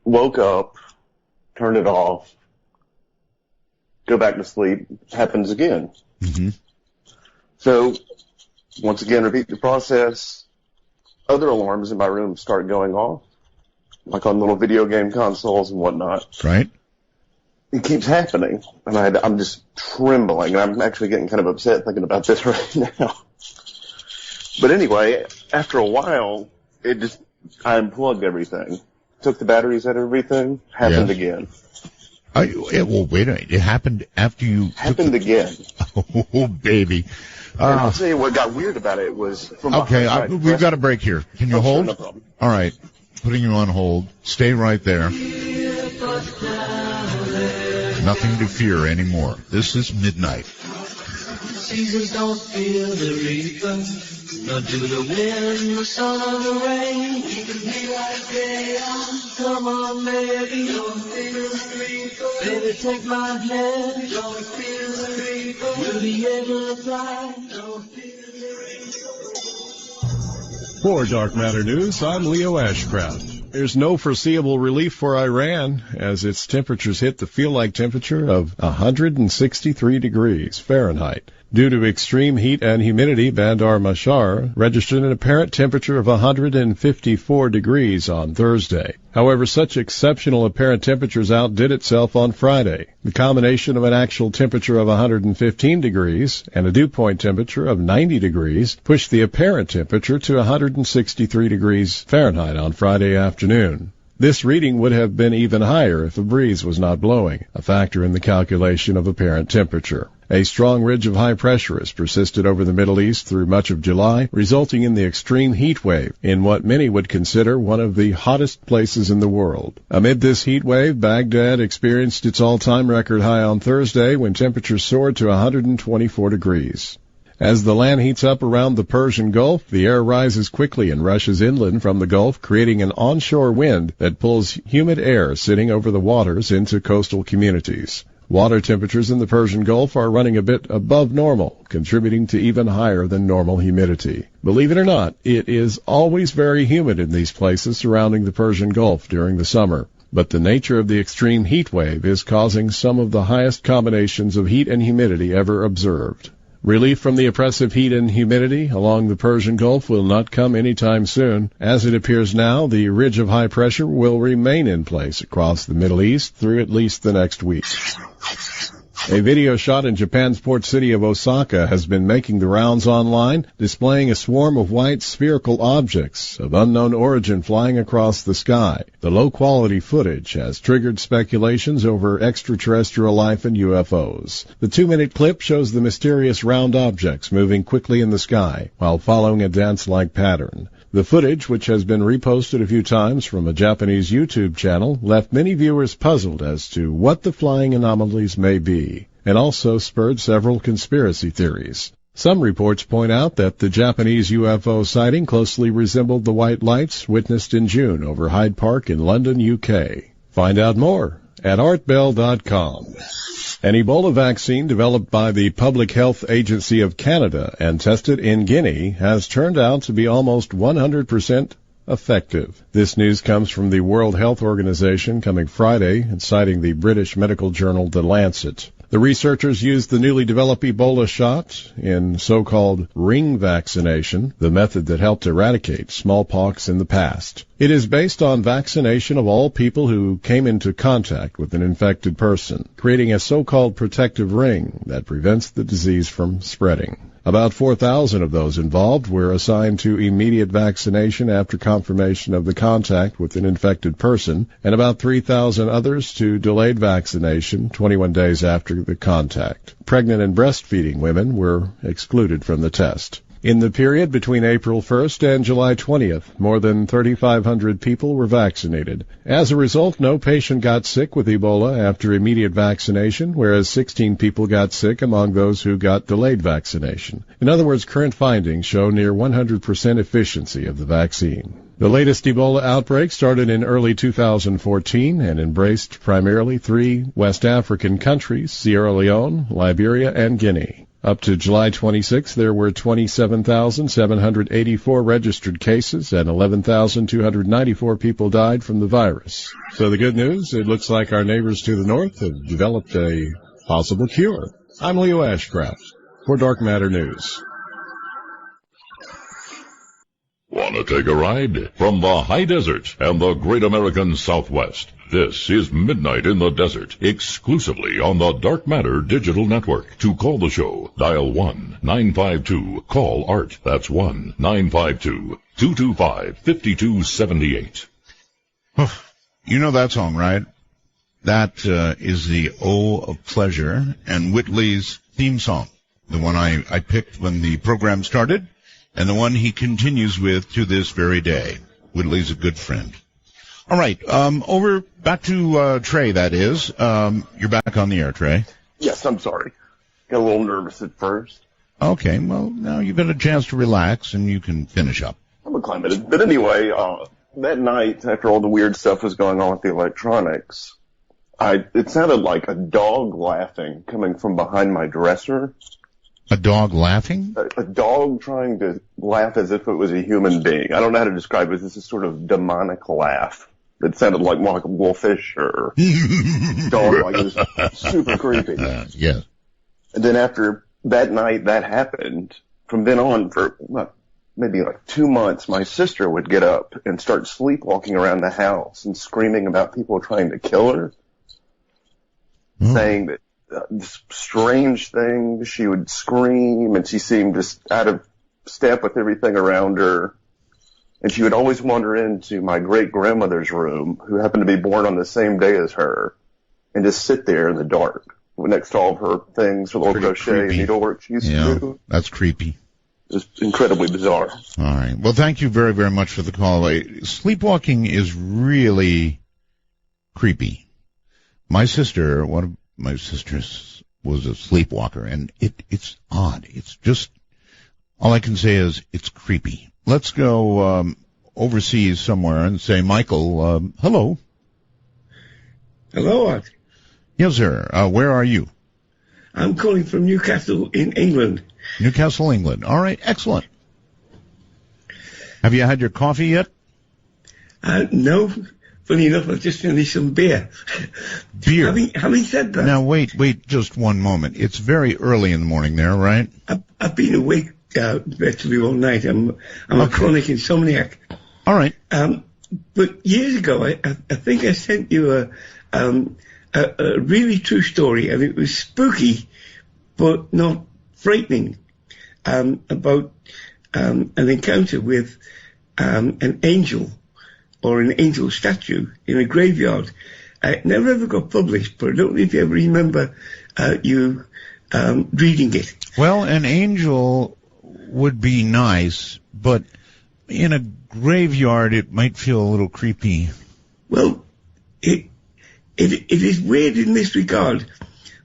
Woke up, turned it off, go back to sleep. Happens again. Mm-hmm. So, once again, repeat the process. Other alarms in my room start going off, like on little video game consoles and whatnot. Right. It keeps happening, and I'm just trembling. I'm actually getting kind of upset thinking about this right now. But anyway, after a while, I unplugged everything. Took the batteries out of everything. Happened again. Well, wait a minute. It happened after you... Happened again. Oh, baby. And I'll tell you what got weird about it was... Okay, we've got a break here. Can you hold? Sure, no problem. All right. Putting you on hold. Stay right there. Nothing to fear anymore. This is Midnight. Seasons don't feel the reaper, nor do the wind, the sun, or the rain. You can be like they are. Come on, baby, don't feel the reaper. Baby, take my hand, don't feel the reaper. You'll be able to fly, don't feel the reaper. For Dark Matter News, I'm Leo Ashcraft. There's no foreseeable relief for Iran as its temperatures hit the feel-like temperature of 163 degrees Fahrenheit. Due to extreme heat and humidity, Bandar Mashar registered an apparent temperature of 154 degrees on Thursday. However, such exceptional apparent temperatures outdid itself on Friday. The combination of an actual temperature of 115 degrees and a dew point temperature of 90 degrees pushed the apparent temperature to 163 degrees Fahrenheit on Friday afternoon. This reading would have been even higher if a breeze was not blowing, a factor in the calculation of apparent temperature. A strong ridge of high pressure has persisted over the Middle East through much of July, resulting in the extreme heat wave in what many would consider one of the hottest places in the world. Amid this heat wave, Baghdad experienced its all-time record high on Thursday when temperatures soared to 124 degrees. As the land heats up around the Persian Gulf, the air rises quickly and rushes inland from the Gulf, creating an onshore wind that pulls humid air sitting over the waters into coastal communities. Water temperatures in the Persian Gulf are running a bit above normal, contributing to even higher than normal humidity. Believe it or not, it is always very humid in these places surrounding the Persian Gulf during the summer. But the nature of the extreme heat wave is causing some of the highest combinations of heat and humidity ever observed. Relief from the oppressive heat and humidity along the Persian Gulf will not come anytime soon. As it appears now, the ridge of high pressure will remain in place across the Middle East through at least the next week. A video shot in Japan's port city of Osaka has been making the rounds online, displaying a swarm of white spherical objects of unknown origin flying across the sky. The low-quality footage has triggered speculations over extraterrestrial life and UFOs. The 2-minute clip shows the mysterious round objects moving quickly in the sky while following a dance-like pattern. The footage, which has been reposted a few times from a Japanese YouTube channel, left many viewers puzzled as to what the flying anomalies may be, and also spurred several conspiracy theories. Some reports point out that the Japanese UFO sighting closely resembled the white lights witnessed in June over Hyde Park in London, UK. Find out more at artbell.com. An Ebola vaccine developed by the Public Health Agency of Canada and tested in Guinea has turned out to be almost 100% effective. This news comes from the World Health Organization coming Friday and citing the British medical journal The Lancet. The researchers used the newly developed Ebola shot in so-called ring vaccination, the method that helped eradicate smallpox in the past. It is based on vaccination of all people who came into contact with an infected person, creating a so-called protective ring that prevents the disease from spreading. About 4,000 of those involved were assigned to immediate vaccination after confirmation of the contact with an infected person, and about 3,000 others to delayed vaccination 21 days after the contact. Pregnant and breastfeeding women were excluded from the test. In the period between April 1st and July 20th, more than 3,500 people were vaccinated. As a result, no patient got sick with Ebola after immediate vaccination, whereas 16 people got sick among those who got delayed vaccination. In other words, current findings show near 100% efficiency of the vaccine. The latest Ebola outbreak started in early 2014 and embraced primarily 3 West African countries, Sierra Leone, Liberia, and Guinea. Up to July 26, there were 27,784 registered cases and 11,294 people died from the virus. So the good news, it looks like our neighbors to the north have developed a possible cure. I'm Leo Ashcraft for Dark Matter News. Want to take a ride? From the high desert and the great American Southwest, this is Midnight in the Desert, exclusively on the Dark Matter Digital Network. To call the show, dial 1-952-CALL-ART. That's 1-952-225-5278. You know that song, right? That is the O of Pleasure and Whitley's theme song, the one I picked when the program started, and the one he continues with to this very day. Whitley's a good friend. All right, back to Trey, that is. You're back on the air, Trey. Yes, I'm sorry. Got a little nervous at first. Okay, well, now you've got a chance to relax, and you can finish up. I'm acclimated. But anyway, that night, after all the weird stuff was going on with the electronics, it sounded like a dog laughing coming from behind my dresser. A dog laughing? A dog trying to laugh as if it was a human being. I don't know how to describe it. This is sort of demonic laugh. It sounded like more like a wolfish or dog, like it was super creepy. Yeah. And then after that night that happened, from then on for maybe like 2 months, my sister would get up and start sleepwalking around the house and screaming about people trying to kill her, saying that this strange thing. She would scream, and she seemed just out of step with everything around her. And she would always wander into my great-grandmother's room, who happened to be born on the same day as her, and just sit there in the dark next to all of her things, her little crochet and needlework she used to do. That's creepy. Just incredibly bizarre. All right. Well, thank you very, very much for the call. Sleepwalking is really creepy. One of my sisters was a sleepwalker, and it's odd. It's just, all I can say is it's creepy. Let's go overseas somewhere and say, Michael, hello. Hello, Art. Yes, sir. Where are you? I'm calling from Newcastle in England. Newcastle, England. All right, excellent. Have you had your coffee yet? No. Funny enough, I've just finished some beer. Beer? Having said that... Now, wait just one moment. It's very early in the morning there, right? I've been awake virtually all night. I'm a chronic insomniac. All right. But years ago, I think I sent you a really true story, and it was spooky, but not frightening, about an encounter with an angel, or an angel statue in a graveyard. It never ever got published, but I don't know if you ever remember you reading it. Well, an angel would be nice, but in a graveyard it might feel a little creepy. Well, it is weird in this regard.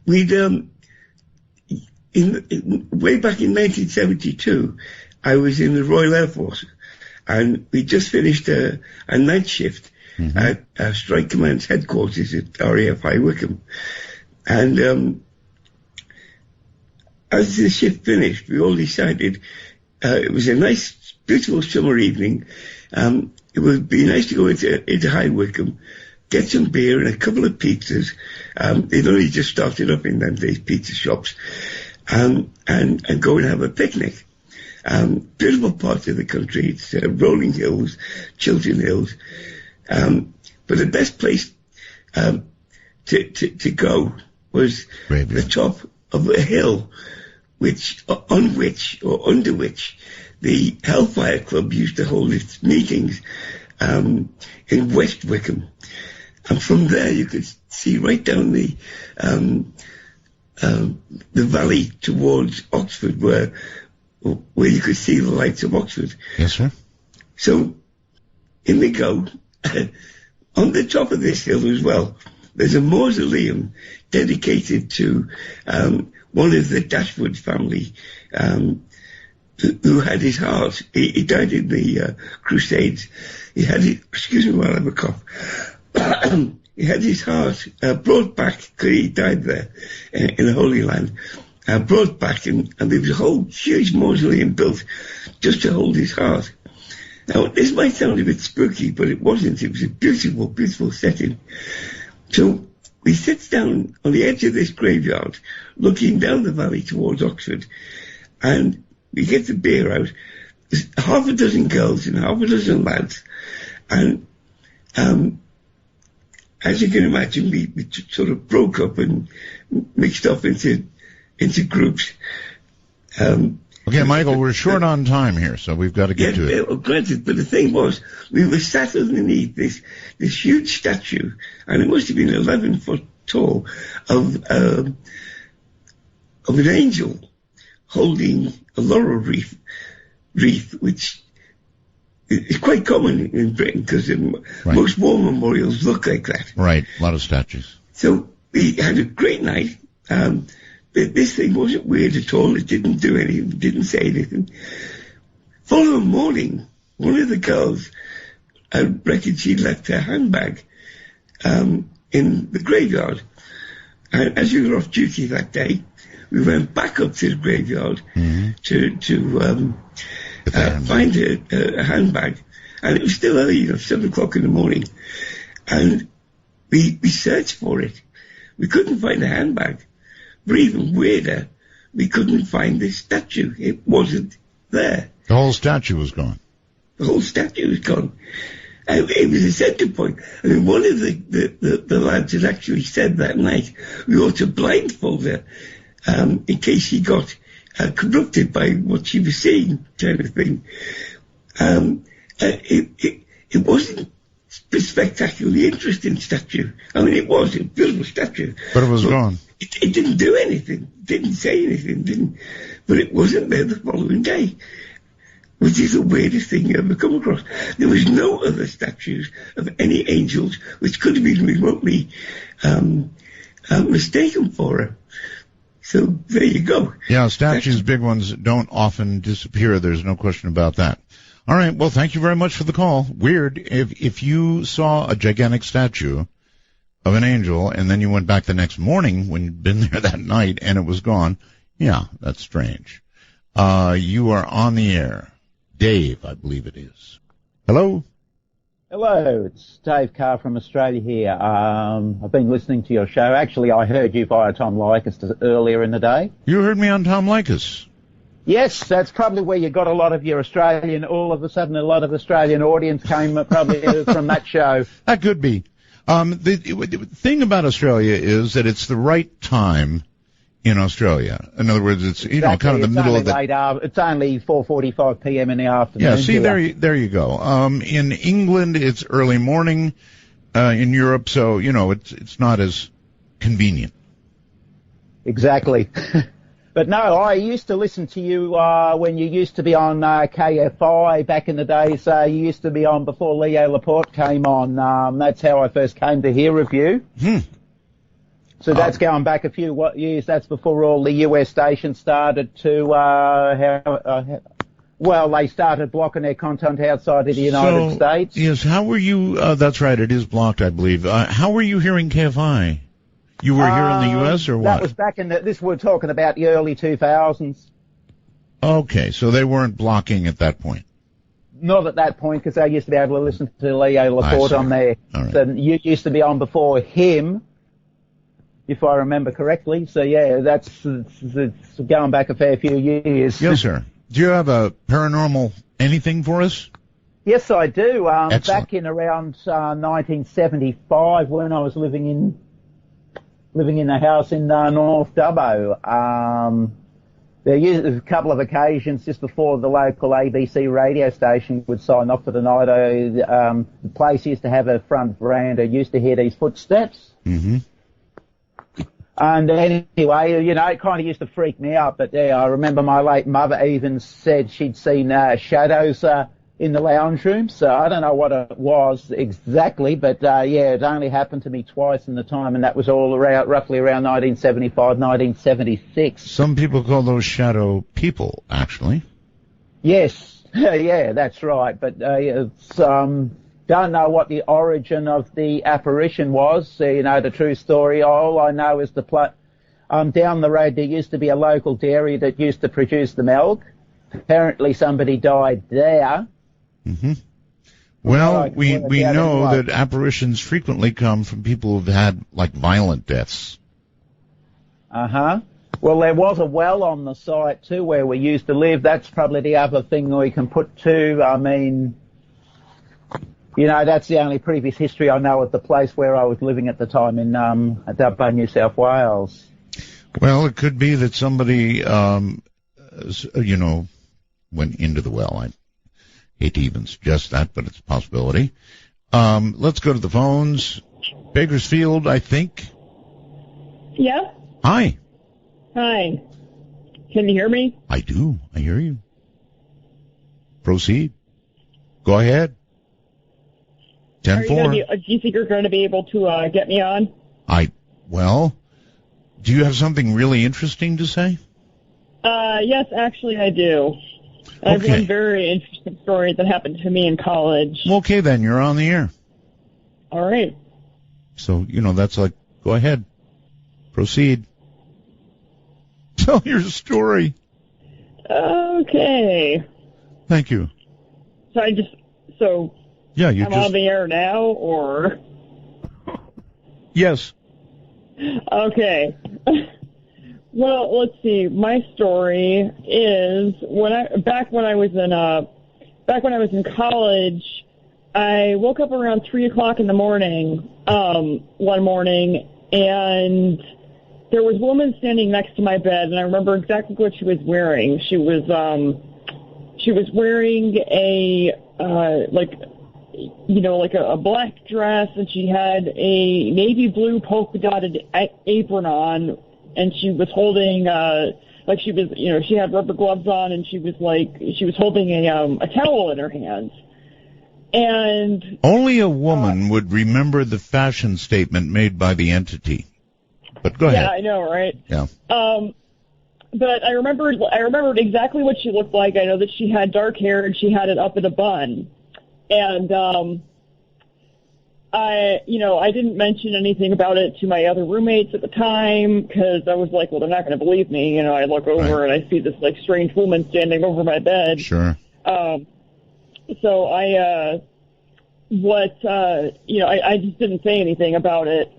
We'd way back in 1972, I was in the Royal Air Force, and we just finished a night shift at Strike Command's headquarters at RAF High Wycombe. And as the shift finished, we all decided it was a nice, beautiful summer evening. It would be nice to go into High Wycombe, get some beer and a couple of pizzas. They'd only just started up in them days, pizza shops, and go and have a picnic. Beautiful part of the country. It's rolling hills, Chiltern Hills. But the best place to go was the top of a hill, under which the Hellfire Club used to hold its meetings in West Wickham. And from there you could see right down the valley towards Oxford, where you could see the lights of Oxford. Yes, sir. So in we go. On the top of this hill as well, there's a mausoleum dedicated to one of the Dashwood family, who had his heart. He died in the Crusades. He had it. Excuse me while I have a cough. He had his heart brought back, because he died there in the Holy Land. Brought back, and there was a whole huge mausoleum built just to hold his heart. Now, this might sound a bit spooky, but it wasn't. It was a beautiful, beautiful setting. So we sit down on the edge of this graveyard, looking down the valley towards Oxford, and we get the beer out. There's half a dozen girls and half a dozen lads, and as you can imagine, we sort of broke up and mixed up into groups. Okay, Michael, we're short on time here, so we've got to get to it. Well, granted, but the thing was, we were sat underneath this huge statue, and it must have been 11 foot tall, of an angel holding a laurel wreath, which is quite common in Britain, because most war memorials look like that. Right, a lot of statues. So we had a great night. This thing wasn't weird at all. It didn't do anything, didn't say anything. Following morning, one of the girls, I reckon she left her handbag in the graveyard. And as we were off duty that day, we went back up to the graveyard to find her handbag. And it was still early, 7 o'clock in the morning. And we searched for it. We couldn't find the handbag. But even weirder, we couldn't find this statue. It wasn't there. The whole statue was gone. The whole statue was gone. It was a centre point. I mean, one of the lads had actually said that night, we ought to blindfold her in case she got corrupted by what she was seeing, kind of thing. It wasn't a spectacularly interesting statue. I mean, it was a beautiful statue. But it was gone. It didn't do anything, didn't say anything, but it wasn't there the following day, which is the weirdest thing you ever come across. There was no other statues of any angels which could have been remotely mistaken for her. So there you go. Yeah, statues, big ones, don't often disappear. There's no question about that. All right, well, thank you very much for the call. Weird, if you saw a gigantic statue of an angel, and then you went back the next morning when you'd been there that night and it was gone. Yeah, that's strange. You are on the air. Dave, I believe it is. Hello? Hello, it's Dave Carr from Australia here. I've been listening to your show. Actually, I heard you via Tom Likas earlier in the day. You heard me on Tom Likas? Yes, that's probably where you got a lot of your Australian, all of a sudden a lot of Australian audience came probably from that show. That could be. The thing about Australia is that it's the right time in Australia. In other words, it's kind of the middle of the. It's only 4:45 p.m. in the afternoon. Yeah, see, there you go. In England, it's early morning. In Europe, so it's not as convenient. Exactly. But no, I used to listen to you when you used to be on KFI back in the days. You used to be on before Leo Laporte came on. That's how I first came to hear of you. So that's going back a few years. That's before all the US stations started to, they started blocking their content outside of the United States. Yes, how were you, that's right, it is blocked, I believe. How were you hearing KFI? You were here in the U.S. or what? That was back in we're talking about the early 2000s. Okay, so they weren't blocking at that point. Not at that point, because I used to be able to listen to Leo Laporte on there. Right. So you used to be on before him, if I remember correctly. So yeah, it's going back a fair few years. Yes, sir. Do you have a paranormal anything for us? Yes, I do. Excellent. Back in around 1975, when I was living in a house in North Dubbo, there was a couple of occasions just before the local ABC radio station would sign off for the night. The place used to have a front veranda. Used to hear these footsteps. Mm-hmm. And anyway, you know, it kind of used to freak me out. But I remember my late mother even said she'd seen shadows in the lounge room. So I don't know what it was exactly, but yeah, it only happened to me twice in the time, and that was all roughly around 1975, 1976. Some people call those shadow people, actually. Yes, yeah, that's right. But it's don't know what the origin of the apparition was. You know, the true story. All I know is down the road there used to be a local dairy that used to produce the milk. Apparently somebody died there. Mm-hmm. Well, we know that apparitions frequently come from people who've had, like, violent deaths. Uh-huh. Well, there was a well on the site, too, where we used to live. That's probably the other thing we can put to. I mean, you know, that's the only previous history I know of the place where I was living at the time in Dubbo, New South Wales. Well, it could be that somebody, you know, went into the well. I hate to even suggest that, but it's a possibility. Let's go to the phones. Bakersfield, I think. Yeah? Hi. Hi. Can you hear me? I do. I hear you. Proceed. Go ahead. 10-4. Do you think you're going to be able to get me on? Well, do you have something really interesting to say? Yes, actually I do. I have one very interesting story that happened to me in college. Okay, then, you're on the air. All right. So, you know, that's like, go ahead. Proceed. Tell your story. Okay. Thank you. So yeah, I'm on the air now, or? Yes. Okay. Well, let's see. My story is back when I was in college, I woke up around 3:00 in the morning, one morning, and there was a woman standing next to my bed, and I remember exactly what she was wearing. She was wearing a a black dress, and she had a navy blue polka dotted apron on. And she was holding, she had rubber gloves on, and she was holding a towel in her hands. And only a woman would remember the fashion statement made by the entity. But go ahead. Yeah, I know, right? Yeah. But I remembered exactly what she looked like. I know that she had dark hair and she had it up in a bun. And I didn't mention anything about it to my other roommates at the time because I was like, well, they're not going to believe me. You know, I look over and I see this like strange woman standing over my bed. Sure. So I just didn't say anything about it.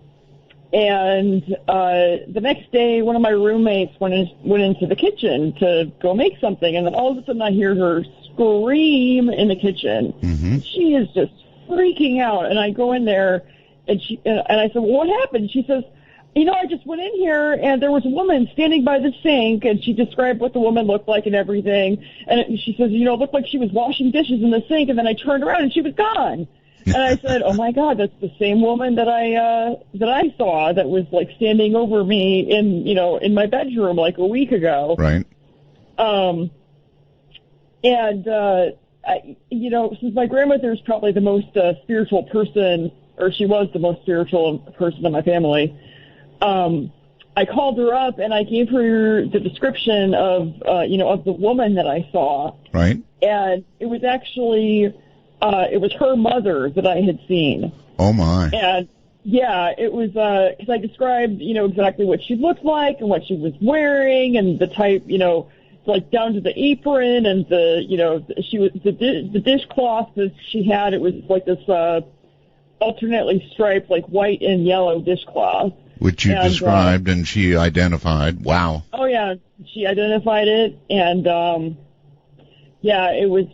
And the next day, one of my roommates went into the kitchen to go make something, and then all of a sudden I hear her scream in the kitchen. Mm-hmm. She is just freaking out, and I go in there, and I said, well, what happened? She says, I just went in here, and there was a woman standing by the sink, and she described what the woman looked like and everything, and she says, it looked like she was washing dishes in the sink, and then I turned around, and she was gone. And I said, oh, my God, that's the same woman that I saw that was, like, standing over me in my bedroom, like, a week ago. Right. Since my grandmother's probably the most spiritual person, or she was the most spiritual person in my family, I called her up and I gave her the description of the woman that I saw. Right. And it was actually, it was her mother that I had seen. Oh, my. And, yeah, it was, because I described, exactly what she looked like and what she was wearing and the type, like down to the apron and the dishcloth that she had. It was like this alternately striped, like white and yellow dishcloth. Which you described and she identified. Wow. Oh yeah, she identified it, and Yeah, it was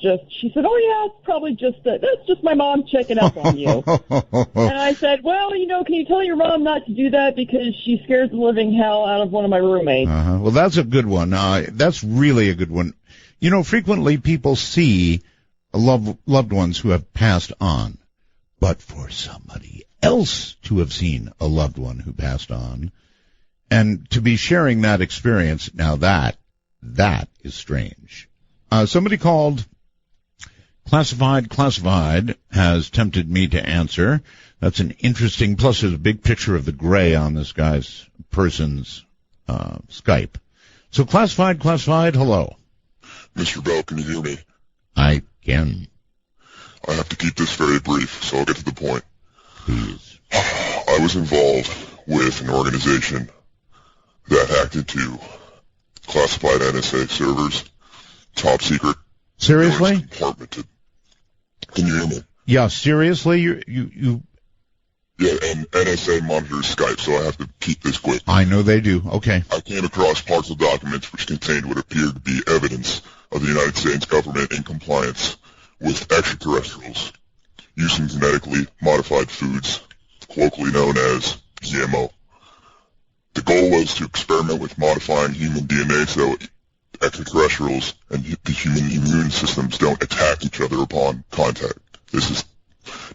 just, she said, oh yeah, it's probably just, that's just my mom checking up on you. And I said, well, can you tell your mom not to do that because she scares the living hell out of one of my roommates. Well, that's a good one. That's really a good one. Frequently people see loved ones who have passed on, but for somebody else to have seen a loved one who passed on and to be sharing that experience, now that is strange. Somebody called Classified has tempted me to answer. That's an interesting, plus there's a big picture of the gray on this person's Skype. So Classified, hello. Mr. Bell, can you hear me? I can. I have to keep this very brief, so I'll get to the point. Please. I was involved with an organization that hacked into classified NSA servers. Top secret. Seriously? Compartmented. Can you hear me? Yeah, seriously? You... Yeah, and NSA monitors Skype, so I have to keep this quick. I know they do. Okay. I came across parts of documents which contained what appeared to be evidence of the United States government in compliance with extraterrestrials using genetically modified foods, colloquially known as GMO. The goal was to experiment with modifying human DNA so extraterrestrials and the human immune systems don't attack each other upon contact. This is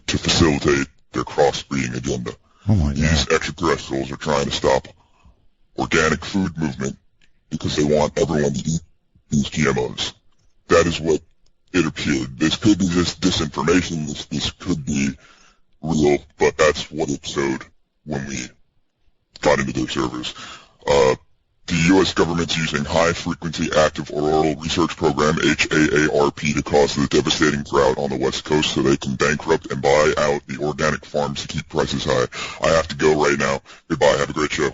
to facilitate their crossbreeding agenda. Oh my God. These extraterrestrials are trying to stop organic food movement because they want everyone to eat these GMOs. That is what it appeared. This could be just disinformation. This could be real, but that's what it showed when we got into their servers. The U.S. government's using high-frequency active auroral research program, HAARP, to cause the devastating drought on the West Coast so they can bankrupt and buy out the organic farms to keep prices high. I have to go right now. Goodbye. Have a great show.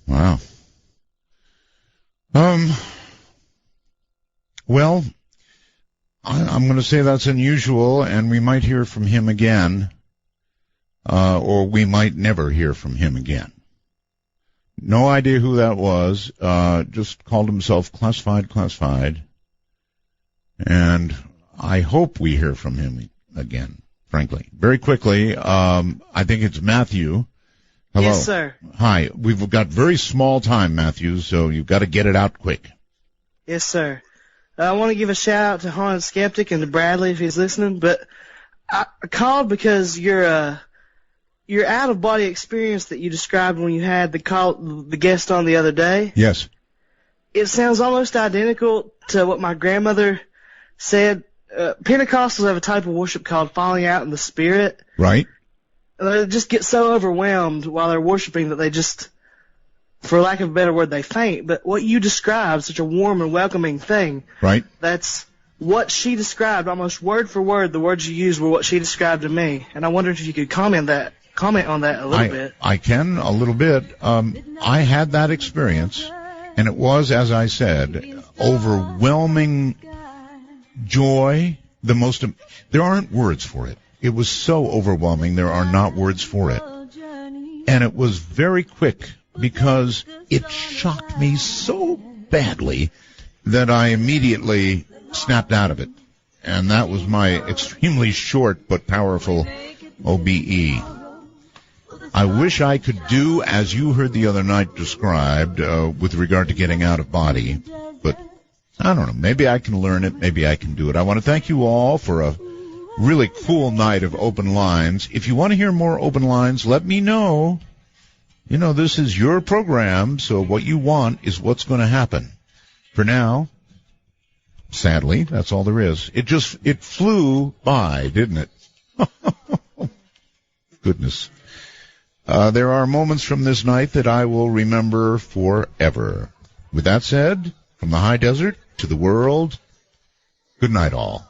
Wow. Well, I'm going to say that's unusual, and we might hear from him again, or we might never hear from him again. No idea who that was, just called himself Classified, and I hope we hear from him again, frankly. Very quickly, I think it's Matthew. Hello. Yes, sir. Hi. We've got very small time, Matthew, so you've got to get it out quick. Yes, sir. I want to give a shout-out to Haunted Skeptic and to Bradley if he's listening, but I called because your out-of-body experience that you described when you had the guest on the other day. Yes. It sounds almost identical to what my grandmother said. Pentecostals have a type of worship called falling out in the spirit. Right. They just get so overwhelmed while they're worshiping that they just, for lack of a better word, they faint. But what you described, such a warm and welcoming thing. Right. That's what she described, almost word for word. The words you used were what she described to me. And I wondered if you could comment on that a little bit. I can, a little bit. I had that experience, and it was, as I said, overwhelming joy. There aren't words for it. It was so overwhelming, there are not words for it. And it was very quick because it shocked me so badly that I immediately snapped out of it. And that was my extremely short but powerful OBE. I wish I could do as you heard the other night described with regard to getting out of body, but I don't know. Maybe I can learn it. Maybe I can do it. I want to thank you all for a really cool night of open lines. If you want to hear more open lines, let me know. You know, this is your program, so what you want is what's going to happen. For now, sadly, that's all there is. It flew by, didn't it? Goodness. There are moments from this night that I will remember forever. With that said, from the high desert to the world, good night all.